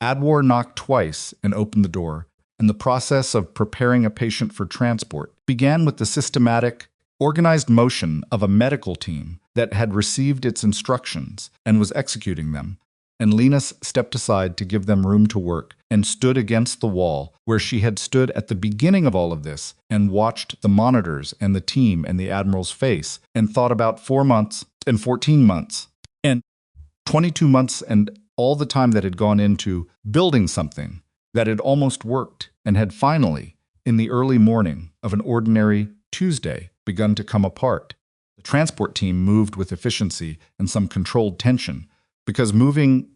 Adwar knocked twice and opened the door, and the process of preparing a patient for transport began with the systematic, organized motion of a medical team that had received its instructions and was executing them, and Lena stepped aside to give them room to work and stood against the wall where she had stood at the beginning of all of this and watched the monitors and the team and the Admiral's face and thought about 4 months and 14 months and 22 months and all the time that had gone into building something that had almost worked and had finally, in the early morning of an ordinary Tuesday, begun to come apart. The transport team moved with efficiency and some controlled tension, because moving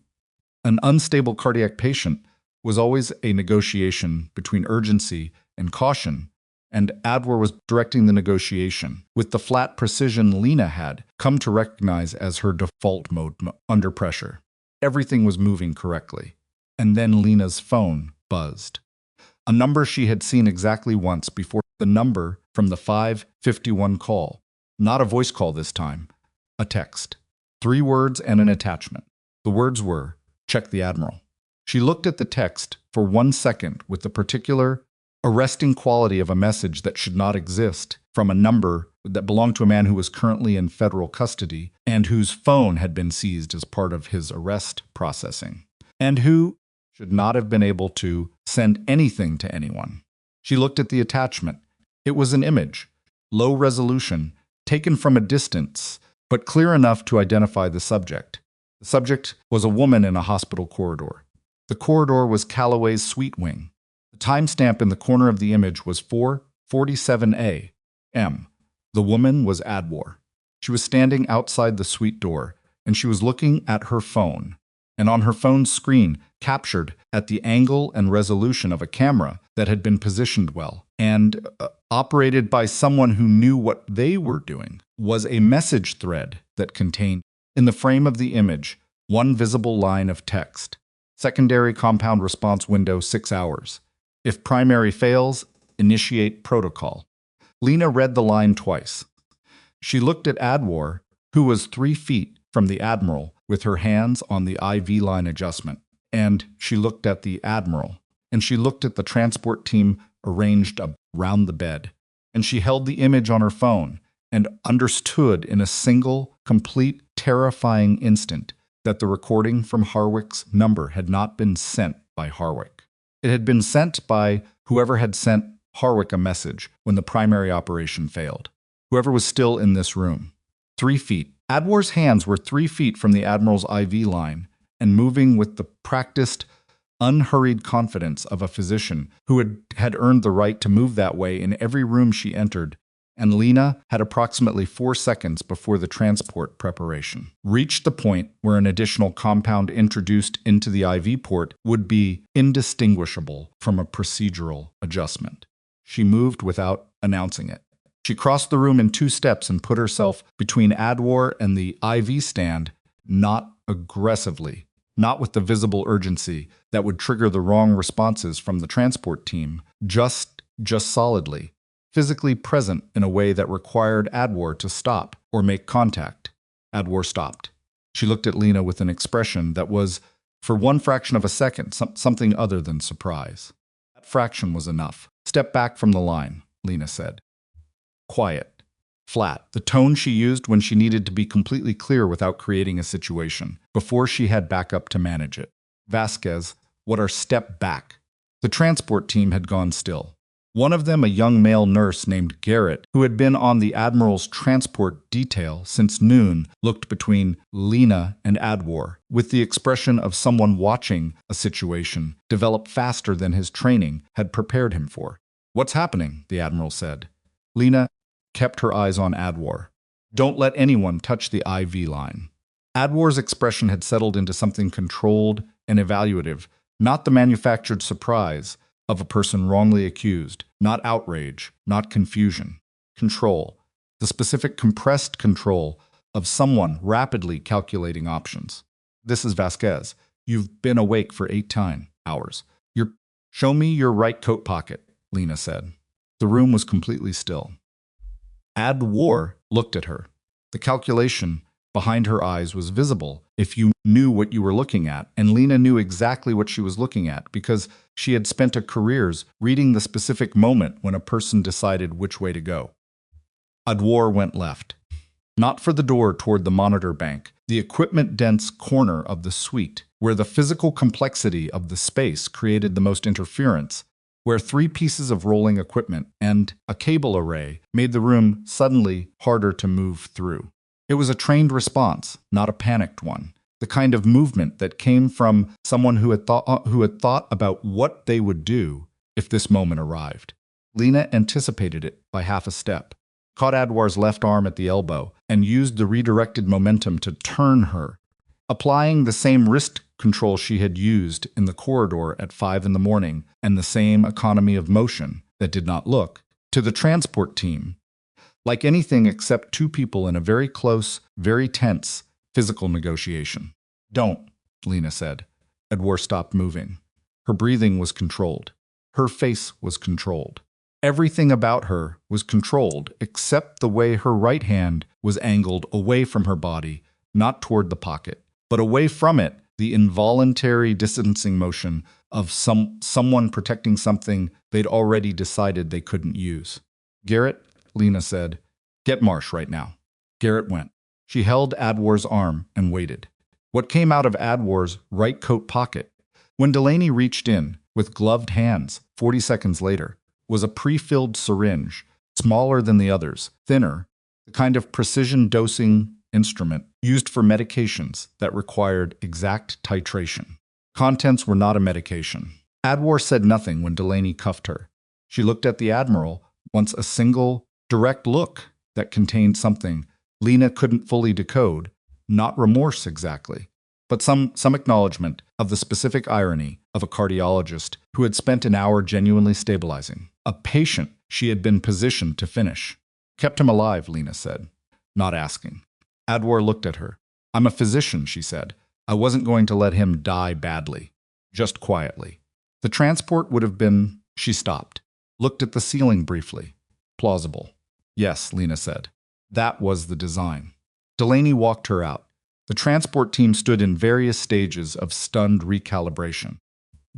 an unstable cardiac patient was always a negotiation between urgency and caution, and Adwar was directing the negotiation with the flat precision Lena had come to recognize as her default mode under pressure. Everything was moving correctly. And then Lena's phone buzzed. A number she had seen exactly once before, the number from the 551 call. Not a voice call this time, a text. 3 words and an attachment. The words were, "Check the Admiral." She looked at the text for 1 second with the particular, arresting quality of a message that should not exist from a number that belonged to a man who was currently in federal custody and whose phone had been seized as part of his arrest processing, and who should not have been able to send anything to anyone. She looked at the attachment. It was an image, low resolution, taken from a distance, but clear enough to identify the subject. The subject was a woman in a hospital corridor. The corridor was Calloway's suite wing. The timestamp in the corner of the image was 4:47 a.m. The woman was Adwar. She was standing outside the suite door, and she was looking at her phone. And on her phone's screen, captured at the angle and resolution of a camera that had been positioned well, and operated by someone who knew what they were doing, was a message thread that contained, in the frame of the image, one visible line of text. Secondary compound response window 6 hours. If primary fails, initiate protocol. Lena read the line twice. She looked at Adwar, who was 3 feet from the Admiral with her hands on the IV line adjustment. And she looked at the Admiral. And she looked at the transport team arranged around the bed. And she held the image on her phone and understood in a single, complete, terrifying instant that the recording from Harwick's number had not been sent by Harwick. It had been sent by whoever had sent Harwick a message when the primary operation failed. Whoever was still in this room. 3 feet. Adwar's hands were 3 feet from the Admiral's IV line and moving with the practiced, unhurried confidence of a physician who had earned the right to move that way in every room she entered, and Lena had approximately 4 seconds before the transport preparation reached the point where an additional compound introduced into the IV port would be indistinguishable from a procedural adjustment. She moved without announcing it. She crossed the room in 2 steps and put herself between Adwar and the IV stand, not aggressively, not with the visible urgency that would trigger the wrong responses from the transport team, just solidly, physically present in a way that required Adwar to stop or make contact. Adwar stopped. She looked at Lena with an expression that was, for one fraction of a second, something other than surprise. That fraction was enough. Step back from the line, Lena said. Quiet. Flat. The tone she used when she needed to be completely clear without creating a situation, before she had backup to manage it. Vasquez, what are step back? The transport team had gone still. One of them, a young male nurse named Garrett, who had been on the Admiral's transport detail since noon, looked between Lena and Adwar, with the expression of someone watching a situation develop faster than his training had prepared him for. What's happening? The Admiral said. Lena kept her eyes on Adwar. Don't let anyone touch the IV line. Adwar's expression had settled into something controlled and evaluative, not the manufactured surprise of a person wrongly accused, not outrage, not confusion. Control, the specific compressed control of someone rapidly calculating options. This is Vasquez. You've been awake for 8 hours. Show me your right coat pocket, Lena said. The room was completely still. Adwar looked at her. The calculation behind her eyes was visible if you knew what you were looking at, and Lena knew exactly what she was looking at because she had spent a careers reading the specific moment when a person decided which way to go. Adwar went left. Not for the door toward the monitor bank, the equipment-dense corner of the suite, where the physical complexity of the space created the most interference, where 3 pieces of rolling equipment and a cable array made the room suddenly harder to move through. It was a trained response, not a panicked one, the kind of movement that came from someone who had thought about what they would do if this moment arrived. Lena anticipated it by half a step, caught Adwar's left arm at the elbow, and used the redirected momentum to turn her, applying the same wrist control she had used in the corridor at 5 a.m. and the same economy of motion that did not look to the transport team. Like anything except 2 people in a very close, very tense physical negotiation. Don't, Lena said. Adwar stopped moving. Her breathing was controlled. Her face was controlled. Everything about her was controlled except the way her right hand was angled away from her body, not toward the pocket, but away from it, the involuntary distancing motion of someone protecting something they'd already decided they couldn't use. Garrett, Lena said, get Marsh right now. Garrett went. She held Adwar's arm and waited. What came out of Adwar's right coat pocket, when Delaney reached in with gloved hands 40 seconds later, was a pre-filled syringe, smaller than the others, thinner, the kind of precision dosing instrument used for medications that required exact titration. Contents were not a medication. Adwar said nothing when Delaney cuffed her. She looked at the Admiral, once a single, direct look that contained something Lena couldn't fully decode, not remorse exactly, but some acknowledgement of the specific irony of a cardiologist who had spent an hour genuinely stabilizing a patient She had been positioned to finish. Kept him alive, Lena said, not asking. Adwar looked at her. I'm a physician, she said. I wasn't going to let him die badly. Just quietly. The transport would have been… She stopped. Looked at the ceiling briefly. Plausible. Yes, Lena said. That was the design. Delaney walked her out. The transport team stood in various stages of stunned recalibration.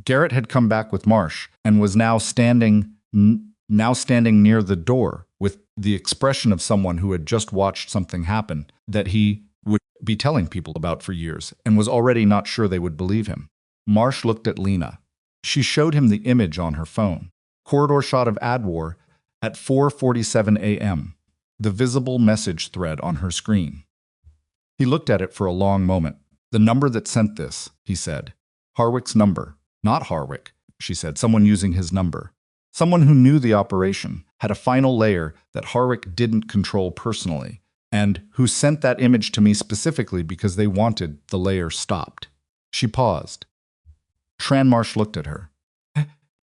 Garrett had come back with Marsh and was now standing near the door with the expression of someone who had just watched something happen that he would be telling people about for years and was already not sure they would believe him. Marsh looked at Lena. She showed him the image on her phone. Corridor shot of Adwar at 4:47 a.m. The visible message thread on her screen. He looked at it for a long moment. The number that sent this, he said. Harwick's number. Not Harwick, she said. Someone using his number. Someone who knew the operation, had a final layer that Harwick didn't control personally, and who sent that image to me specifically because they wanted the layer stopped. She paused. Tranmarsh looked at her.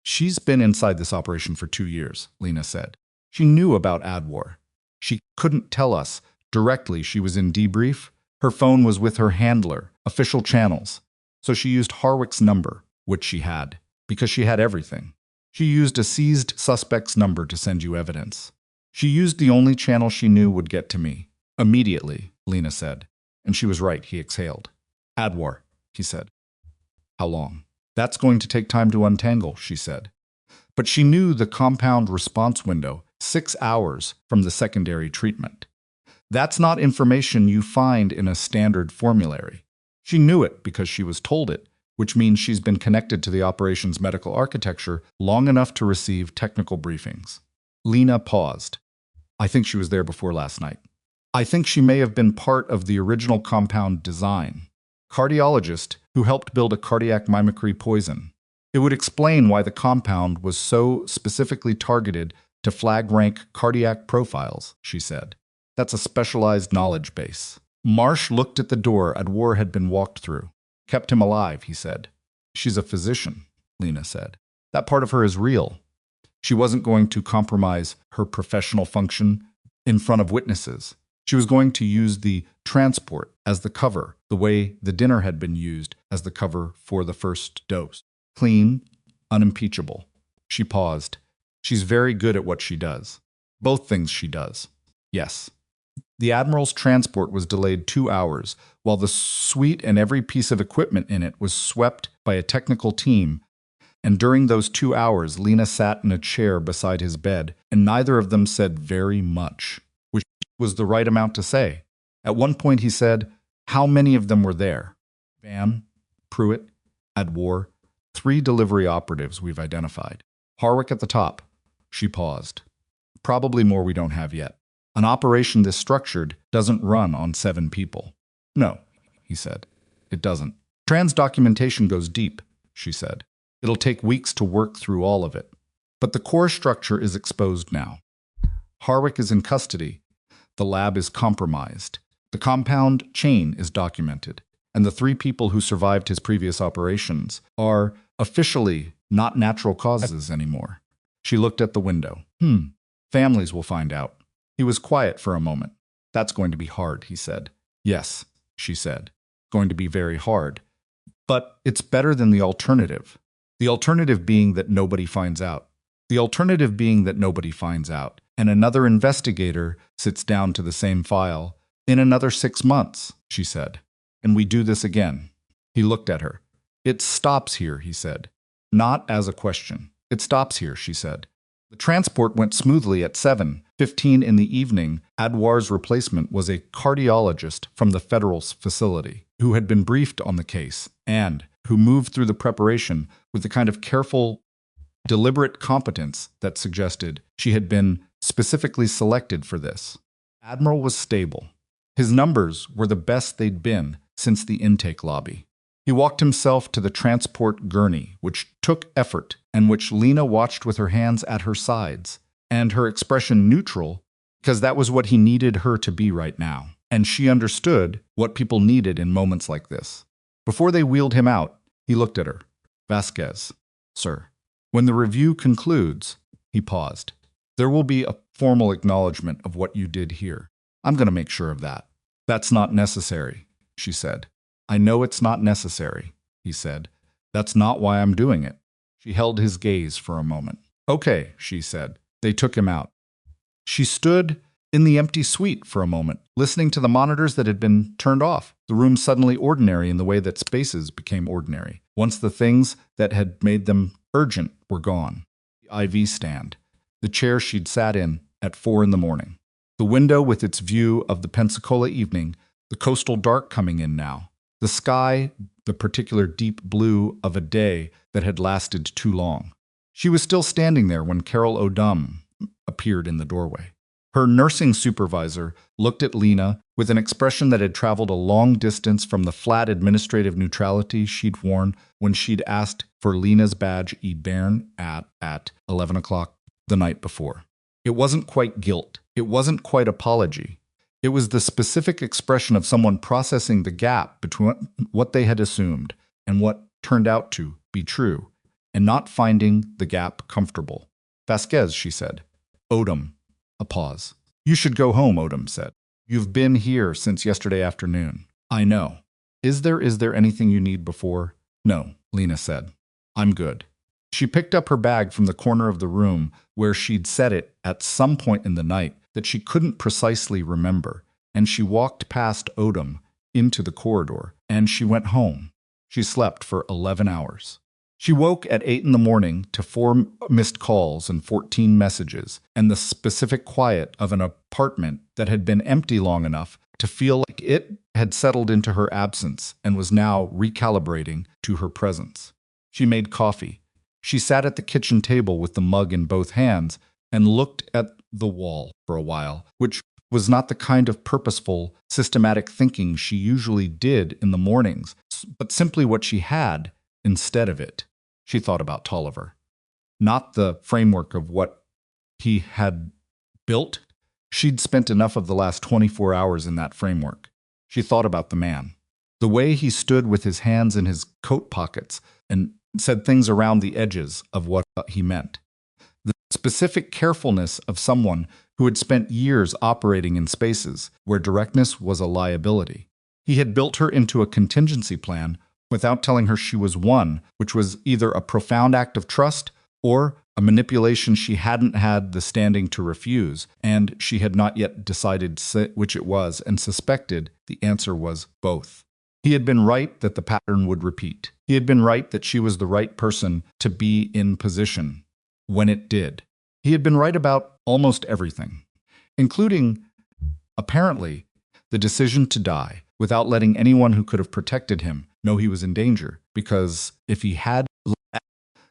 She's been inside this operation for 2 years, Lena said. She knew about Adwar. She couldn't tell us directly she was in debrief. Her phone was with her handler, official channels. So she used Harwick's number, which she had, because she had everything. She used a seized suspect's number to send you evidence. She used the only channel she knew would get to me. Immediately, Lena said. And she was right, he exhaled. Adwar, he said. How long? That's going to take time to untangle, she said. But she knew the compound response window, 6 hours from the secondary treatment. That's not information you find in a standard formulary. She knew it because she was told it, which means she's been connected to the operation's medical architecture long enough to receive technical briefings. Lena paused. I think she was there before last night. I think she may have been part of the original compound design. Cardiologist who helped build a cardiac mimicry poison. It would explain why the compound was so specifically targeted to flag rank cardiac profiles, she said. That's a specialized knowledge base. Marsh looked at the door Adwar had been walked through. Kept him alive, he said. She's a physician, Lena said. That part of her is real. She wasn't going to compromise her professional function in front of witnesses. She was going to use the transport as the cover, the way the dinner had been used as the cover for the first dose. Clean, unimpeachable. She paused. She's very good at what she does. Both things she does. Yes. The Admiral's transport was delayed 2 hours, while the suite and every piece of equipment in it was swept by a technical team, and during those 2 hours Lena sat in a chair beside his bed, and neither of them said very much, which was the right amount to say. At one point he said, how many of them were there? Van, Pruitt, Adwar, 3 delivery operatives we've identified. Harwick at the top. She paused. Probably more we don't have yet. An operation this structured doesn't run on 7 people. No, he said. It doesn't. Trans documentation goes deep, she said. It'll take weeks to work through all of it. But the core structure is exposed now. Harwick is in custody. The lab is compromised. The compound chain is documented. And the 3 people who survived his previous operations are officially not natural causes anymore. She looked at the window. Families will find out. He was quiet for a moment. That's going to be hard, he said. Yes, she said. Going to be very hard. But it's better than the alternative. The alternative being that nobody finds out. The alternative being that nobody finds out. And another investigator sits down to the same file. In another 6 months, she said. And we do this again. He looked at her. It stops here, he said. Not as a question. It stops here, she said. The transport went smoothly at 7:15 in the evening. Adwar's replacement was a cardiologist from the federal facility who had been briefed on the case and who moved through the preparation with the kind of careful, deliberate competence that suggested she had been specifically selected for this. Admiral was stable. His numbers were the best they'd been since the intake lobby. He walked himself to the transport gurney, which took effort and which Lena watched with her hands at her sides, and her expression neutral, because that was what he needed her to be right now. And she understood what people needed in moments like this. Before they wheeled him out, he looked at her. Vasquez, sir. When the review concludes, he paused. There will be a formal acknowledgement of what you did here. I'm going to make sure of that. That's not necessary, she said. I know it's not necessary, he said. That's not why I'm doing it. She held his gaze for a moment. Okay, she said. They took him out. She stood in the empty suite for a moment, listening to the monitors that had been turned off. The room suddenly ordinary in the way that spaces became ordinary, once the things that had made them urgent were gone. The IV stand, the chair she'd sat in at 4 in the morning, the window with its view of the Pensacola evening, the coastal dark coming in now, the sky, the particular deep blue of a day that had lasted too long. She was still standing there when Carol O'Dum appeared in the doorway. Her nursing supervisor looked at Lena with an expression that had traveled a long distance from the flat administrative neutrality she'd worn when she'd asked for Lena's badge y bairn at 11 o'clock the night before. It wasn't quite guilt. It wasn't quite apology. It was the specific expression of someone processing the gap between what they had assumed and what turned out to be true, and not finding the gap comfortable. Vasquez, she said. Odom. A pause. You should go home, Odom said. You've been here since yesterday afternoon. I know. Is there anything you need before? No, Lena said. I'm good. She picked up her bag from the corner of the room where she'd set it at some point in the night that she couldn't precisely remember, and she walked past Odom into the corridor, and she went home. She slept for 11 hours. She woke at 8 in the morning to 4 missed calls and 14 messages, and the specific quiet of an apartment that had been empty long enough to feel like it had settled into her absence and was now recalibrating to her presence. She made coffee. She sat at the kitchen table with the mug in both hands and looked at the wall for a while, which was not the kind of purposeful, systematic thinking she usually did in the mornings, but simply what she had instead of it. She thought about Tolliver. Not the framework of what he had built. She'd spent enough of the last 24 hours in that framework. She thought about the man. The way he stood with his hands in his coat pockets and said things around the edges of what he meant. The specific carefulness of someone who had spent years operating in spaces where directness was a liability. He had built her into a contingency plan without telling her she was one, which was either a profound act of trust or a manipulation she hadn't had the standing to refuse, and she had not yet decided which it was and suspected the answer was both. He had been right that the pattern would repeat. He had been right that she was the right person to be in position when it did. He had been right about almost everything, including, apparently, the decision to die without letting anyone who could have protected him know he was in danger, because if he had,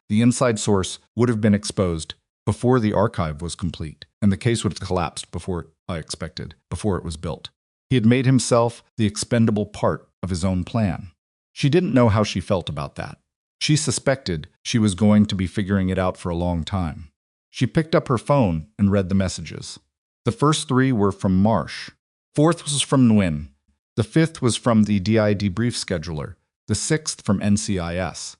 the inside source would have been exposed before the archive was complete, and the case would have collapsed before it was built. He had made himself the expendable part of his own plan. She didn't know how she felt about that. She suspected she was going to be figuring it out for a long time. She picked up her phone and read the messages. The first 3 were from Marsh. 4th was from Nguyen. The 5th was from the DI debrief scheduler. The 6th from NCIS.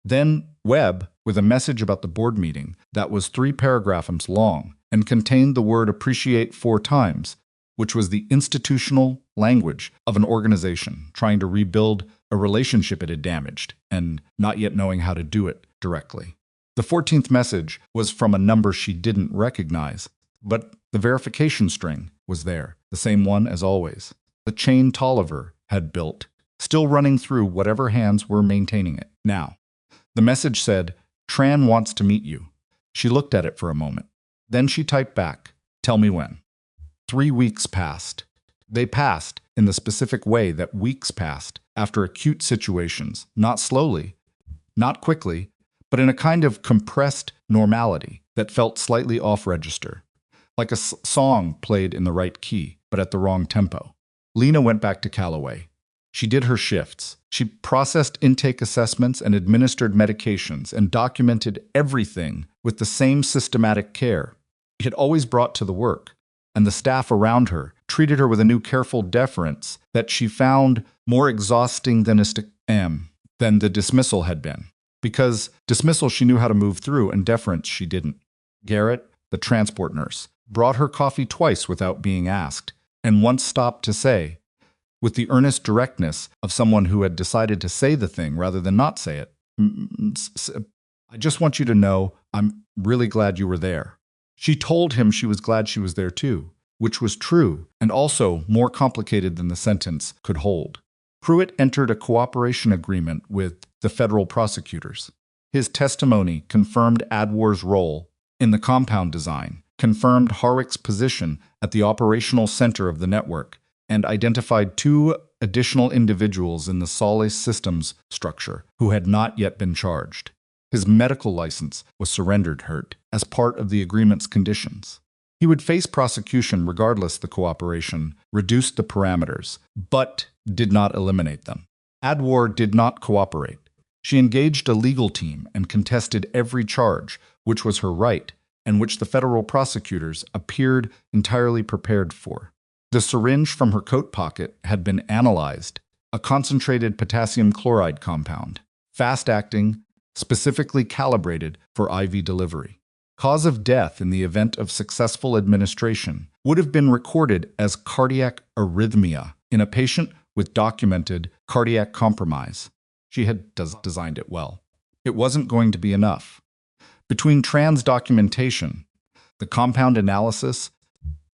Then Webb with a message about the board meeting that was 3 paragraphs long and contained the word appreciate 4 times, which was the institutional language of an organization trying to rebuild a relationship it had damaged and not yet knowing how to do it directly. The 14th message was from a number she didn't recognize, but the verification string was there, the same one as always. The chain Tolliver had built, still running through whatever hands were maintaining it now. The message said, Tran wants to meet you. She looked at it for a moment. Then she typed back, tell me when. 3 weeks passed. They passed in the specific way that weeks passed after acute situations, not slowly, not quickly, but in a kind of compressed normality that felt slightly off-register, like a song played in the right key, but at the wrong tempo. Lena went back to Calloway. She did her shifts. She processed intake assessments and administered medications and documented everything with the same systematic care she had always brought to the work, and the staff around her treated her with a new careful deference that she found more exhausting than the dismissal had been. Because dismissal she knew how to move through, and deference she didn't. Garrett, the transport nurse, brought her coffee twice without being asked, and once stopped to say, with the earnest directness of someone who had decided to say the thing rather than not say it, "I just want you to know I'm really glad you were there." She told him she was glad she was there too, which was true and also more complicated than the sentence could hold. Pruitt entered a cooperation agreement with the federal prosecutors. His testimony confirmed Adwar's role in the compound design, confirmed Harwick's position at the operational center of the network, and identified 2 additional individuals in the Solace Systems structure who had not yet been charged. His medical license was surrendered as part of the agreement's conditions. He would face prosecution regardless the cooperation reduced the parameters, but did not eliminate them. Adwar did not cooperate. She engaged a legal team and contested every charge, which was her right, and which the federal prosecutors appeared entirely prepared for. The syringe from her coat pocket had been analyzed, a concentrated potassium chloride compound, fast-acting, specifically calibrated for IV delivery. Cause of death in the event of successful administration would have been recorded as cardiac arrhythmia in a patient with documented cardiac compromise. She had designed it well. It wasn't going to be enough. Between trans documentation, the compound analysis,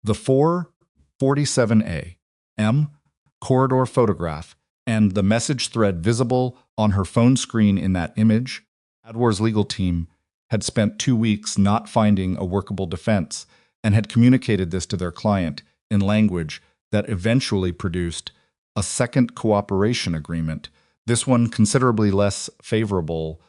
the 447A M corridor photograph, and the message thread visible on her phone screen in that image, Adwar's legal team had spent 2 weeks not finding a workable defense and had communicated this to their client in language that eventually produced a second cooperation agreement, this one considerably less favorable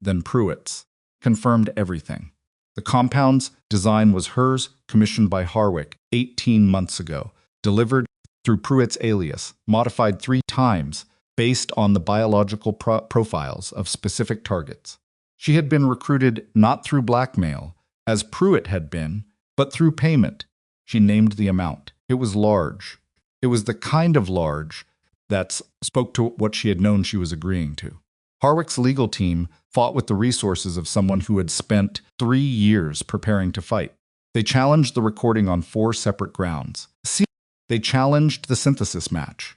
than Pruitt's, confirmed everything. The compound's design was hers, commissioned by Harwick 18 months ago, delivered through Pruitt's alias, modified 3 times based on the biological profiles of specific targets. She had been recruited not through blackmail, as Pruitt had been, but through payment. She named the amount. It was large. It was the kind of large that spoke to what she had known she was agreeing to. Harwick's legal team fought with the resources of someone who had spent 3 years preparing to fight. They challenged the recording on 4 separate grounds. They challenged the synthesis match.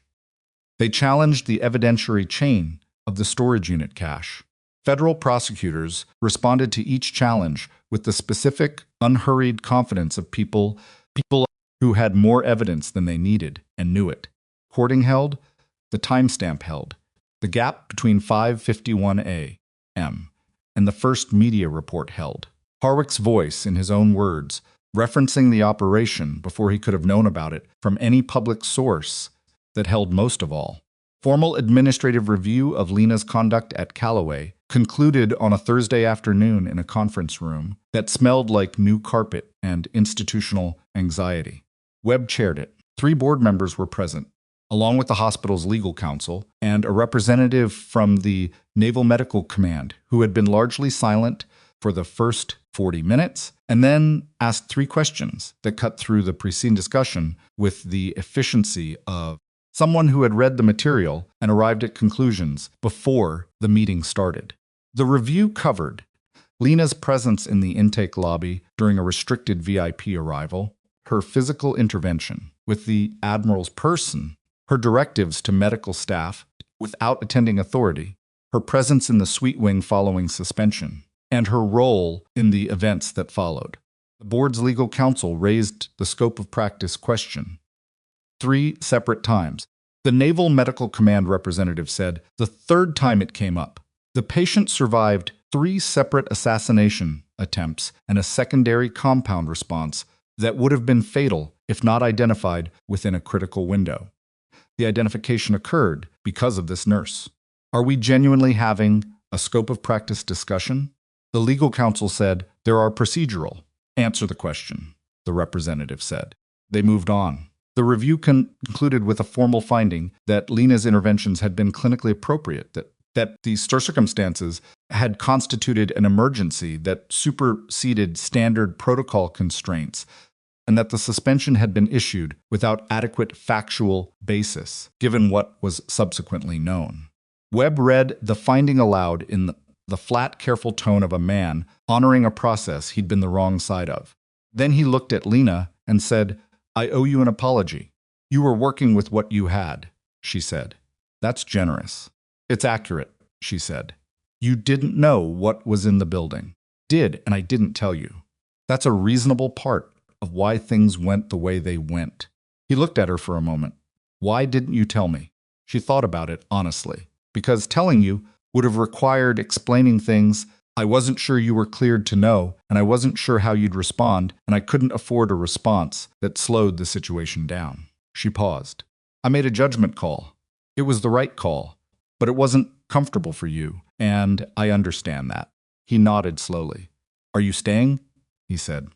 They challenged the evidentiary chain of the storage unit cache. Federal prosecutors responded to each challenge with the specific, unhurried confidence of people who had more evidence than they needed and knew it. Recording held, the timestamp held. The gap between 5:51 a.m. and the first media report held. Harwick's voice, in his own words, referencing the operation before he could have known about it from any public source that held most of all. Formal administrative review of Lena's conduct at Calloway concluded on a Thursday afternoon in a conference room that smelled like new carpet and institutional anxiety. Webb chaired it. 3 board members were present, along with the hospital's legal counsel and a representative from the Naval Medical Command, who had been largely silent for the first 40 minutes, and then asked 3 questions that cut through the preceding discussion with the efficiency of someone who had read the material and arrived at conclusions before the meeting started. The review covered Lena's presence in the intake lobby during a restricted VIP arrival, her physical intervention with the Admiral's person, her directives to medical staff without attending authority, her presence in the suite wing following suspension, and her role in the events that followed. The board's legal counsel raised the scope of practice question 3 separate times. The Naval Medical Command representative said the 3rd time it came up. The patient survived 3 separate assassination attempts and a secondary compound response that would have been fatal if not identified within a critical window. The identification occurred because of this nurse. Are we genuinely having a scope of practice discussion? The legal counsel said, there are procedural. Answer the question, the representative said. They moved on. The review concluded with a formal finding that Lena's interventions had been clinically appropriate, that the circumstances had constituted an emergency that superseded standard protocol constraints, and that the suspension had been issued without adequate factual basis, given what was subsequently known. Webb read the finding aloud in the flat, careful tone of a man honoring a process he'd been the wrong side of. Then he looked at Lena and said, "I owe you an apology. You were working with what you had," she said. "That's generous." "It's accurate," she said. "You didn't know what was in the building." "Did, and I didn't tell you." "That's a reasonable part of why things went the way they went." He looked at her for a moment. "Why didn't you tell me?" She thought about it honestly. "Because telling you would have required explaining things I wasn't sure you were cleared to know, and I wasn't sure how you'd respond, and I couldn't afford a response that slowed the situation down." She paused. "I made a judgment call. It was the right call, but it wasn't comfortable for you, and I understand that." He nodded slowly. "Are you staying?" he said.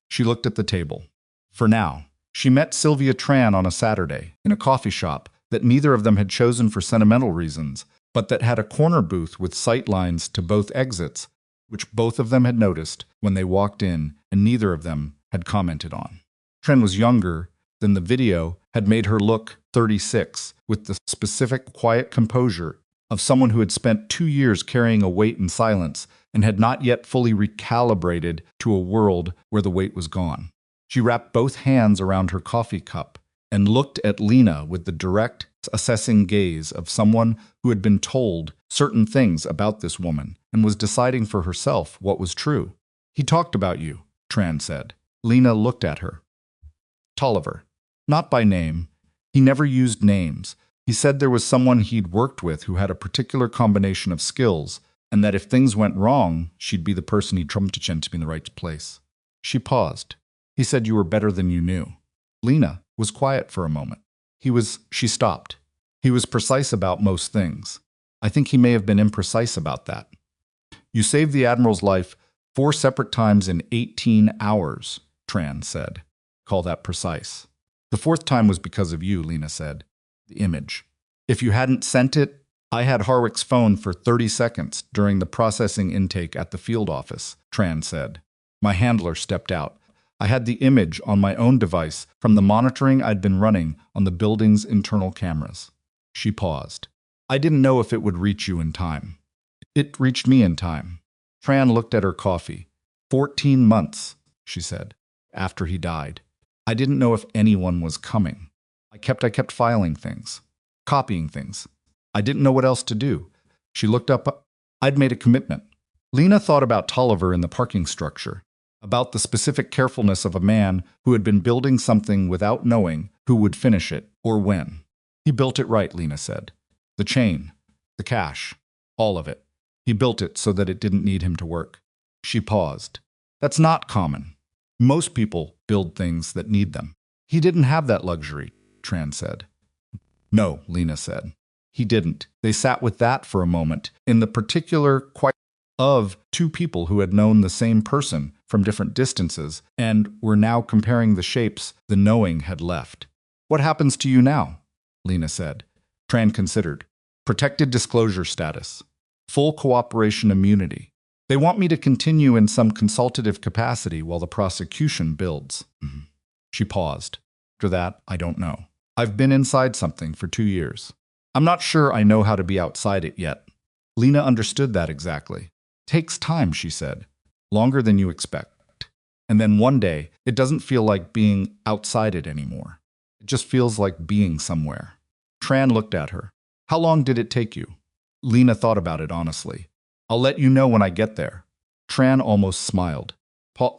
She looked at the table. For now. She met Sylvia Tran on a Saturday in a coffee shop that neither of them had chosen for sentimental reasons, but that had a corner booth with sight lines to both exits, which both of them had noticed when they walked in and neither of them had commented on. Tran was younger than the video had made her look 36, with the specific quiet composure of someone who had spent 2 years carrying a weight in silence and had not yet fully recalibrated to a world where the weight was gone. She wrapped both hands around her coffee cup and looked at Lena with the direct, assessing gaze of someone who had been told certain things about this woman and was deciding for herself what was true. "He talked about you," Tran said. Lena looked at her. "Tolliver. Not by name. He never used names. He said there was someone he'd worked with who had a particular combination of skills, and that if things went wrong, she'd be the person he'd trump to be in the right place." She paused. "He said you were better than you knew." Lena was quiet for a moment. She stopped. "He was precise about most things. I think he may have been imprecise about that." "You saved the Admiral's life 4 separate times in 18 hours, Tran said. "Call that precise." "The 4th time was because of you," Lena said. "The image. If you hadn't sent it, I had Harwick's phone for 30 seconds during the processing intake at the field office," Tran said. "My handler stepped out. I had the image on my own device from the monitoring I'd been running on the building's internal cameras." She paused. "I didn't know if it would reach you in time." "It reached me in time." Tran looked at her coffee. 14 months, she said, after he died. "I didn't know if anyone was coming. I kept filing things, copying things. I didn't know what else to do." She looked up. "I'd made a commitment." Lena thought about Tolliver in the parking structure, about the specific carefulness of a man who had been building something without knowing who would finish it or when. "He built it right," Lena said. "The chain, the cash, all of it. He built it so that it didn't need him to work." She paused. "That's not common. Most people build things that need them." "He didn't have that luxury," Tran said. "No," Lena said. "He didn't." They sat with that for a moment, in the particular quiet of 2 people who had known the same person from different distances and were now comparing the shapes the knowing had left. "What happens to you now?" Lena said. Tran considered. "Protected disclosure status. Full cooperation immunity. They want me to continue in some consultative capacity while the prosecution builds." She paused. "After that, I don't know. I've been inside something for 2 years. I'm not sure I know how to be outside it yet." Lena understood that exactly. "Takes time," she said. "Longer than you expect. And then one day, it doesn't feel like being outside it anymore. It just feels like being somewhere." Tran looked at her. "How long did it take you?" Lena thought about it honestly. "I'll let you know when I get there." Tran almost smiled.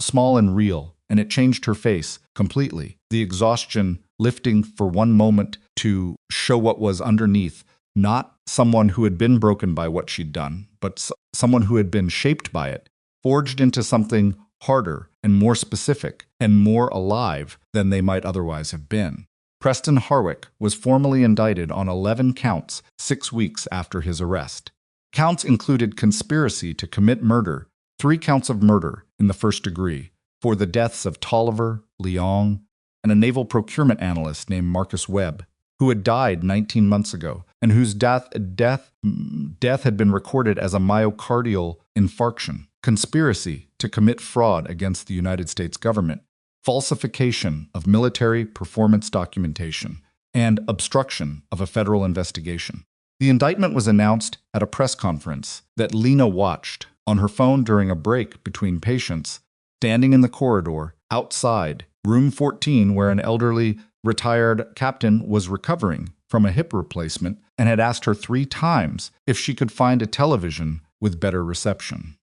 Small and real, and it changed her face completely. The exhaustion lifting for one moment to show what was underneath. Not someone who had been broken by what she'd done, but someone who had been shaped by it, forged into something harder and more specific and more alive than they might otherwise have been. Preston Harwick was formally indicted on 11 counts 6 weeks after his arrest. Counts included conspiracy to commit murder, 3 counts of murder in the first degree, for the deaths of Tolliver, Leong, and a naval procurement analyst named Marcus Webb, who had died 19 months ago, and whose death had been recorded as a myocardial infarction. Conspiracy to commit fraud against the United States government, falsification of military performance documentation, and obstruction of a federal investigation. The indictment was announced at a press conference that Lena watched on her phone during a break between patients, standing in the corridor outside room 14, where an elderly retired captain was recovering from a hip replacement and had asked her 3 times if she could find a television with better reception.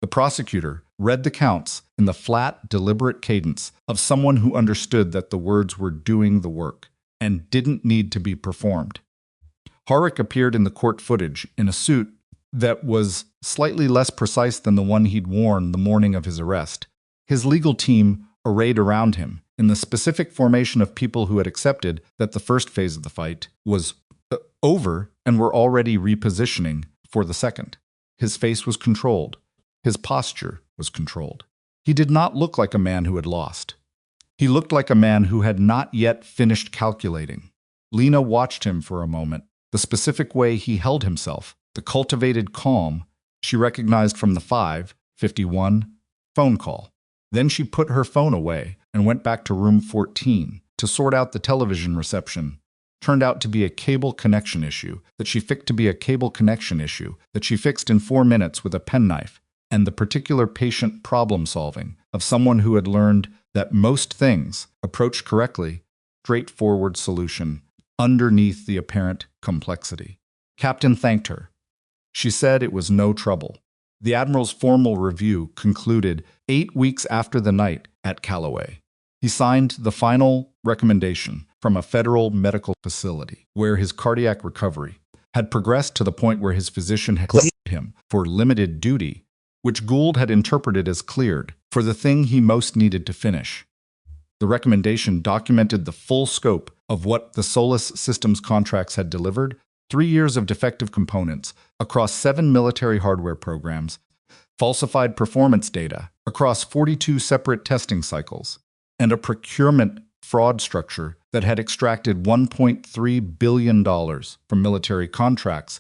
The prosecutor read the counts in the flat, deliberate cadence of someone who understood that the words were doing the work and didn't need to be performed. Horrick appeared in the court footage in a suit that was slightly less precise than the one he'd worn the morning of his arrest. His legal team arrayed around him in the specific formation of people who had accepted that the first phase of the fight was over and were already repositioning for the second. His face was controlled. His posture was controlled. He did not look like a man who had lost. He looked like a man who had not yet finished calculating. Lena watched him for a moment. The specific way he held himself, the cultivated calm she recognized from the 5:51 phone call. Then she put her phone away and went back to room 14 to sort out the television reception. Turned out to be a cable connection issue that she fixed in 4 minutes with a penknife, and the particular patient problem-solving of someone who had learned that most things, approached correctly, straightforward solution underneath the apparent complexity. Captain thanked her. She said it was no trouble. The Admiral's formal review concluded 8 weeks after the night at Calloway. He signed the final recommendation from a federal medical facility where his cardiac recovery had progressed to the point where his physician had cleared him for limited duty, which Gould had interpreted as cleared for the thing he most needed to finish. The recommendation documented the full scope of what the Solis Systems contracts had delivered: 3 years of defective components across 7 military hardware programs, falsified performance data across 42 separate testing cycles, and a procurement fraud structure that had extracted $1.3 billion from military contracts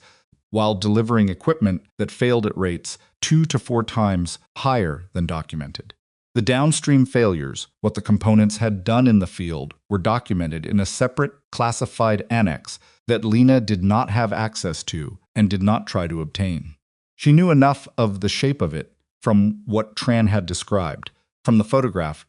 while delivering equipment that failed at rates 2 to 4 times higher than documented. The downstream failures, what the components had done in the field, were documented in a separate classified annex that Lena did not have access to and did not try to obtain. She knew enough of the shape of it from what Tran had described, from the photograph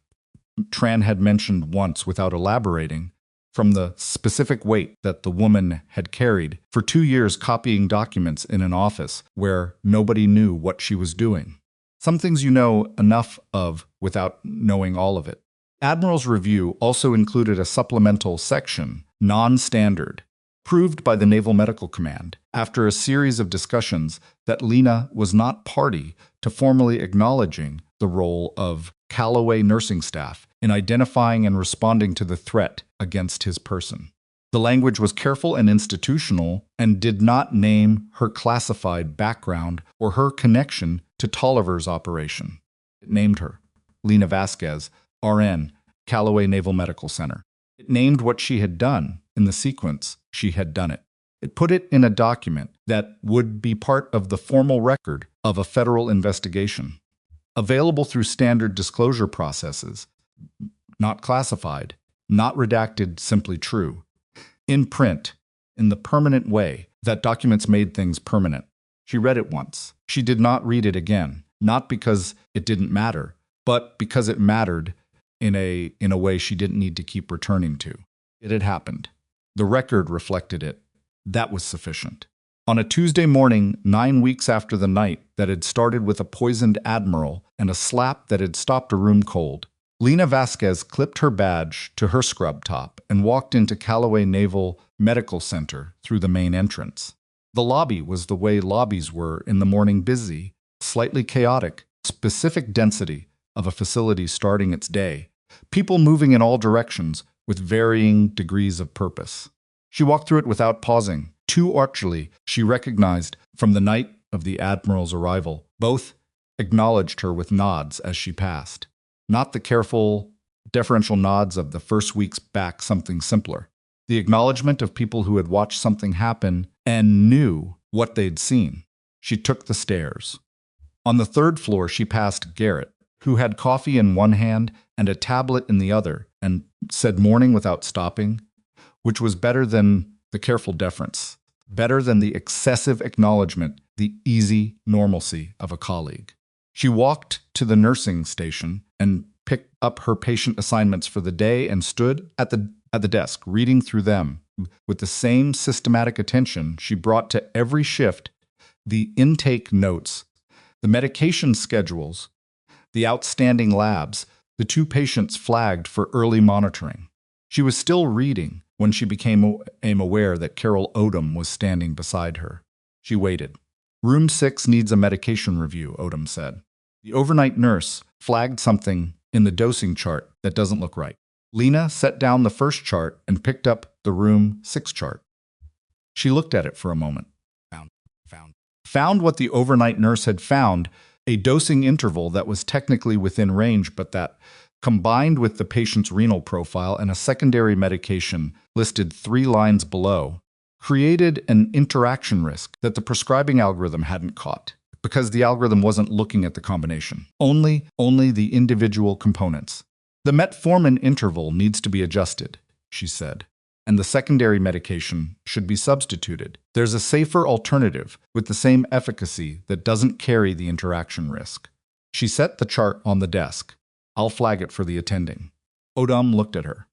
Tran had mentioned once without elaborating, from the specific weight that the woman had carried for 2 years copying documents in an office where nobody knew what she was doing. Some things you know enough of without knowing all of it. Admiral's review also included a supplemental section, non-standard, proved by the Naval Medical Command after a series of discussions that Lena was not party to formally acknowledging the role of Calloway nursing staff in identifying and responding to the threat against his person. The language was careful and institutional and did not name her classified background or her connection to Tolliver's operation. It named her, Lena Vasquez, RN, Calloway Naval Medical Center. It named what she had done in the sequence she had done it. It put it in a document that would be part of the formal record of a federal investigation, available through standard disclosure processes, not classified, not redacted, simply true. In print, in the permanent way that documents made things permanent. She read it once. She did not read it again, not because it didn't matter, but because it mattered in a way she didn't need to keep returning to. It had happened. The record reflected it. That was sufficient. On a Tuesday morning, 9 weeks after the night that had started with a poisoned admiral and a slap that had stopped a room cold, Lena Vasquez clipped her badge to her scrub top and walked into Calloway Naval Medical Center through the main entrance. The lobby was the way lobbies were in the morning, busy, slightly chaotic, specific density of a facility starting its day, people moving in all directions with varying degrees of purpose. She walked through it without pausing. Too archly, she recognized from the night of the Admiral's arrival. Both acknowledged her with nods as she passed. Not the careful, deferential nods of the first weeks back, something simpler. The acknowledgement of people who had watched something happen and knew what they'd seen. She took the stairs. On the 3rd floor, she passed Garrett, who had coffee in one hand and a tablet in the other, and said morning without stopping, which was better than the careful deference, better than the excessive acknowledgement, the easy normalcy of a colleague. She walked to the nursing station and picked up her patient assignments for the day, and stood at the desk, reading through them with the same systematic attention she brought to every shift: the intake notes, the medication schedules, the outstanding labs, the 2 patients flagged for early monitoring. She was still reading when she became aware that Carol Odom was standing beside her. She waited. "Room 6 needs a medication review," Odom said. The overnight nurse flagged something in the dosing chart that doesn't look right. Lena set down the first chart and picked up the room 6 chart. She looked at it for a moment. Found what the overnight nurse had found: a dosing interval that was technically within range, but that, combined with the patient's renal profile and a secondary medication listed 3 lines below, created an interaction risk that the prescribing algorithm hadn't caught, because the algorithm wasn't looking at the combination, only the individual components. "The metformin interval needs to be adjusted," she said, "and the secondary medication should be substituted. There's a safer alternative with the same efficacy that doesn't carry the interaction risk." She set the chart on the desk. "I'll flag it for the attending." Odom looked at her,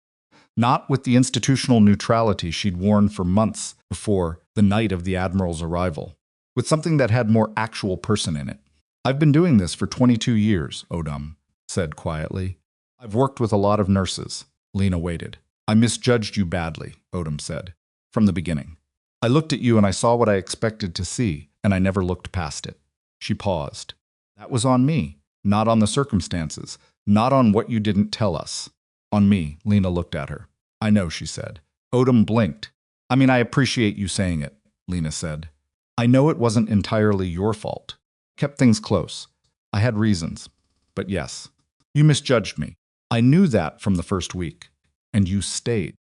not with the institutional neutrality she'd worn for months before the night of the Admiral's arrival, with something that had more actual person in it. "I've been doing this for 22 years, Odom said quietly. "I've worked with a lot of nurses." Lena waited. "I misjudged you badly," Odom said, "from the beginning. I looked at you and I saw what I expected to see, and I never looked past it." She paused. "That was on me, not on the circumstances, not on what you didn't tell us. On me." Lena looked at her. "I know," she said. Odom blinked. "I mean, I appreciate you saying it," Lena said. "I know it wasn't entirely your fault. Kept things close. I had reasons. But yes, you misjudged me. I knew that from the first week. And you stayed."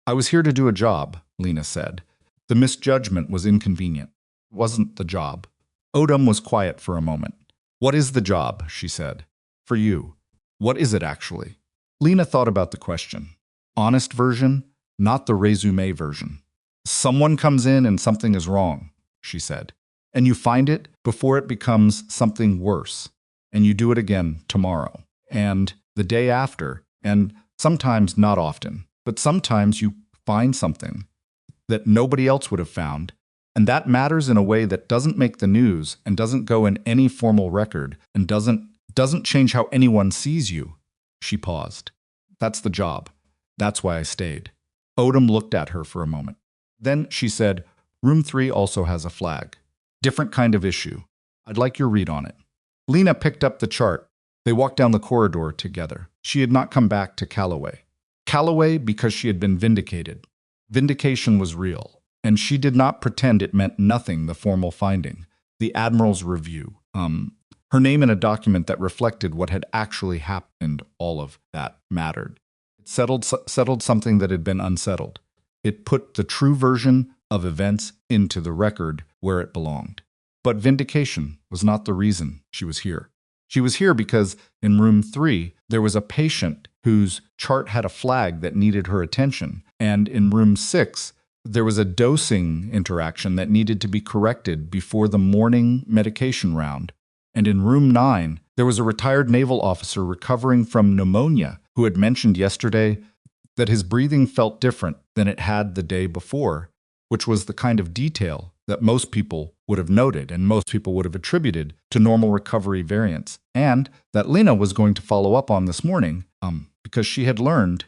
"I was here to do a job," Lena said. "The misjudgment was inconvenient. It wasn't the job." Odom was quiet for a moment. "What is the job?" she said. "For you. What is it actually?" Lena thought about the question. Honest version, not the resume version. "Someone comes in and something is wrong," she said. "And you find it before it becomes something worse. And you do it again tomorrow. And the day after. And sometimes, not often, but sometimes you find something that nobody else would have found. And that matters in a way that doesn't make the news and doesn't go in any formal record and doesn't change how anyone sees you." She paused. "That's the job. That's why I stayed." Odom looked at her for a moment. Then she said, "Room 3 also has a flag. Different kind of issue. I'd like your read on it." Lena picked up the chart. They walked down the corridor together. She had not come back to Calloway. Calloway because she had been vindicated. Vindication was real, and she did not pretend it meant nothing, the formal finding, the Admiral's review. Her name in a document that reflected what had actually happened, all of that mattered. It settled something that had been unsettled. It put the true version of events into the record where it belonged. But vindication was not the reason she was here. She was here because in room 3, there was a patient whose chart had a flag that needed her attention. And in room 6, there was a dosing interaction that needed to be corrected before the morning medication round. And in room 9, there was a retired naval officer recovering from pneumonia who had mentioned yesterday that his breathing felt different than it had the day before, which was the kind of detail that most people would have noted and most people would have attributed to normal recovery variants, and that Lena was going to follow up on this morning because she had learned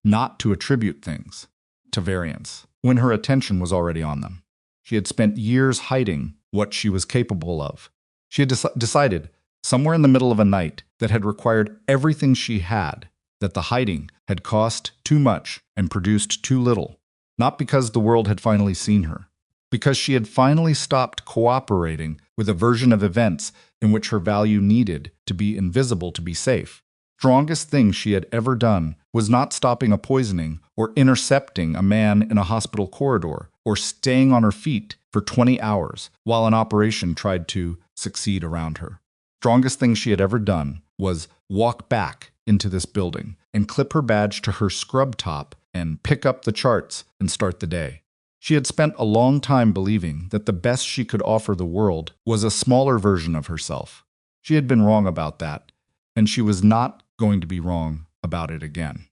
not to attribute things to variants when her attention was already on them. She had spent years hiding what she was capable of. She had decided, somewhere in the middle of a night that had required everything she had, that the hiding had cost too much and produced too little, not because the world had finally seen her, because she had finally stopped cooperating with a version of events in which her value needed to be invisible to be safe. Strongest thing she had ever done was not stopping a poisoning or intercepting a man in a hospital corridor or staying on her feet for 20 hours while an operation tried to succeed around her. Strongest thing she had ever done was walk back into this building and clip her badge to her scrub top and pick up the charts and start the day. She had spent a long time believing that the best she could offer the world was a smaller version of herself. She had been wrong about that, and she was not going to be wrong about it again.